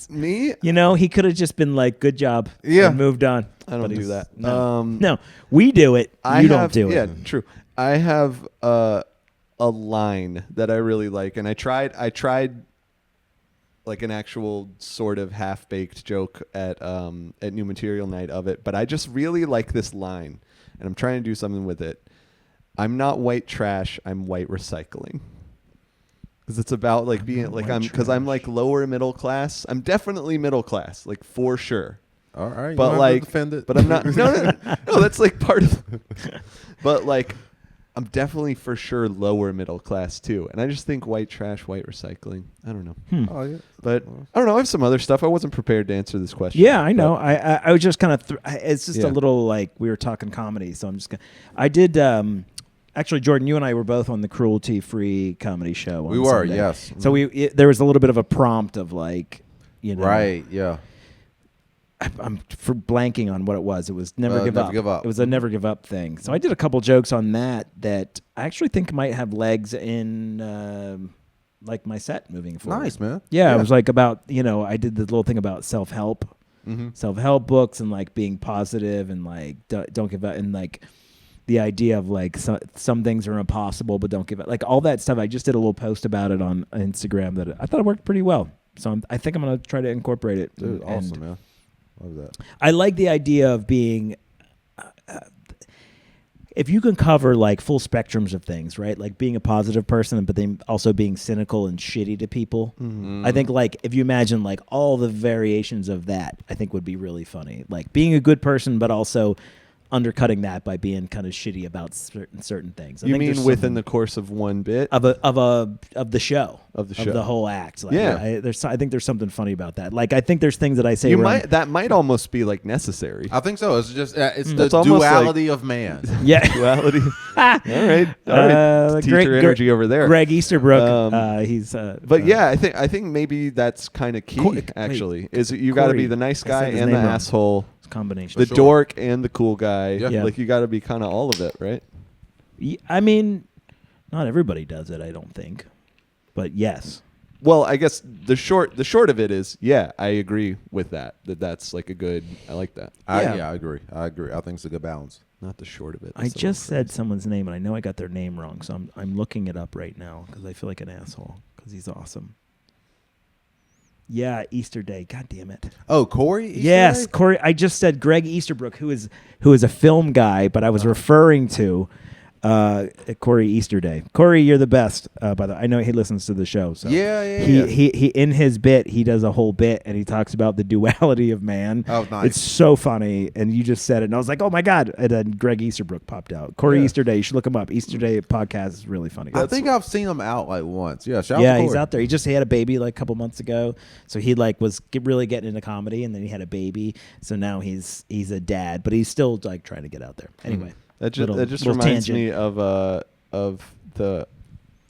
S3: Me?
S2: He could have just been good job.
S1: Yeah.
S2: And moved on.
S3: I don't do that.
S2: No, we do it. You don't do it.
S3: Yeah, true. I have a line that I really like, and I tried an actual sort of half-baked joke at New Material Night of it, but I just really like this line, and I'm trying to do something with it. I'm not white trash, I'm white recycling. Because it's about being I'm lower middle class. I'm definitely middle class, for sure.
S1: All right,
S3: but
S1: defend it.
S3: But I'm not. No, that's part of. But I'm definitely for sure lower middle class too, and I just think white trash, white recycling. I don't know.
S1: Oh yeah,
S3: but I don't know. I have some other stuff. I wasn't prepared to answer this question.
S2: Yeah, I know. I was just kind of. It's just a little we were talking comedy, so I'm just gonna. I did. Actually, Jordan, you and I were both on the cruelty-free comedy show.
S1: We were, yes.
S2: So there was a little bit of a prompt of You know?
S1: Right. Yeah.
S2: I'm for blanking on what it was. It was never give
S1: Never
S2: up.
S1: Give Up.
S2: It was a never give up thing. So I did a couple jokes on that I actually think might have legs in like my set moving forward.
S1: Nice, man.
S2: Yeah, it was like about, I did the little thing about self-help.
S1: Mm-hmm.
S2: Self-help books and like being positive and like don't give up and like the idea of like some things are impossible but don't give up, like all that stuff. I just did a little post about it on Instagram that I thought it worked pretty well, so I think I'm gonna try to incorporate it.
S1: Dude, awesome, man. Love that.
S2: I like the idea of being if you can cover like full spectrums of things, right? Like being a positive person, but then also being cynical and shitty to people.
S1: Mm-hmm.
S2: I think like if you imagine like all the variations of that, I think would be really funny. Like being a good person, but also undercutting that by being kind of shitty about certain things.
S3: You mean within the course of one bit
S2: of the show
S3: of
S2: the whole act? Like,
S3: yeah,
S2: I think there's something funny about that. Like I think there's things that I say
S3: that might almost be like necessary.
S1: I think so. It's just it's the duality of man.
S2: Yeah,
S3: duality. All right. Teacher energy over there.
S2: Greg Easterbrook. He's.
S3: But yeah, I think maybe that's kind of key. Actually, is you got to be the nice guy and the asshole.
S2: Combination.
S3: The dork and the cool guy.
S1: Yeah.
S3: Like you got to be kind of all of it, right?
S2: I mean, not everybody does it, I don't think. But yes.
S3: Well, I guess the short of it is, yeah, I agree with that. That's like a good. I like that.
S1: I agree. I think it's a good balance.
S3: Not the short of it.
S2: I just said someone's name, and I know I got their name wrong, so I'm looking it up right now because I feel like an asshole because he's awesome. Yeah, Easter Day. God damn it.
S1: Oh, Corey?
S2: Yes, Corey. I just said Greg Easterbrook, who is a film guy, but I was referring to Corey Easterday. Corey, you're the best. By the way, I know he listens to the show. So he in his bit, he does a whole bit, and he talks about the duality of man.
S1: Oh, nice.
S2: It's so funny, and you just said it, and I was like, oh my god! And then Greg Easterbrook popped out. Corey Easterday, you should look him up. Easterday podcast is really funny.
S1: I think I've seen him out like once. Yeah, shout out to Corey.
S2: He's out there. He had a baby like a couple months ago, so he like was really getting into comedy, and then he had a baby, so now he's a dad, but he's still like trying to get out there. Anyway,
S3: that just reminds me of the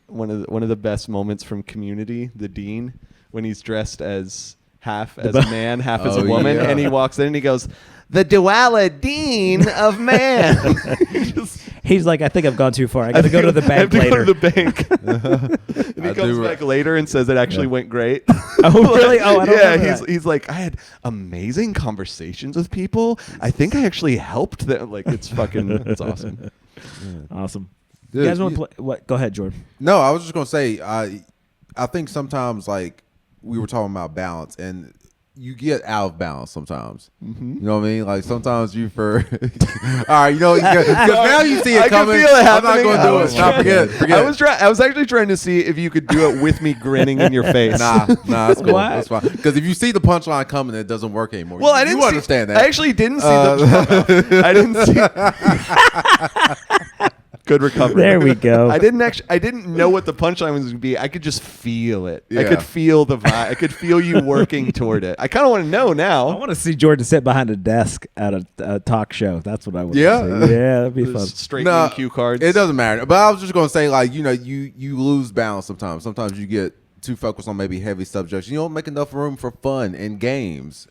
S3: one of the best moments from Community, the dean, when he's dressed as half as a man, half as a woman, and he walks in and he goes, "The duality of man."
S2: He's like, I think I've gone too far. I got to go to the bank later.
S3: Go to the bank. And he comes back later and says it actually went great.
S2: Oh, really? Oh, I don't know that.
S3: He's like, I had amazing conversations with people. I think I actually helped them. Like, it's awesome.
S2: Awesome.
S1: Dude,
S2: you guys want to play? What? Go ahead, Jordan.
S1: No, I was just going to say, I think sometimes, like, we were talking about balance, and you get out of balance sometimes. Mm-hmm. You know what I mean? Like sometimes all right, because now you see it coming.
S3: I can feel it happening.
S1: I'm not going to do it. Stop, forget.
S3: I was actually trying to see if you could do it with me grinning in your face.
S1: Nah, that's cool. That's fine. Because if you see the punchline coming, it doesn't work anymore.
S3: Well, I didn't understand that. I actually didn't see the. I didn't see. Good recovery.
S2: There we go.
S3: I didn't know what the punchline was going to be. I could just feel it. Yeah. I could feel the vibe. I could feel you working toward it. I kind of want to know now.
S2: I want to see Jordan sit behind a desk at a talk show. That's what I would see.
S1: Yeah,
S2: that'd be fun.
S3: Straight cue cards.
S1: It doesn't matter. But I was just going to say, like, you lose balance sometimes. Sometimes you get too focused on maybe heavy subjects. You don't make enough room for fun and games.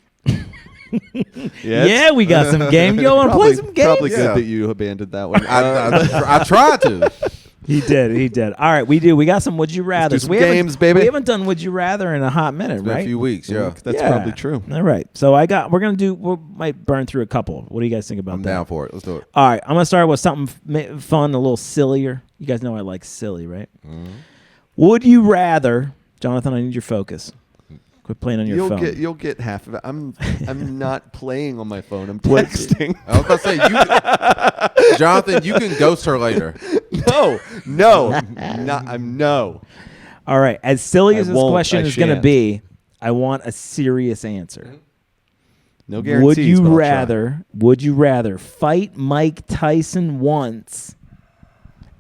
S2: Yeah, we got some games. You want to play some games?
S3: Probably good that you abandoned that one.
S1: I tried to.
S2: He did. All right, we do. We got some Would You Rather.
S3: Some games, baby.
S2: We haven't done Would You Rather in a hot minute,
S1: It's been
S2: right?
S1: a few weeks, yeah.
S3: That's probably true.
S2: All right. So we might burn through a couple. What do you guys think about that?
S1: I'm down for it. Let's do it.
S2: All right, I'm going to start with something fun, a little sillier. You guys know I like silly, right? Mm-hmm. Would you rather, Jonathan, I need your focus. Quit playing on your phone.
S3: You'll get half of it. I'm not playing on my phone. I'm texting.
S1: I was about to say, Jonathan, you can ghost her later.
S3: No.
S2: All right. As silly as this question is going to be, I want a serious answer.
S3: No guarantees.
S2: Would you rather fight Mike Tyson once?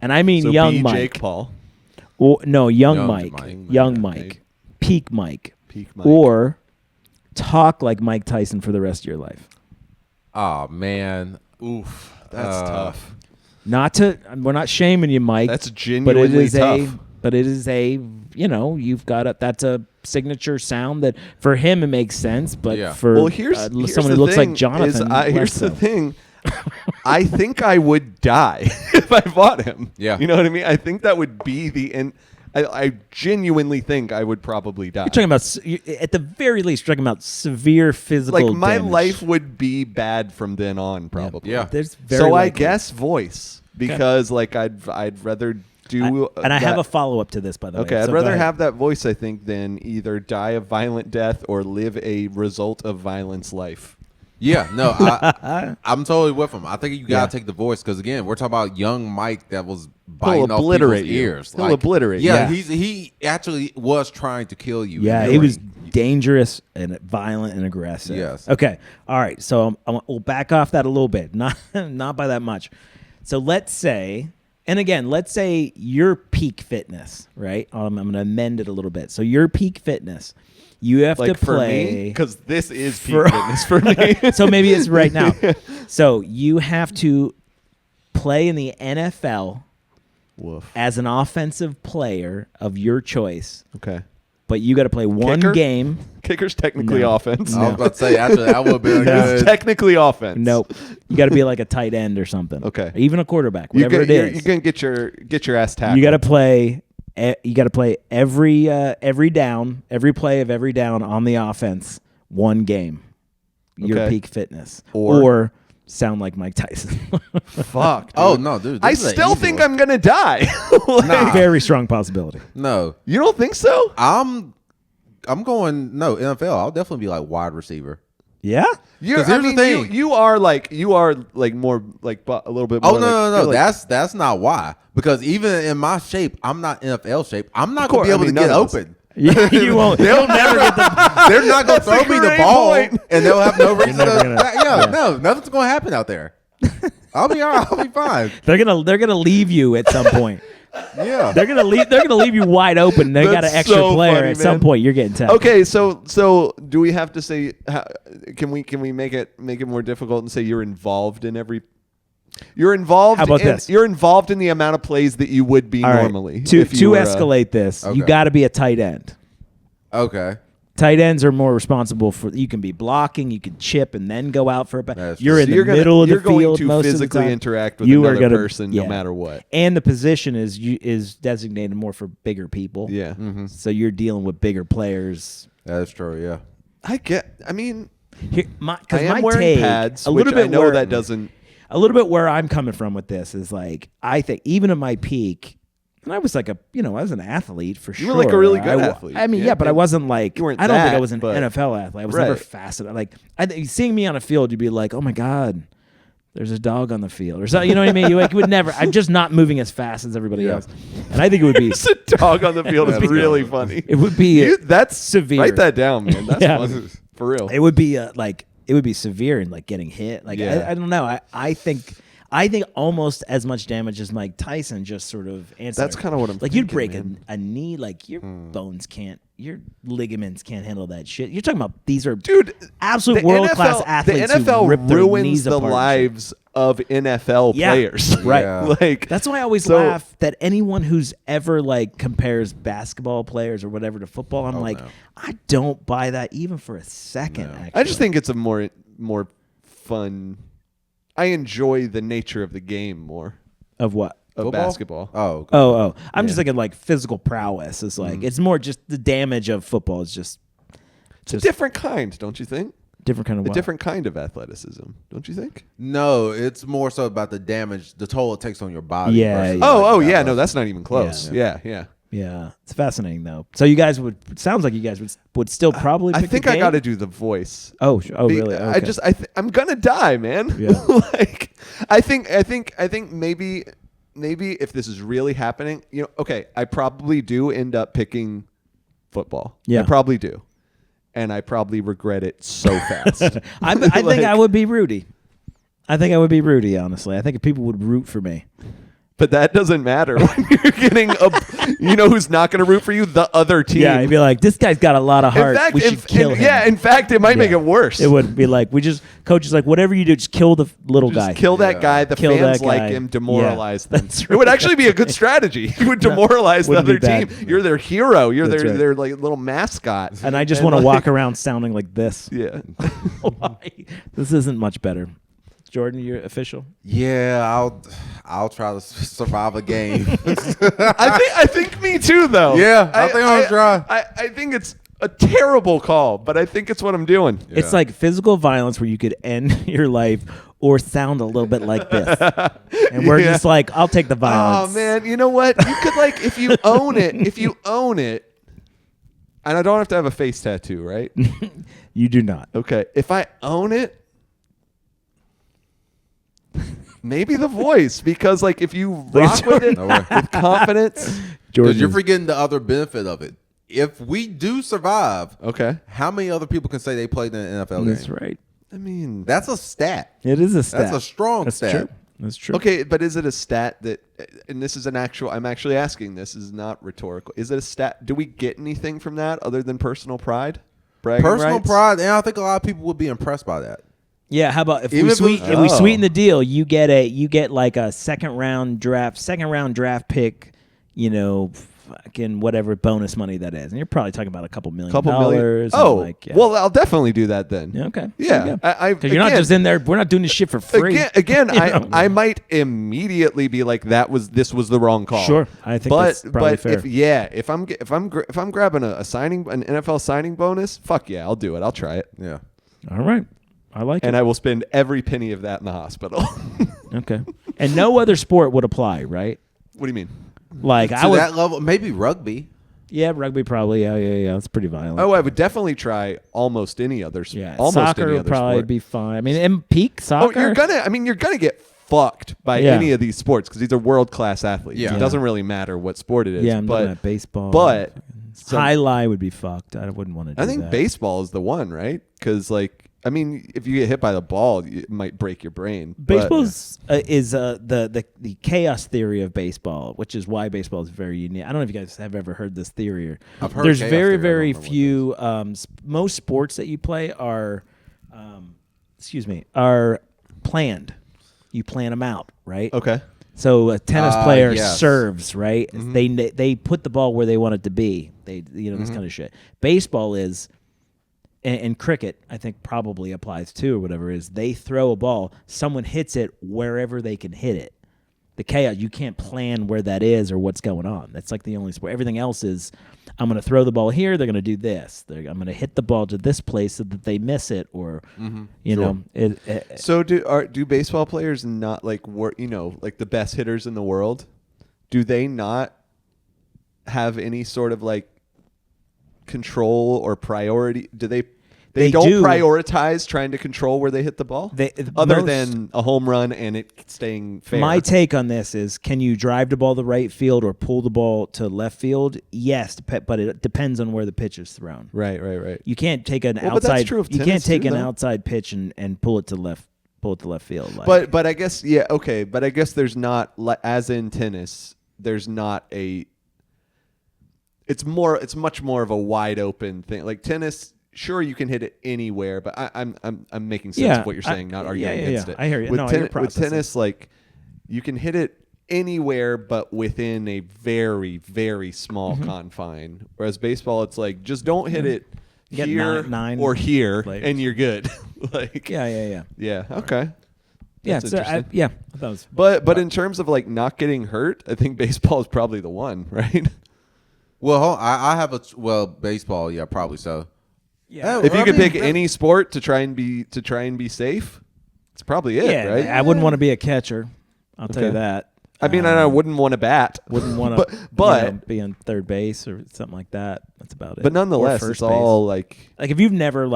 S2: And I mean young Mike.
S3: Jake Paul.
S2: No, young Mike. Young Mike. Peak Mike. Or talk like Mike Tyson for the rest of your life.
S1: Oh, man. Oof.
S3: That's tough.
S2: We're not shaming you, Mike.
S3: That's genuinely tough.
S2: but it is you've got that's a signature sound that for him it makes sense, but for
S3: here's
S2: someone who looks like Jonathan,
S3: here's the thing. I think I would die if I fought him.
S1: Yeah.
S3: You know what I mean? I think that would be the end. I genuinely think I would probably die.
S2: You're talking about, at the very least, you're talking about severe physical
S3: like my
S2: damage.
S3: life would be bad from then on, probably.
S1: Yeah.
S2: There's very
S3: so
S2: likely.
S3: I guess voice, because like I'd rather do.
S2: I have a follow up to this, by the way.
S3: Okay, I'd
S2: so
S3: rather have that voice, I think, than either die a violent death or live a result of violence life.
S1: Yeah, no, I'm totally with him. I think you gotta take the voice because again, we're talking about young Mike that was biting off people's ears.
S3: He'll obliterate.
S1: Yeah, he actually was trying to kill you.
S2: Yeah, he was dangerous and violent and aggressive.
S1: Yes.
S2: Okay. All right. So we'll back off that a little bit, not by that much. So let's say, and again, let's say your peak fitness, right? I'm going to amend it a little bit. So your peak fitness. You have to play
S3: because this is peak fitness for me.
S2: So maybe it's right now. So you have to play in the NFL as an offensive player of your choice.
S3: Okay.
S2: But you got to play one game.
S3: Kicker's technically offense.
S1: I was about to say actually that would be a good.
S3: It's technically offense.
S2: Nope. You got to be like a tight end or something.
S3: Okay.
S2: Or even a quarterback, whatever it is.
S3: You're gonna get your ass tackled.
S2: You got to play. You got to play every down, every play of every down on the offense, one game. Your peak fitness, or sound like Mike Tyson.
S3: Fuck. Dude.
S1: Oh no, dude!
S3: I still think I'm gonna die.
S2: Very strong possibility.
S1: No,
S3: you don't think so?
S1: I'm going NFL. I'll definitely be like wide receiver.
S2: Yeah.
S1: Because here's the thing:
S3: you are like more like a little bit. More
S1: no. That's not why. Because even in my shape, I'm not NFL shape. I'm not going to be able to get open.
S2: You won't. They'll never get the.
S1: They're not going to throw me the ball, and they'll have no reason to. No, nothing's going to happen out there. I'll be all right. I'll be fine.
S2: They're gonna leave you at some point.
S1: Yeah,
S2: they're gonna leave you wide open. They got an extra player funny, at some point. You're getting tackled.
S3: Okay, so do we have to say? Can we make it more difficult and say you're involved in every? You're involved.
S2: How about this?
S3: You're involved in the amount of plays that you would be normally.
S2: To escalate this, you got to be a tight end.
S1: Okay.
S2: Tight ends are more responsible for. You can be blocking, you can chip, and then go out for a pass. You're in the middle of the field.
S3: You're going to
S2: most
S3: physically
S2: of the time.
S3: interact with another person, no matter what.
S2: And the position is designated more for bigger people.
S3: Yeah.
S1: Mm-hmm.
S2: So you're dealing with bigger players.
S1: That's true. Yeah.
S3: I mean,
S2: my
S3: wearing
S2: take,
S3: pads.
S2: A little bit
S3: I know that doesn't.
S2: A little bit where I'm coming from with this is like I think even at my peak. And I was like I was an athlete for sure.
S3: You were like a really good athlete.
S2: I mean, but I wasn't like,
S3: you weren't
S2: I don't think I
S3: that,
S2: was an
S3: but-
S2: NFL athlete. I was never fascinated. Like, seeing me on a field, you'd be like, oh my God, there's a dog on the field. Or something, you know what I mean? You would never, I'm just not moving as fast as everybody else. And I think it would be.
S3: There's a dog on the field is really funny.
S2: It would be
S3: that's
S2: severe.
S3: Write that down, man. That's
S2: Yeah.
S3: funny. For real.
S2: It would be it would be severe and like getting hit. Like, I don't know. I think almost as much damage as Mike Tyson, just sort of answer.
S3: That's kind of what I'm
S2: like.
S3: thinking,
S2: You'd break
S3: man.
S2: a knee, like your bones can't, your ligaments can't handle that shit. You're talking about these are absolute world class athletes.
S3: The NFL
S2: who rip their
S3: ruins
S2: knees
S3: the
S2: apart
S3: lives of NFL players.
S2: Right.
S1: Yeah.
S3: Like
S2: that's why I always laugh that anyone who's ever like compares basketball players or whatever to football. I'm like, I don't buy that even for a second.
S1: No.
S2: Actually.
S3: I just think it's a more fun. I enjoy the nature of the game more.
S2: Of what?
S3: Of
S1: Football?
S3: basketball.
S1: Oh.
S2: I'm just thinking like physical prowess is like it's more just the damage of football is just
S3: It's a different kind, don't you think?
S2: different kind of
S3: A
S2: what?
S3: different kind of athleticism, don't you think?
S1: No, it's more so about the damage, the toll it takes on your body.
S2: Yeah,
S1: versus,
S2: yeah.
S3: Yeah. No, that's not even close.
S2: Yeah.
S3: Yeah.
S2: Yeah, it's fascinating though. So you guys sounds like you guys would still probably.
S3: I
S2: pick
S3: think
S2: the
S3: I
S2: game?
S3: got to do the voice.
S2: Really? Okay.
S3: I'm gonna die, man.
S2: Yeah.
S3: Like I think maybe if this is really happening, okay, I probably do end up picking football.
S2: Yeah.
S3: I probably do, and I probably regret it so fast.
S2: I think I would be Rudy. I think I would be Rudy. Honestly, I think if people would root for me,
S3: But that doesn't matter when you're getting you know who's not going to root for you? The other team.
S2: Yeah, you'd be like, this guy's got a lot of heart. We should kill him.
S3: Yeah, in fact, it might make it worse.
S2: It would be like, coach is like, whatever you do, just kill the little guy.
S3: Kill that guy. The fans like him. Demoralize them. Right. It would actually be a good strategy. You would demoralize the other team. You're their hero. You're their like little mascot.
S2: And I just want to walk around sounding like this.
S3: Yeah.
S2: This isn't much better. Jordan, you're official?
S1: Yeah, I'll try to survive a game.
S3: I think me too, though.
S1: Yeah, I think I'll try.
S3: I think it's a terrible call, but I think it's what I'm doing.
S2: Yeah. It's like physical violence where you could end your life or sound a little bit like this. And we're just like, I'll take the violence.
S3: Oh, man. You know what? You could, like, if you own it, and I don't have to have a face tattoo, right?
S2: You do not.
S3: Okay. If I own it, maybe the voice, because like if you rock with it with confidence,
S1: because you're forgetting the other benefit of it. If we do survive,
S3: okay,
S1: how many other people can say they played in an NFL game?
S2: That's right.
S3: I mean,
S1: that's a stat.
S2: It is a stat.
S1: That's a strong stat.
S2: True. That's true.
S3: Okay, but is it a stat that? And this is an actual. I'm actually asking. This is not rhetorical. Is it a stat? Do we get anything from that other than personal pride, bragging
S1: personal
S3: rights?
S1: pride? And I think a lot of people would be impressed by that.
S2: Yeah, how about if we sweeten the deal, you get like a second round draft pick, you know, fucking whatever bonus money that is, and you're probably talking about a couple million dollars.
S3: Oh,
S2: like, yeah.
S3: Well, I'll definitely do that then.
S2: Yeah, okay.
S3: Yeah,
S2: because you're not just in there. We're not doing this shit for free.
S3: Again, I might immediately be like, this was the wrong call.
S2: Sure, I think that's probably fair.
S3: If I'm grabbing an NFL signing bonus, fuck yeah, I'll do it. I'll try it.
S1: Yeah.
S2: All right. I like it.
S3: And I will spend every penny of that in the hospital.
S2: Okay. And no other sport would apply, right?
S3: What do you mean?
S2: Like
S1: to that level, maybe rugby.
S2: Yeah, rugby probably. Yeah. It's pretty violent.
S3: Oh, I would definitely try almost any other sport.
S2: Yeah, soccer would probably be fine. I mean, in peak soccer.
S3: You're gonna get fucked by any of these sports because these are world class athletes. Yeah. It doesn't really matter what sport it is.
S2: Yeah, but baseball.
S3: But
S2: highlight would be fucked. I wouldn't want to do that.
S3: I think baseball is the one, right? Because I mean, if you get hit by the ball, it might break your brain.
S2: Baseball is the chaos theory of baseball, which is why baseball is very unique. I don't know if you guys have ever heard this theory.
S1: I've heard.
S2: There's very few. Most sports that you play are planned. You plan them out, right?
S3: Okay.
S2: So a tennis player serves, right? Mm-hmm. They put the ball where they want it to be. This kind of shit. Baseball is. And cricket, I think probably applies too, or whatever it is. They throw a ball, someone hits it wherever they can hit it. The chaos, you can't plan where that is or what's going on. That's like the only sport. Everything else is, I'm going to throw the ball here, they're going to do this. I'm going to hit the ball to this place so that they miss it, or, you know.
S3: So do baseball players not like the best hitters in the world? Do they not have any sort of like control or priority? Do they don't prioritize trying to control where they hit the ball other than a home run and it staying fair?
S2: My take on this is, can you drive the ball to right field or pull the ball to left field? Yes, but it depends on where the pitch is thrown.
S3: Right. You
S2: can't take an outside. You can't take an outside pitch and pull it to left field.
S3: Like. But I guess okay. But I guess there's not, as in tennis, there's not a. It's much more of a wide open thing. Like tennis, sure you can hit it anywhere, but I'm making sense of what you're saying, not arguing against it.
S2: I hear you.
S3: With tennis, like you can hit it anywhere, but within a very, very small confine. Whereas baseball, it's like just don't hit it here
S2: nine
S3: or here,
S2: players.
S3: And you're good. Like
S2: yeah.
S3: Okay.
S2: That's
S3: interesting.
S2: That was.
S3: But in terms of like not getting hurt, I think baseball is probably the one, right?
S1: Well, I have baseball, yeah, probably so.
S2: Yeah.
S3: If you could pick any sport to try and be safe, it's probably it, right?
S2: I wouldn't want to be a catcher. I'll tell you that.
S3: I mean, I wouldn't want to bat.
S2: Wouldn't want to, but be on third base or something like that. That's about it.
S3: But nonetheless, it's all like
S2: if you've never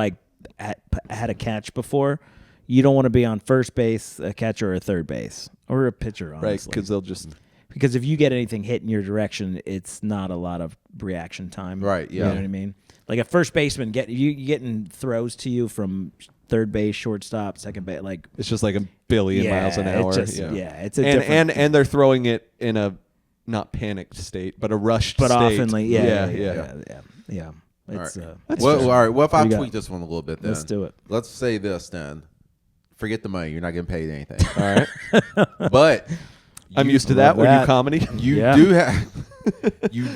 S2: had a catch before, you don't want to be on first base, a catcher, or a third base, or a pitcher, honestly.
S3: Right? Because they'll just.
S2: Because if you get anything hit in your direction, it's not a lot of reaction time.
S1: Right, yeah.
S2: You know what I mean? Like a first baseman, you getting throws to you from third base, shortstop, second base. Like
S3: it's just like a billion miles an hour.
S2: It's a different,
S3: and they're throwing it in a not panicked state, but a rushed
S2: but
S3: state.
S2: oftenly, yeah.
S1: All
S2: It's,
S1: right. All right. What if I tweak this one a little bit then?
S2: Let's do it.
S1: Let's say this then. Forget the money. You're not getting paid anything.
S3: All right.
S1: But
S3: I'm used to that. When you comedy,
S1: you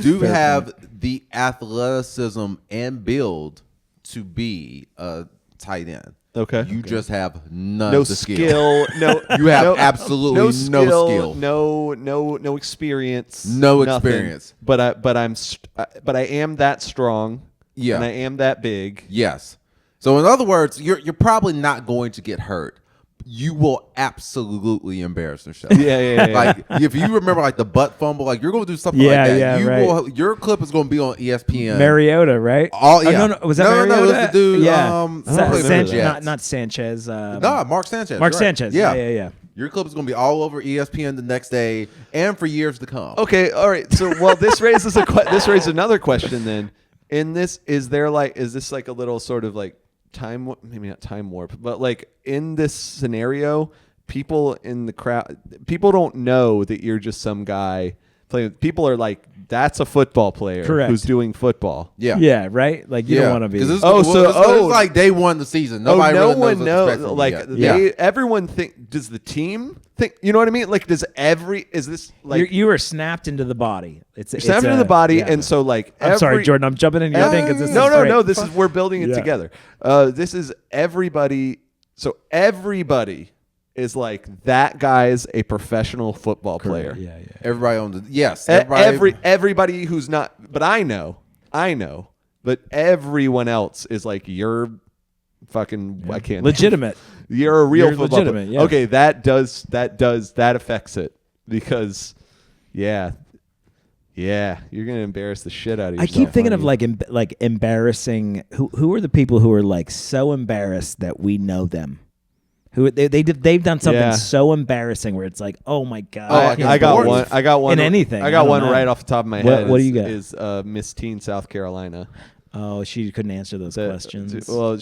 S1: do have have the athleticism and build to be a tight end.
S3: Okay.
S1: You just have none
S3: no
S1: of the
S3: skill. No,
S1: you have absolutely no skill.
S3: No experience.
S1: No
S3: nothing.
S1: experience.
S3: But I am that strong.
S1: Yeah.
S3: And I am that big.
S1: Yes. So in other words, you're probably not going to get hurt. You will absolutely embarrass yourself.
S3: Yeah.
S1: Like if you remember, like the butt fumble, like you're going to do something like that.
S2: Yeah, right.
S1: Your clip is going to be on ESPN.
S2: Mariota, right?
S1: No,
S2: was that Mariota?
S1: No, it was the dude.
S2: Yeah, not Sanchez.
S1: No, Mark Sanchez.
S2: Mark
S1: right.
S2: Sanchez. Yeah.
S1: Your clip is going to be all over ESPN the next day and for years to come.
S3: Okay, all right. So, well, this raises another question then. In this, is this like a little sort of like maybe not time warp, but like in this scenario, people in the crowd, people don't know that you're just some guy playing. People are like, that's a football player who's doing football.
S2: Yeah, right. Like you don't want to be.
S1: It's like day one of the season. Nobody really knows.
S3: Like everyone does the team think? You know what I mean? Like is this like
S2: you were snapped into the body? It's
S3: snapped into the body, and so like
S2: I'm sorry, Jordan. I'm jumping in your thing because
S3: no. This is we're building it together. This is everybody. So everybody is like that guy's a professional football player.
S2: Yeah.
S1: Everybody on the
S3: everybody who's not, but I know, but everyone else is like you're fucking. I can't
S2: legitimate.
S3: You're a real football
S2: legitimate.
S3: player.
S2: Yeah.
S3: Okay, that affects it because, yeah, you're gonna embarrass the shit out of yourself.
S2: I keep thinking of like embarrassing. Who are the people who are like so embarrassed that we know them? Who they've done something so embarrassing where it's like, oh my god.
S3: I got one
S2: in anything.
S3: I got one right off the top of my head.
S2: What do you got?
S3: Is Miss Teen South Carolina?
S2: Oh, she couldn't answer those questions.
S3: Well,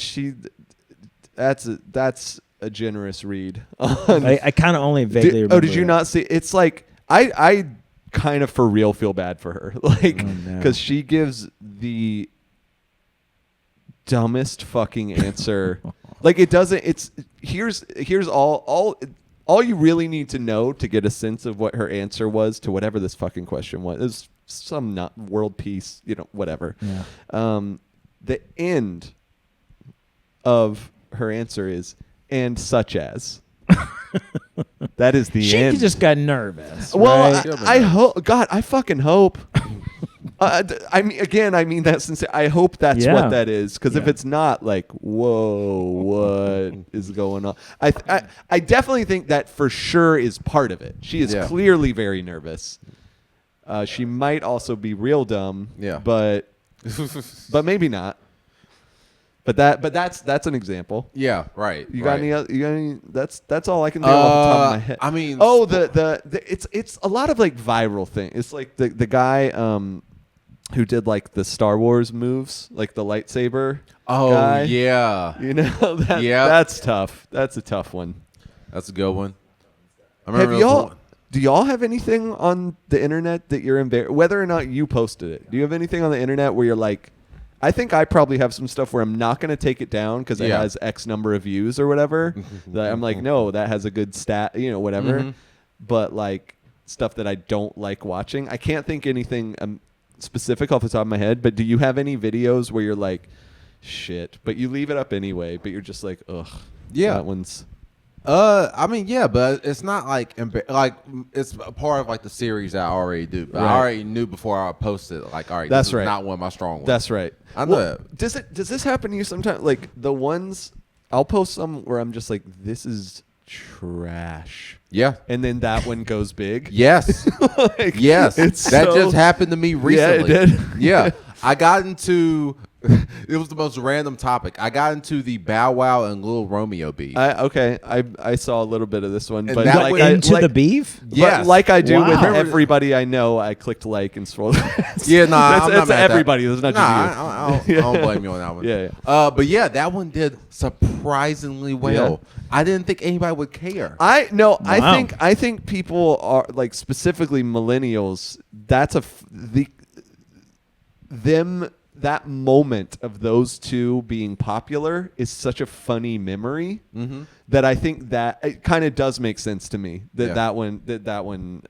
S3: that's a generous read.
S2: I kind of only vaguely remember.
S3: Oh, did you not see? It's like I kind of for real feel bad for her, like because she gives the dumbest fucking answer. Like it doesn't. It's here's all you really need to know to get a sense of what her answer was to whatever this fucking question was. It was some not world peace, whatever.
S2: Yeah.
S3: The end of her answer is and such as. That is the end.
S2: She just got nervous.
S3: Well,
S2: right?
S3: I hope. God, I fucking hope. I mean that since I hope that's what that is, because if it's not, like, whoa, what is going on? I definitely think that for sure is part of it. She is clearly very nervous. She might also be real dumb. Yeah, but maybe not. But that's an example.
S1: Yeah, right.
S3: You got any? That's all I can think off the top of my head.
S1: I mean,
S3: it's a lot of like viral thing. It's like the guy who did like the Star Wars moves, like the lightsaber.
S1: Oh
S3: guy.
S1: Yeah,
S3: that's tough. That's a tough one.
S1: That's a good one.
S3: Do y'all have anything on the internet that you're embarrassed? Whether or not you posted it, do you have anything on the internet where you're like, I think I probably have some stuff where I'm not going to take it down because it has X number of views or whatever. That I'm like, no, that has a good stat, whatever. Mm-hmm. But like stuff that I don't like watching, I can't think anything specific off the top of my head. But do you have any videos where you're like, shit, but you leave it up anyway, but you're just like, ugh, that one's.
S1: I mean, yeah, but it's not like it's a part of like the series I already do. But I already knew before I posted it, like, all right, this is not one of my strong ones.
S3: That's right.
S1: I know that.
S3: Does this happen to you sometimes? Like the ones I'll post some where I'm just like, this is trash.
S1: Yeah.
S3: And then that one goes big.
S1: Yes. Yes. That just happened to me recently.
S3: Yeah, it did.
S1: Yeah. I got into It was the most random topic. I got into the Bow Wow and Lil Romeo beef.
S3: I saw a little bit of this one,
S1: And
S3: but
S1: that
S3: like
S1: went
S2: the beef.
S1: Yes.
S3: But like I do with
S2: Wow.
S3: everybody I know, I clicked like and scrolled.
S1: Yeah, no, I'm not
S3: that's
S1: mad at
S3: everybody. That's not
S1: that.
S3: just you.
S1: I don't blame you on that one.
S3: Yeah.
S1: But yeah, that one did surprisingly well. I didn't think anybody would care.
S2: Wow.
S3: I think people are like specifically millennials. That's that moment of those two being popular is such a funny memory that I think that it kind of does make sense to me that one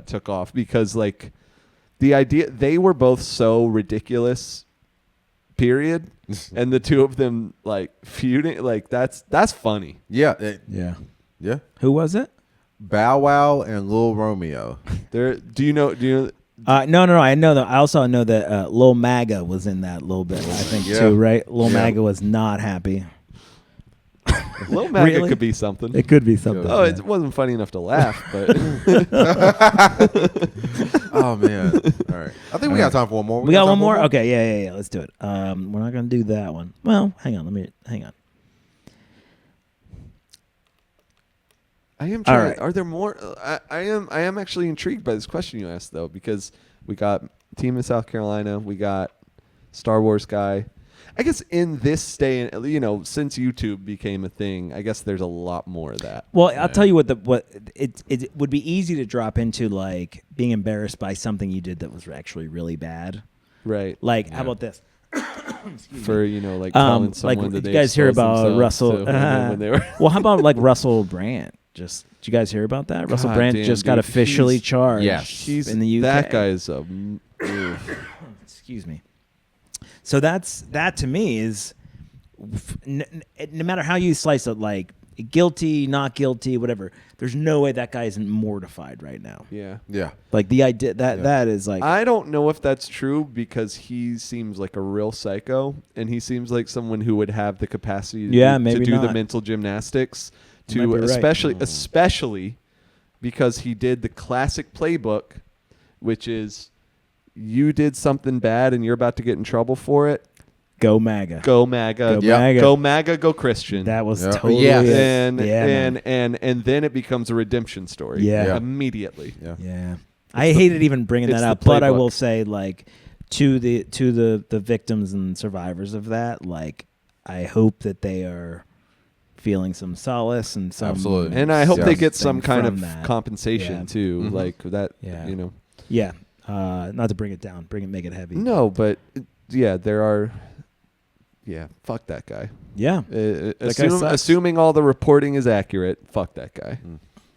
S3: took off, because like the idea they were both so ridiculous, period, and the two of them like feuding, like that's funny.
S1: Yeah.
S2: Yeah. Who was it?
S1: Bow Wow and Lil Romeo.
S3: Do you know?
S2: No. I know that. I also know that Lil MAGA was in that a little bit. I think too, right? Lil MAGA was not happy.
S3: Lil MAGA
S2: Really?
S3: could be something.
S2: It could be something.
S3: Oh, it wasn't funny enough to laugh, but
S1: Oh man! All right, I think we got time for one more.
S2: We got one more. Okay, yeah. Let's do it. We're not gonna do that one. Well, hang on. Hang on.
S3: I am trying.
S2: right.
S3: Are there more? I am actually intrigued by this question you asked, though, because we got team in South Carolina, we got Star Wars guy. I guess in this day, since YouTube became a thing, I guess there's a lot more of that.
S2: Well, I'll tell you what it would be easy to drop into, like being embarrassed by something you did that was actually really bad.
S3: Right.
S2: Like, how about this?
S3: For like telling someone
S2: like,
S3: that
S2: did
S3: they
S2: you guys hear
S3: exposed
S2: about
S3: themselves
S2: Russell?
S3: to women when they were
S2: Well, how about like Russell Brand? Did you guys hear about that? Russell Brand
S3: damn,
S2: just got
S3: dude.
S2: officially charged.
S1: Yes.
S2: In the UK.
S3: That guy is a.
S2: Excuse me. So that to me is, no matter how you slice it, like guilty, not guilty, whatever. There's no way that guy isn't mortified right now.
S3: Yeah.
S2: Like the idea that is like.
S3: I don't know if that's true, because he seems like a real psycho, and he seems like someone who would have the capacity to do the mental gymnastics, to especially because he did the classic playbook, which is you did something bad and you're about to get in trouble for it.
S2: Go MAGA.
S3: Go MAGA.
S2: Go MAGA.
S3: Go MAGA. Go Christian.
S2: That was totally
S3: and then it becomes a redemption story.
S2: Yeah.
S3: Immediately.
S2: Yeah. I hated even bringing that up, but I will say, like, to the victims and survivors of that, like, I hope that they are feeling some solace and some.
S1: Absolutely.
S3: And I hope they get some kind of
S2: that.
S3: compensation too, like that.
S2: Yeah.
S3: Yeah.
S2: Not to bring it down, make it heavy.
S3: No, but there are. Yeah, fuck that guy.
S2: Yeah.
S3: Assuming all the reporting is accurate, fuck that guy.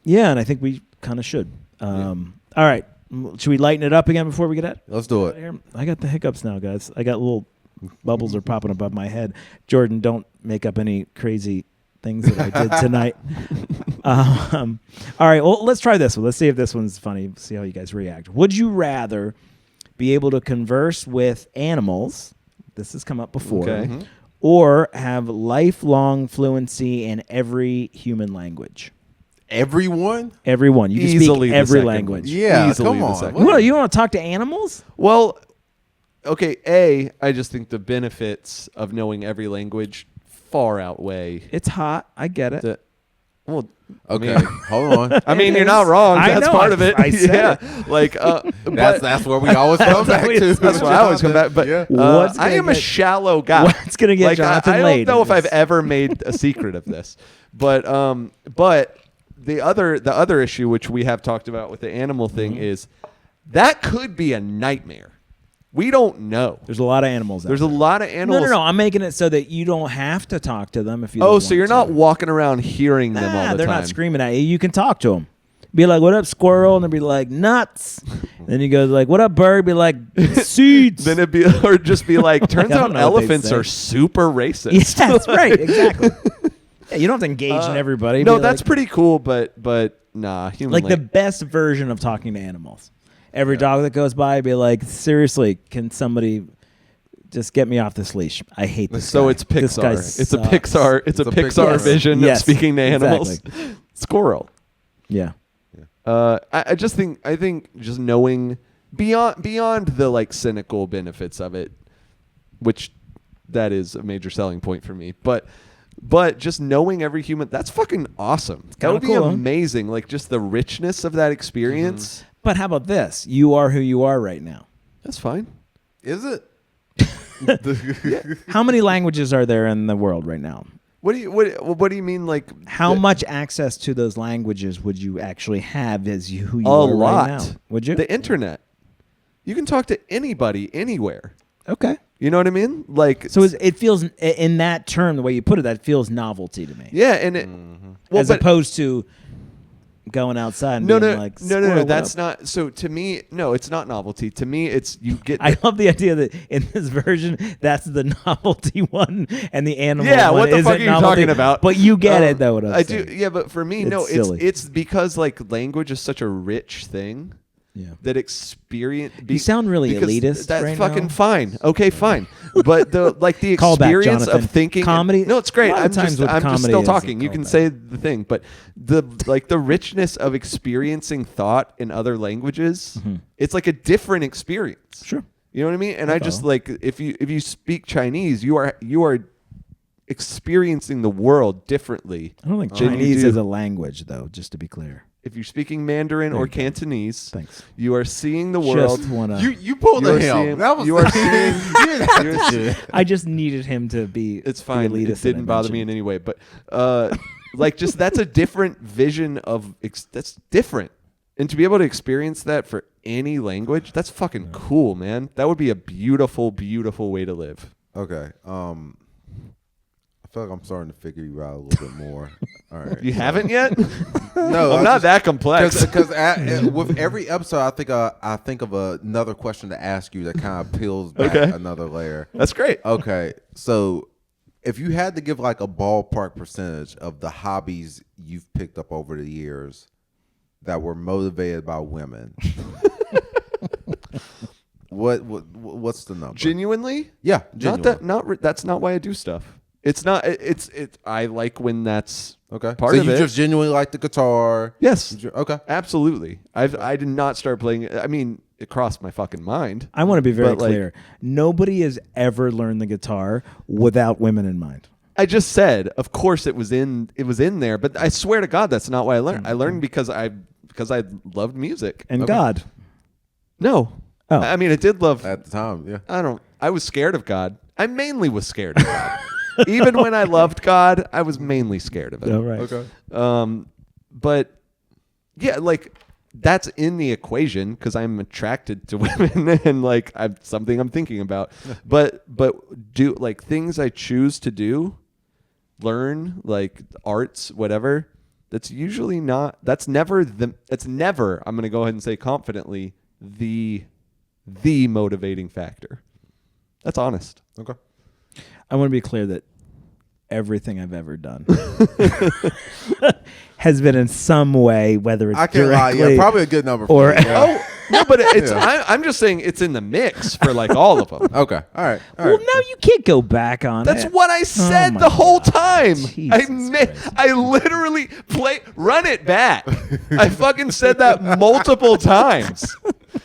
S2: Yeah, and I think we kind of should. All right. Should we lighten it up again before we get it?
S1: Let's do it.
S2: I got the hiccups now, guys. I got little bubbles are popping above my head. Jordan, don't make up any crazy things that I did tonight. All right. Well, let's try this one. Let's see if this one's funny. See how you guys react. Would you rather be able to converse with animals? This has come up before.
S3: Okay.
S2: Or have lifelong fluency in every human language.
S1: Everyone?
S2: Everyone. You can
S3: Easily
S2: speak
S3: the
S2: every
S3: second
S2: language.
S3: one.
S1: Yeah,
S3: Easily
S1: come
S3: the
S1: on.
S3: second
S1: What?
S2: What, you want to talk to animals?
S3: Well, okay. I just think the benefits of knowing every language far outweigh.
S2: It's hot. I get it.
S1: Okay, hold on.
S3: I mean, you're not wrong.
S2: I
S3: That's
S2: know,
S3: part of it.
S2: I said
S3: yeah. Like,
S1: That's where we always come back to.
S3: That's what I always come back. But I am a shallow guy.
S2: What's gonna get Jonathan
S3: I
S2: laid?
S3: don't know if I've ever made a secret of this, but the other issue, which we have talked about with the animal thing, is that could be a nightmare. We don't know.
S2: There's a lot of animals.
S3: There's a lot of animals.
S2: No. I'm making it so that you don't have to talk to them if you.
S3: So you're not walking around hearing them all the
S2: they're
S3: time.
S2: not screaming at you. You can talk to them. Be like, "What up, squirrel?" And they'll be like, "Nuts." Then you go like, "What up, bird?" Be like, "Seeds."
S3: Then it'd be or just be like, "Turns out elephants are super racist."
S2: Yes, that's right. Exactly. Yeah, you don't have to engage in everybody.
S3: No,
S2: Be
S3: that's
S2: like,
S3: pretty cool, but nah, human
S2: like the best version of talking to animals. Every dog that goes by, be like, seriously, can somebody just get me off this leash? I hate this.
S3: So
S2: guy.
S3: it's Pixar.
S2: This guy
S3: It's a
S2: sucks.
S3: Pixar. It's a Pixar
S2: Yes.
S3: vision
S2: Yes.
S3: of speaking to animals.
S2: Exactly.
S3: Squirrel.
S2: Yeah.
S3: I just think just knowing beyond the like cynical benefits of it, which that is a major selling point for me. But just knowing every human, that's fucking awesome. That would be
S2: cool,
S3: amazing. Like just the richness of that experience.
S2: But how about this? You are who you are right now.
S3: That's fine.
S1: Is it?
S2: How many languages are there in the world right now?
S3: What do you mean? Like
S2: how much access to those languages would you actually have as who you
S3: a
S2: are
S3: lot.
S2: right now? Would you?
S3: The internet. You can talk to anybody anywhere.
S2: Okay.
S3: You know what I mean? Like
S2: so it feels in that term, the way you put it, that feels novelty to me.
S3: Yeah, and it, well,
S2: as opposed to going outside and being like,
S3: no, that's not. So to me, no, it's not novelty. To me, it's you get.
S2: I love the idea that in this version, that's the novelty one, and the animal.
S3: Yeah,
S2: one
S3: what the
S2: isn't
S3: fuck are you
S2: novelty,
S3: talking about?
S2: But you get it, though. What I'm
S3: I
S2: saying.
S3: do. Yeah, but for me,
S2: It's
S3: no,
S2: silly.
S3: it's because like language is such a rich thing.
S2: Yeah.
S3: That experience.
S2: You sound really elitist.
S3: That's
S2: right
S3: fucking
S2: now.
S3: fine. Okay, fine. But the the
S2: Call back,
S3: experience
S2: Jonathan.
S3: of thinking
S2: Comedy.
S3: No, it's great.
S2: A lot of times with
S3: I'm just
S2: comedy
S3: still
S2: is
S3: talking.
S2: a
S3: You can
S2: callback.
S3: say the thing, but the richness of experiencing thought in other languages, it's like a different experience.
S2: Sure.
S3: You know what I mean? And I just like if you speak Chinese, you are experiencing the world differently.
S2: I don't think
S3: than you
S2: Chinese
S3: do.
S2: is a language, though. Just to be clear.
S3: If you're speaking Mandarin or Cantonese,
S2: Thanks.
S3: you are seeing the world.
S2: Just wanna.
S1: You pulled
S3: You
S1: the
S3: are
S1: him.
S3: seeing-
S1: That was
S3: you are seeing.
S1: you're
S2: I just needed him to be.
S3: It's fine.
S2: The elitist
S3: It
S2: that I
S3: didn't bother me in
S2: mentioned.
S3: any way, but like just that's a different vision of that's different, and to be able to experience that for any language, that's fucking cool, man. That would be a beautiful, beautiful way to live.
S1: Okay. I feel like I'm starting to figure you out a little bit more. All right.
S3: You haven't yet?
S1: No,
S3: I'm not that complex.
S1: Because with every episode, I think of another question to ask you that kind of peels back another layer.
S3: That's great.
S1: Okay, so if you had to give like a ballpark percentage of the hobbies you've picked up over the years that were motivated by women, what's the number?
S3: Genuinely?
S1: Yeah,
S3: Not that. That's not why I do stuff. It's not. It's. I like when that's
S1: okay.
S3: part
S1: so
S3: of
S1: you
S3: it.
S1: just genuinely like the guitar.
S3: Yes.
S1: Okay.
S3: Absolutely. I did not start playing. I mean, it crossed my fucking mind.
S2: I want to be very
S3: But, like,
S2: clear. Nobody has ever learned the guitar without women in mind.
S3: I just said, of course, it was in there, but I swear to God, that's not why I learned. I learned because I loved music.
S2: And God.
S3: No.
S2: Oh.
S3: I mean, I did love.
S1: At the time, yeah.
S3: I was scared of God. I mainly was scared of God. Even when I loved God, I was mainly scared of it.
S2: Oh, right.
S1: Okay.
S3: But yeah, like that's in the equation because I'm attracted to women and like something I'm thinking about. but do like things I choose to do, learn like arts, whatever. That's usually not. That's never. I'm going to go ahead and say confidently the motivating factor. That's honest.
S1: Okay.
S2: I want to be clear that everything I've ever done has been in some way, whether it's
S1: I can't lie.
S2: directly
S1: Yeah, probably a good number.
S2: or
S1: For you. Yeah.
S3: Oh no, but it's. I'm just saying it's in the mix for like all of them.
S1: Okay. All right. All
S2: well,
S1: right.
S2: no, you can't go back on
S3: That's
S2: it.
S3: what I said
S2: my
S3: the whole
S2: God.
S3: time.
S2: Jesus Christ.
S3: I literally run it back. I fucking said that multiple times.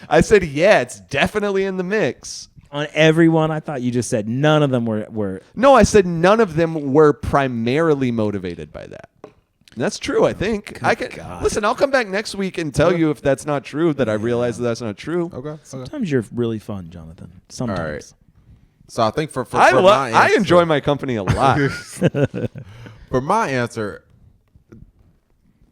S3: I said, yeah, it's definitely in the mix.
S2: On everyone, I thought you just said none of them were.
S3: No, I said none of them were primarily motivated by that. And that's true, I think. Listen, I'll come back next week and tell you if that's not true, that I realize that that's not true.
S1: Okay.
S2: Sometimes you're really fun, Jonathan. Sometimes.
S1: All right. So I think for
S3: I
S1: my answer,
S3: enjoy my company a lot.
S1: For my answer,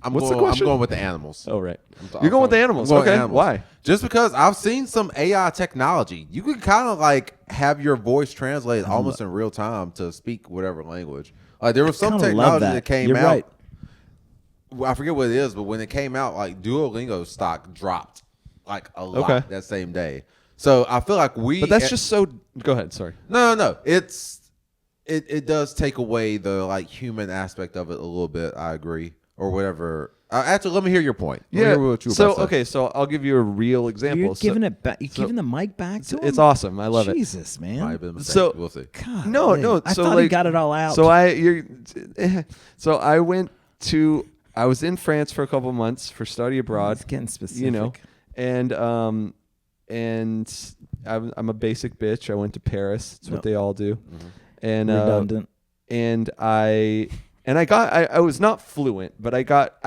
S3: What's the question?
S1: I'm going with the animals.
S3: Oh, right. You're going with the animals.
S1: I'm going with
S3: Okay.
S1: animals.
S3: Why?
S1: Just because I've seen some AI technology. You can kind of like have your voice translated almost in real time to speak whatever language. Like there was some
S2: kinda love
S1: technology
S2: that.
S1: that came
S2: You're
S1: out.
S2: right.
S1: Well, I forget what it is, but when it came out, like Duolingo stock dropped like a lot
S3: Okay.
S1: that same day. So I feel like
S3: But that's just so. Go ahead. Sorry.
S1: No. It does take away the like human aspect of it a little bit. I agree, or whatever. Actually, let me hear your point. Let me hear what you were
S3: So
S1: about to say.
S3: so I'll give you a real example.
S2: You're
S3: So-
S2: giving it back. You're giving the mic back to him.
S3: it's awesome. I love it.
S2: Jesus, man.
S1: Might have been a mistake.
S3: So-
S1: We'll see.
S2: God,
S3: No, no.
S2: I
S3: So
S2: thought
S3: like,
S2: he got it all out.
S3: So I was in France for a couple months for study abroad.
S2: It's getting specific.
S3: You know, and I'm a basic bitch. I went to Paris. That's what they all do.
S1: Mm-hmm.
S3: And
S2: redundant.
S3: And I was not fluent, but I got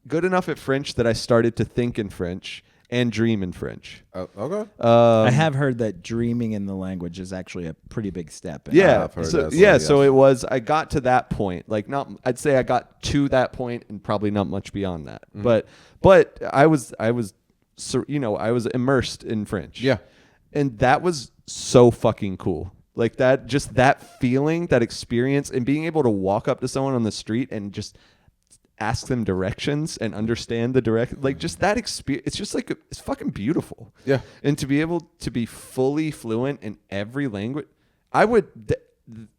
S3: good enough at French that I started to think in French and dream in French.
S1: Okay.
S2: I have heard that dreaming in the language is actually a pretty big step.
S3: Yeah.
S1: I've heard
S3: So,
S1: that,
S3: yeah.
S1: so
S3: So it was. I got to that point. Like I'd say I got to that point, and probably not much beyond that.
S1: Mm-hmm.
S3: But I was immersed in French.
S1: Yeah.
S3: And that was so fucking cool. Like that, just that feeling, that experience, and being able to walk up to someone on the street and just ask them directions and understand the direct, like just that experience. It's just like, it's fucking beautiful.
S1: Yeah.
S3: And to be able to be fully fluent in every language,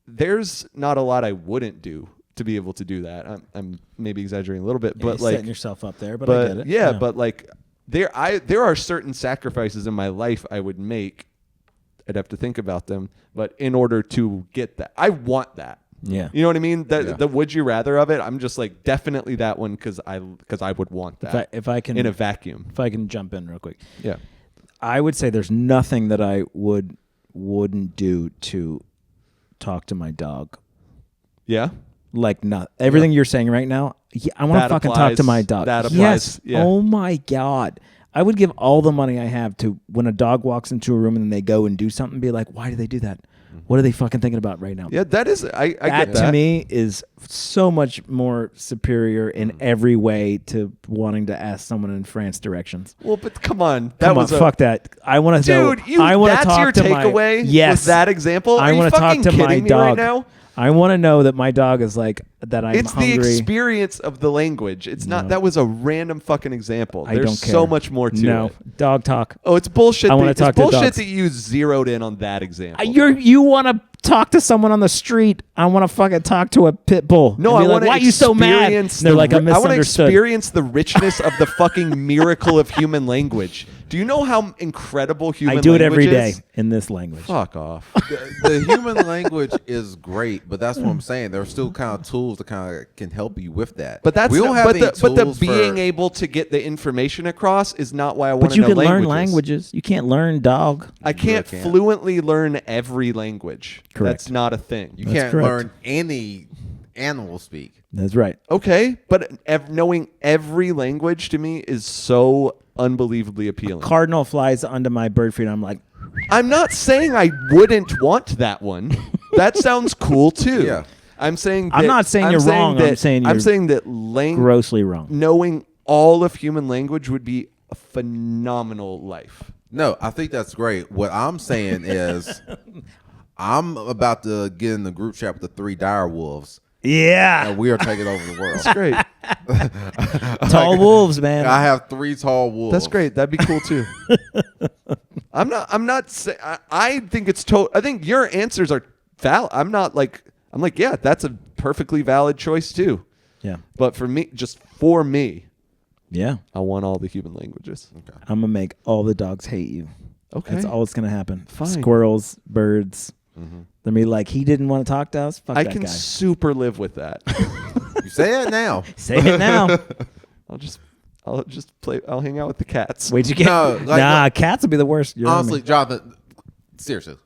S3: there's not a lot I wouldn't do to be able to do that. I'm maybe exaggerating a little bit, but
S2: you're
S3: like
S2: setting yourself up there, but I get it.
S3: Yeah, but like there are certain sacrifices in my life I would make. I'd have to think about them, but in order to get that, I want that.
S2: Yeah.
S3: You know what I mean? The would you rather of it, I'm just like, definitely that one because I would want that.
S2: If I can,
S3: in a vacuum.
S2: If I can jump in real quick.
S3: Yeah.
S2: I would say there's nothing that I wouldn't do to talk to my dog.
S3: Yeah.
S2: Like not everything you're saying right now. I want to fucking talk to my dog.
S3: That applies.
S2: Yes.
S3: Yeah.
S2: Oh my God. I would give all the money I have to when a dog walks into a room and then they go and do something, be like, why do they do that? What are they fucking thinking about right now?
S3: Yeah, that is, I get that.
S2: To me is so much more superior in every way to wanting to ask someone in France directions.
S3: Well, but come on.
S2: Fuck that. I want to
S3: Dude, that's your takeaway with that example?
S2: I want to talk to my dog.
S3: Right now?
S2: I want to know that my dog is like, that I'm hungry.
S3: It's the experience of the language. It's not, that was a random fucking example. There's
S2: don't care.
S3: so much more to it.
S2: Dog talk.
S3: Oh, it's bullshit.
S2: I want to talk to dogs.
S3: It's bullshit that you zeroed in on that example.
S2: You want to talk to someone on the street. I want to fucking talk to a pit bull.
S3: No, I want to.
S2: Why are you so mad? They're like, I
S3: want to
S2: misunderstood.
S3: experience the richness of the fucking miracle of human language. Do you know how incredible human language is?
S2: I do it every day in this language.
S3: Fuck off.
S1: The human language is great, but that's what I'm saying. There are still kind of tools that kind of can help you with that.
S3: But that's
S1: we don't have
S3: the being able to get the information across is not why I want to know languages.
S2: But you can learn languages. You can't learn dog.
S3: I can't fluently learn every language.
S2: Correct.
S3: That's not a thing.
S1: You can't learn any animal speak.
S2: That's right.
S3: Okay, but knowing every language to me is so unbelievably appealing.
S2: A cardinal flies onto my bird feed. I'm like,
S3: I'm not saying I wouldn't want that one. That sounds cool too.
S1: Yeah.
S3: I'm saying that,
S2: I'm not saying you're wrong. I'm saying
S3: that
S2: grossly wrong.
S3: Knowing all of human language would be a phenomenal life.
S1: No, I think that's great. What I'm saying is I'm about to get in the group chat with the 3 dire wolves.
S2: Yeah.
S1: And we are taking over the world.
S3: That's great.
S2: Tall wolves, man.
S1: I have 3 tall wolves.
S3: That's great. That'd be cool too. I'm not saying, I think it's I think your answers are valid. I'm like, yeah, that's a perfectly valid choice too.
S2: Yeah.
S3: But for me,
S2: yeah,
S3: I want all the human languages.
S1: Okay.
S2: I'm gonna make all the dogs hate you.
S3: Okay.
S2: That's all that's gonna happen.
S3: Fine.
S2: Squirrels, birds.
S1: Mm-hmm.
S2: They'll be like, he didn't want to talk to us. Fuck
S3: I
S2: that
S3: can
S2: guy.
S3: super live with that.
S1: You say it now.
S2: Say it now.
S3: I'll just play. I'll hang out with the cats.
S2: Wait, you can't. Cats would be the worst.
S1: Honestly, Jonathan, seriously,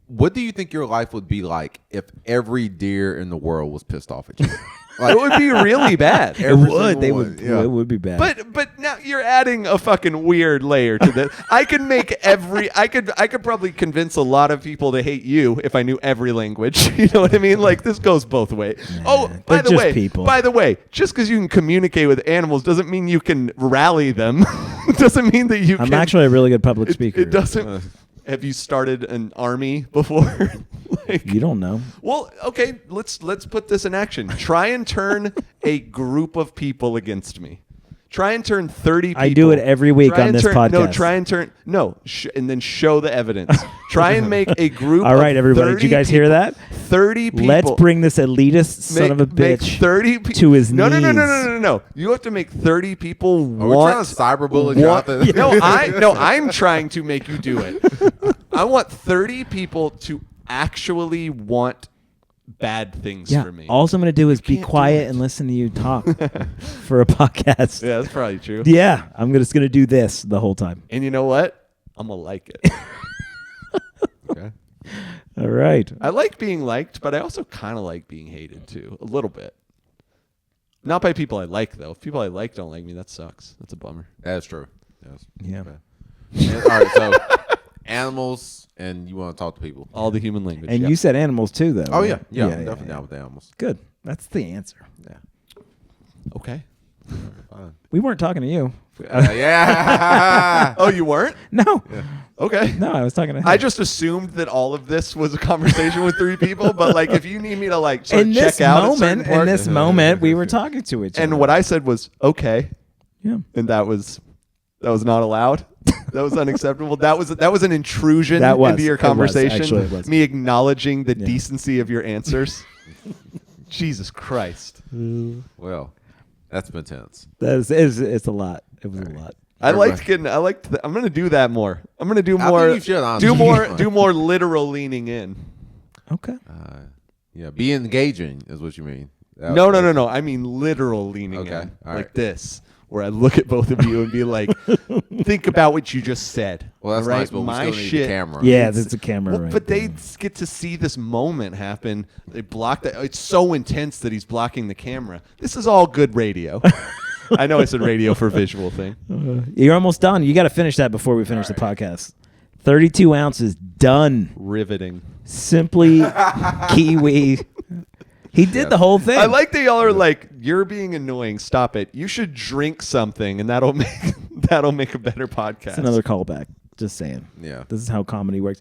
S1: what do you think your life would be like if every deer in the world was pissed off at you?
S3: It would be really bad.
S2: It would. They would. Yeah. It would be bad.
S3: But now you're adding a fucking weird layer to this. I could make I could probably convince a lot of people to hate you if I knew every language. You know what I mean? Like this goes both ways.
S2: Nah,
S3: by the way, just because you can communicate with animals doesn't mean you can rally them. It doesn't mean that you.
S2: I'm actually a really good public speaker.
S3: It doesn't. Have you started an army before?
S2: You don't know.
S3: Well, okay, let's put this in action. Try and turn a group of people against me. Try and turn 30 people.
S2: I do it every week on this podcast.
S3: And then show the evidence. Try and make a group.
S2: All right, everybody. Did you guys hear that?
S3: 30 people.
S2: Let's bring this elitist son of a bitch
S3: 30
S2: to his knees.
S3: No. You have to make 30 people
S1: Are we trying to cyberbully Jonathan?
S3: I'm trying to make you do it. I want 30 people to actually want bad things for me.
S2: All I'm going to do is be quiet and listen to you talk for a podcast.
S3: Yeah, that's probably true.
S2: Yeah, I'm just going to do this the whole time.
S3: And you know what? I'm gonna like it.
S1: Okay.
S2: All right.
S3: I like being liked, but I also kind of like being hated too, a little bit. Not by people I like though. If people I like don't like me, that sucks. That's a bummer.
S1: That's true. Yes.
S2: Yeah.
S1: Okay. And, all right. So animals, and you want to talk to people.
S3: All the human language.
S2: And you said animals too, though.
S1: Oh
S2: right?
S1: yeah. I'm definitely down with the animals.
S2: Good. That's the answer.
S1: Yeah.
S3: Okay.
S1: Fine.
S2: We weren't talking to you.
S1: Yeah.
S3: Oh, you weren't?
S2: No.
S1: Yeah.
S3: Okay.
S2: No, I was talking to him.
S3: I just assumed that all of this was a conversation with 3 people, but like if you need me to like sort
S2: in
S3: of
S2: this
S3: check out
S2: moment, in this moment, we were talking to each other.
S3: and what I said was okay,
S2: Yeah.
S3: and that was not allowed. That was unacceptable. That was an intrusion
S2: That was.
S3: into your
S2: It was.
S3: conversation.
S2: Actually, it was.
S3: Me acknowledging the
S2: Yeah.
S3: decency of your answers. Jesus Christ.
S1: Well, that's been tense.
S2: That is, it's a lot. It was a lot.
S3: I'm gonna do that more. I'm gonna do
S1: I
S3: more.
S1: think you should, honestly.
S3: do more literal leaning in.
S2: Okay.
S1: Yeah. Be engaging is what you mean.
S3: No. I mean literal leaning
S1: Okay,
S3: in,
S1: all
S3: like
S1: right.
S3: this, where I look at both of you and be like, "Think about what you just said."
S1: Well, that's
S3: right?
S1: nice, but we
S3: My
S1: still need
S3: shit.
S1: the camera.
S2: Yeah, there's a camera
S3: Well,
S2: right
S3: but
S2: there.
S3: they get to see this moment happen. They block that. It's so intense that he's blocking the camera. This is all good radio. I know I said radio for visual thing.
S2: You're almost done. You got to finish that before we finish the podcast. 32 ounces done.
S3: Riveting.
S2: Simply Kiwi. He did the whole thing.
S3: I like that y'all are like, you're being annoying. Stop it. You should drink something, and that'll make a better podcast.
S2: It's another callback. Just saying.
S1: Yeah.
S2: This is how comedy works.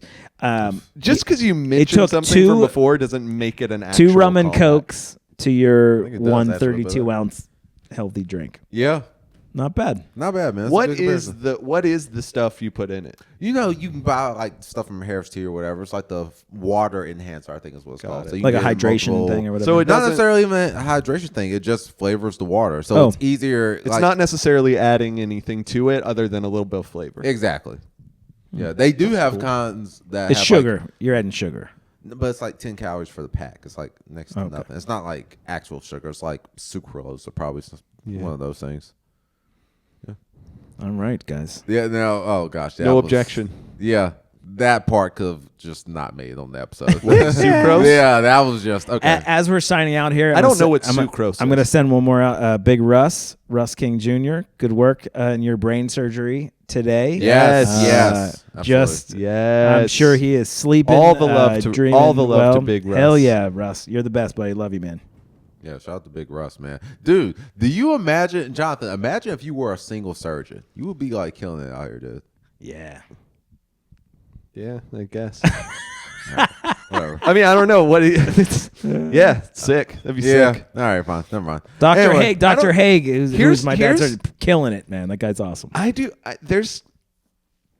S3: Just because you mentioned
S2: took
S3: something from before doesn't make it an actual
S2: 2 rum and
S3: callback.
S2: cokes to your
S1: I think it does
S2: 1
S1: actually a little
S2: 32
S1: bit.
S2: ounce healthy drink.
S1: Yeah.
S2: Not bad.
S1: Not bad, man. That's a
S3: What
S1: good
S3: is
S1: comparison.
S3: what is the stuff you put in it?
S1: You know, you can buy like stuff from Harris Tea or whatever. It's like the water enhancer, I think is what it's called.
S3: it.
S1: So you
S2: Like a
S1: can get
S2: hydration
S1: multiple-
S2: thing or whatever.
S3: So it
S1: Not
S3: doesn't-
S1: necessarily even a hydration thing. It just flavors the water. So
S2: Oh.
S1: it's easier.
S3: It's not necessarily adding anything to it other than a little bit of flavor.
S1: Exactly. Yeah, they do have kinds that
S2: It's
S1: have
S2: sugar. You're adding sugar.
S1: but it's like 10 calories for the pack. It's like next to
S2: Okay.
S1: nothing. It's not like actual sugar. It's like sucralose or probably one of those things.
S2: All right, guys.
S1: Yeah, no. Oh, gosh.
S3: No
S1: was-
S3: objection.
S1: Yeah, that part could have just not made it on the episode.
S3: Sucrose?
S1: Yeah, that was just okay.
S2: As we're signing out here,
S3: I don't know what
S2: I'm
S3: sucrose
S2: I'm going to
S3: is.
S2: send one more out. Big Russ King Jr. Good work in your brain surgery today.
S1: Yes,
S3: Uh,
S1: yes.
S2: Just,
S3: Yes.
S2: I'm sure he is sleeping.
S3: All the love to-
S2: dreaming
S3: all the love to
S2: well.
S3: Big Russ.
S2: Hell yeah, Russ. You're the best, buddy. Love you, man.
S1: Yeah, shout out to Big Russ, man. Dude, do you imagine, Jonathan, imagine if you were a single surgeon. You would be like killing it out here, dude.
S2: Yeah.
S3: Yeah, I guess.
S1: Whatever.
S3: I mean, I don't know what. Yeah, sick. That'd be
S1: Yeah.
S3: sick.
S1: All right, fine. Never mind.
S2: Dr.
S3: Anyway,
S2: Haig, Dr. Haig, who's
S3: here's-
S2: my dad's
S3: here's-
S2: killing it, man. That guy's awesome.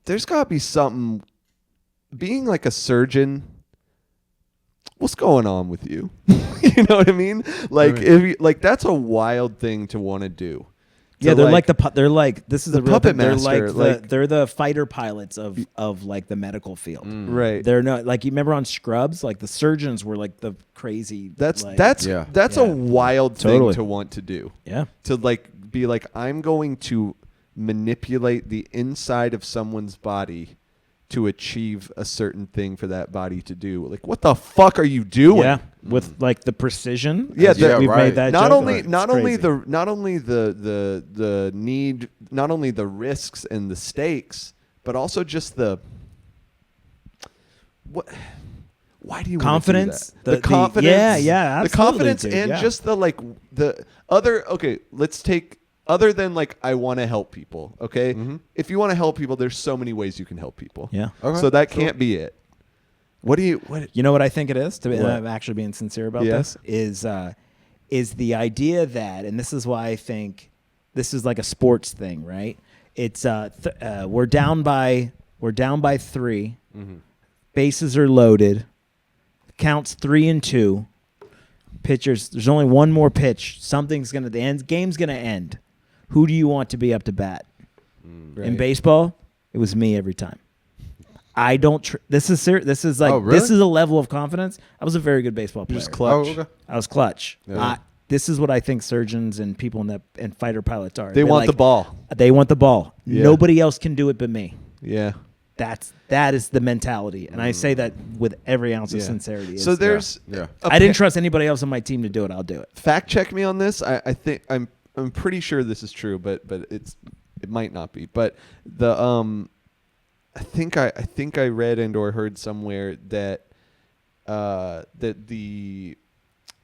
S3: There's got to be something. Being like a surgeon. What's going on with you? You know what I mean? Like, if you, like that's a wild thing to want to do.
S2: Yeah,
S3: To,
S2: they're like they're like this is
S3: the
S2: the real
S3: puppet
S2: thing. They're
S3: master, like-
S2: they're the fighter pilots of like the medical field.
S3: right.
S2: They're not like you remember on Scrubs, like the surgeons were like the crazy.
S3: That's
S2: like,
S1: Yeah.
S3: a wild
S2: Totally.
S3: thing to want to do.
S2: yeah.
S3: To like be like, I'm going to manipulate the inside of someone's body to achieve a certain thing for that body to do. Like, what the fuck are you doing?
S2: Yeah, with like the precision.
S3: Yeah,
S2: as
S3: the-
S2: we've
S1: right.
S2: made that
S3: Not
S2: joke,
S3: only
S2: it's
S3: not only
S2: crazy.
S3: the need, not only the risks and the stakes, but also just the what. Why do you wanna do
S2: Confidence?
S3: that? The
S2: The-
S3: confidence.
S2: yeah,
S3: The
S2: yeah, absolutely,
S3: confidence
S2: dude,
S3: and
S2: yeah.
S3: just the like the other. Okay, let's take other than like I want to help people. Okay, if you want to help people, there's so many ways you can help people.
S2: Yeah.
S1: Okay,
S3: So that
S1: sure.
S3: can't be it. What do you? What?
S2: You know what I think it is? To be, and
S3: What?
S2: I'm actually being sincere about
S3: Yeah.
S2: this is the idea that, and this is why I think this is like a sports thing, right? It's we're down by 3, bases are loaded, counts 3-2, pitchers. There's only one more pitch. The game's gonna end. Who do you want to be up to bat? In baseball, it was me every time. I don't. This is this is like
S1: Oh, really?
S2: this is a level of confidence. I was a very good baseball player.
S3: Just clutch.
S1: Oh, okay.
S2: I was clutch.
S1: Yeah.
S2: This is what I think surgeons and people and fighter pilots are.
S3: They
S2: They're
S3: want
S2: like-
S3: the ball.
S2: They want the ball.
S3: Yeah.
S2: Nobody else can do it but me.
S3: Yeah.
S2: that is the mentality, and I say that with every ounce of sincerity.
S3: So there's,
S2: I didn't trust anybody else on my team to do it. I'll do it.
S3: Fact check me on this. I think I'm pretty sure this is true, but it might not be. But the I think I read and or heard somewhere that that the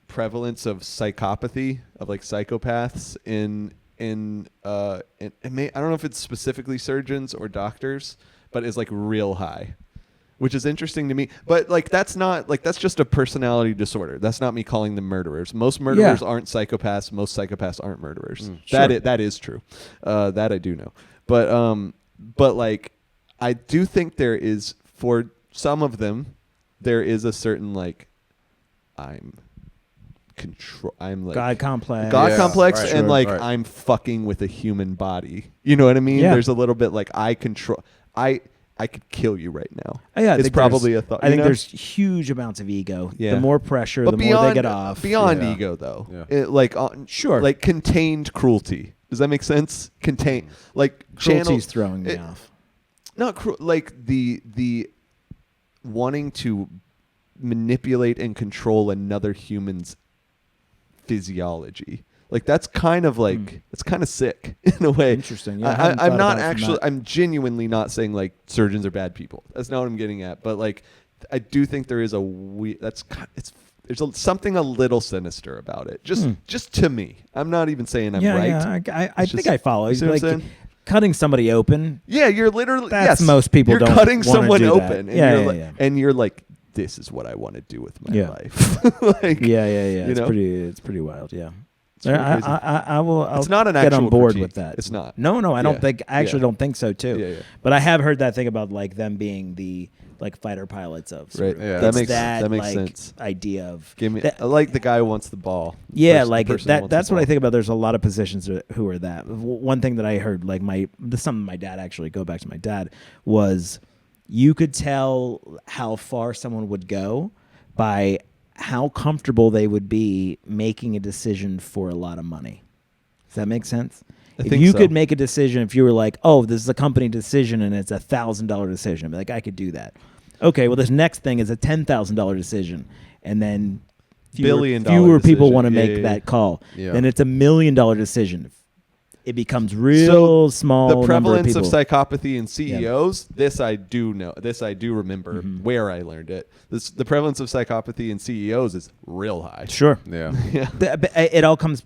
S3: prevalence of psychopathy, of like psychopaths in I don't know if it's specifically surgeons or doctors, but is like real high, which is interesting to me. But like that's just a personality disorder. That's not me calling them murderers. Most murderers aren't psychopaths. Most psychopaths aren't murderers. That is true. That I do know. But like I do think there is, for some of them, there is a certain like I'm like
S2: God complex,
S3: right, and like I'm fucking with a human body. You know what I mean? There's a little bit like I could kill you right now. It's probably a thought.
S2: I think there's huge amounts of ego. The more pressure, the more they get off.
S3: Beyond ego, though, like like contained cruelty. Does that make sense? Contained, like
S2: cruelty's throwing me off.
S3: Not like the wanting to manipulate and control another human's physiology. Like that's kind of like it's kind of sick in a way.
S2: Interesting. Yeah,
S3: I'm not actually. I'm genuinely not saying like surgeons are bad people. That's not what I'm getting at. But like, I do think there is there's something a little sinister about it. Just to me. I'm not even saying I'm right.
S2: Yeah, I think I follow. He's like cutting somebody open.
S3: Yeah, you're literally.
S2: That's most people.
S3: You're
S2: don't
S3: cutting someone open.
S2: And
S3: and you're like, this is what I want to do with my life. Like,
S2: It's pretty wild. Yeah. I will. I'll
S3: it's not an
S2: get
S3: actual
S2: on board
S3: critique.
S2: with that.
S3: It's not.
S2: No. I don't think. I actually don't think so too.
S3: Yeah.
S2: But I have heard that thing about like them being the like fighter pilots of.
S3: Right.
S2: Yeah.
S3: That makes
S2: like,
S3: sense.
S2: Idea of.
S3: Give me like the guy who wants the ball.
S2: Yeah, like that. That's what I think about. There's a lot of positions who are that. One thing that I heard, like something my dad actually, go back to my dad, was you could tell how far someone would go by how comfortable they would be making a decision for a lot of money. Does that make sense? If you could make a decision, if you were like, oh, this is a company decision and it's $1,000 decision, I'd be like, I could do that. Okay, well, this next thing is a $10,000 decision, and then fewer people want to make that call. Yeah. Then it's $1 million decision. It becomes real small.
S3: The prevalence
S2: of
S3: psychopathy in CEOs, this I do know. This I do remember where I learned it. The prevalence of psychopathy in CEOs is real high.
S2: Sure.
S1: Yeah.
S2: It all comes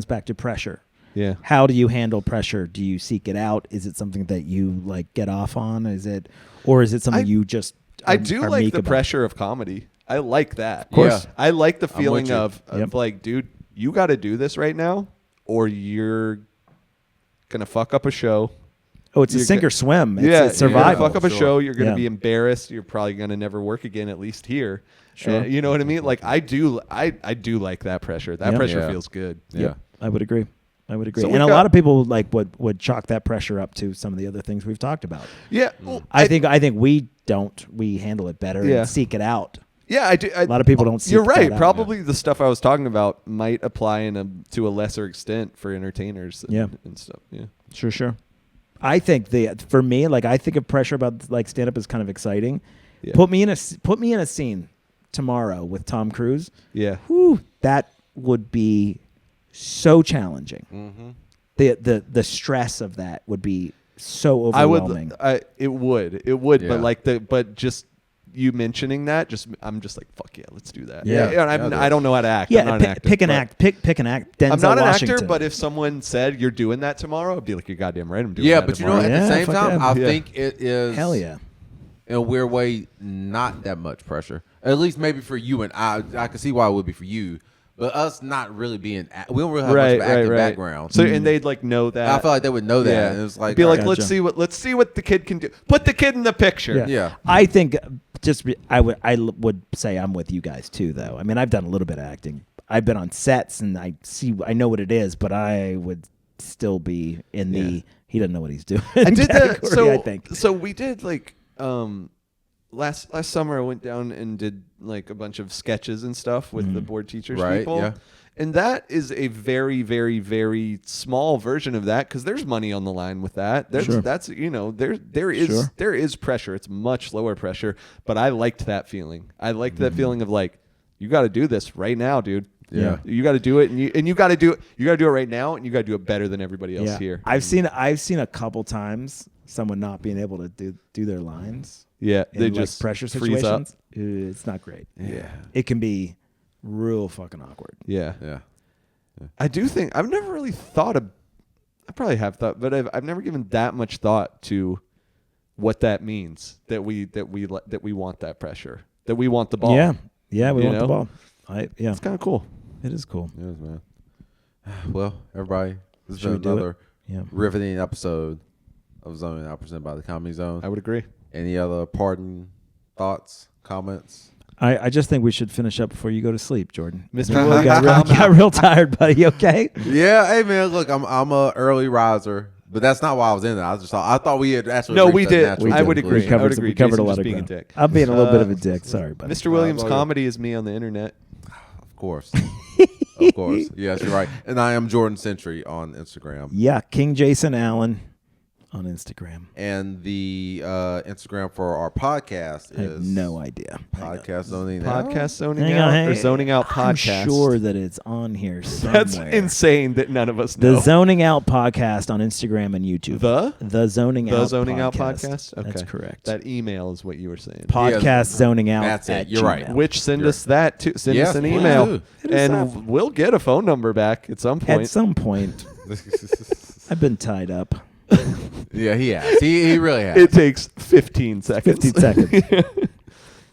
S2: back to pressure.
S3: Yeah.
S2: How do you handle pressure? Do you seek it out? Is it something that you like get off on? Is it something you just
S3: I do like the pressure of comedy. I like that.
S2: Of course.
S3: Yeah. I like the feeling of like, dude, you got to do this right now or you're gonna fuck up a show.
S2: Oh, it's a sink or swim. It's survival.
S3: You're gonna fuck up a show. You're gonna be embarrassed. You're probably gonna never work again, at least here. Sure. You know what I mean? Like I do like that pressure. That pressure feels good.
S2: Yeah, I would agree. So and a lot of people like would chalk that pressure up to some of the other things we've talked about.
S3: Yeah.
S2: Well, I think we don't. We handle it better and seek it out.
S3: Yeah, I do. A
S2: lot of people don't see.
S3: You're right. Probably the stuff I was talking about might apply to a lesser extent for entertainers and stuff. Yeah.
S2: Sure. I think for me, like I think of pressure about like stand up is kind of exciting. Yeah. Put me in a scene tomorrow with Tom Cruise.
S3: Yeah.
S2: Whew, that would be so challenging. Mm-hmm. The stress of that would be so overwhelming.
S3: It would. Yeah. But just you mentioning that, I'm just like, fuck yeah, let's do that.
S2: Yeah.
S3: I don't know how to act.
S2: Yeah,
S3: I'm not an actor.
S2: Pick an act. Denzel
S3: I'm not an
S2: Washington.
S3: actor, but if someone said you're doing that tomorrow, I'd be like, you're goddamn right, I'm doing that.
S1: Yeah, but
S3: tomorrow.
S1: you know, at the same time, I think it is.
S2: Hell yeah.
S1: In a weird way, not that much pressure. At least maybe for you and I can see why it would be for you. But us not really being, we don't really have much of an acting background.
S3: So and they'd like know that.
S1: I feel like they would know that. Yeah. And it was like,
S3: be like, let's see what the kid can do. Put the kid in the picture.
S1: Yeah.
S2: I think I would say I'm with you guys too, though. I mean, I've done a little bit of acting. I've been on sets and I know what it is, but I would still be in the he doesn't know what he's doing.
S3: I did that.
S2: I think
S3: so. We did like last summer. I went down and did like a bunch of sketches and stuff with the board teachers people. Yeah. And that is a very, very, very small version of that because there's money on the line with that. That's there is pressure. It's much lower pressure, but I liked that feeling. I liked that feeling of like, you got to do this right now, dude.
S1: Yeah.
S3: You got to do it, and you got to do it. You got to do it right now, and you got to do it better than everybody else here.
S2: I've seen a couple times someone not being able to do their lines.
S3: Yeah, they
S2: in,
S3: just
S2: like, pressure
S3: freeze up.
S2: situations. It's not great.
S1: Yeah.
S2: It can be real fucking awkward.
S3: Yeah.
S1: I
S3: do think I've never really thought of. I probably have thought, but I've never given that much thought to what that means. That we want that pressure. That we want the ball.
S2: Yeah, we want the ball.
S3: It's kind of cool.
S2: It is cool.
S1: It is, man. Well, everybody, this has
S2: Should
S1: been
S2: we do
S1: another riveting episode of Zoning Out presented by the Comedy Zone.
S3: I would agree.
S1: Any other parting thoughts, comments?
S2: I just think we should finish up before you go to sleep, Jordan.
S3: Mr. Williams
S2: got real tired, buddy. You okay?
S1: Yeah, hey man, look, I'm a early riser, but that's not why I was in it. I thought we had actually.
S3: No, we did.
S1: I
S3: would agree.
S2: We covered a
S3: Jason
S2: lot of
S3: being
S2: ground.
S3: a dick.
S2: I'm being a little bit of a dick. Sorry, buddy.
S3: Mr. Williams Comedy is me on the internet.
S1: Of course. Of course. Yes, you're right. And I am Jordan Century on Instagram.
S2: Yeah, King Jason Allen on Instagram.
S1: And the Instagram for our podcast is...
S2: I have no idea.
S1: Podcast Zoning Out.
S3: Podcast Zoning
S2: Hang
S3: Out
S2: on,
S3: or Zoning Out Podcast.
S2: I'm sure that it's on here somewhere.
S3: That's insane that none of us know.
S2: The Zoning Out Podcast on Instagram and YouTube. The Zoning Out
S3: Podcast? Okay.
S2: That's correct.
S3: That email is what you were saying.
S2: Podcast Zoning Out.
S1: That's it. You're
S2: Gmail.
S1: right.
S3: Which send us that too. Send us an email. And we'll get a phone number back at some point.
S2: At some point. I've been tied up.
S1: Yeah, he has. He really has.
S3: It takes 15 seconds.
S2: 15 seconds.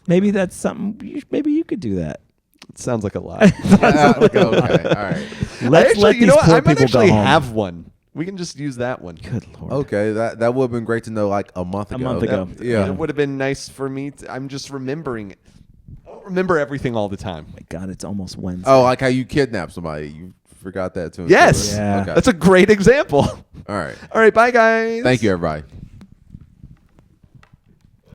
S2: Maybe that's something. Maybe you could do that.
S3: It sounds like a lie.
S1: Okay, all right.
S2: Let's let these poor
S3: I might
S2: people
S3: actually
S2: go home.
S3: have one. We can just use that one.
S2: Good Lord.
S1: Okay, that would have been great to know like a month ago.
S3: Yeah. It would have been nice for me. I'm just remembering it. I don't remember everything all the time.
S2: Oh my God, it's almost Wednesday.
S1: Oh, like how you kidnapped somebody. You forgot that too.
S3: Yes.
S2: Yeah.
S1: Okay.
S3: That's a great example.
S1: All right.
S3: All right. Bye, guys.
S1: Thank you, everybody.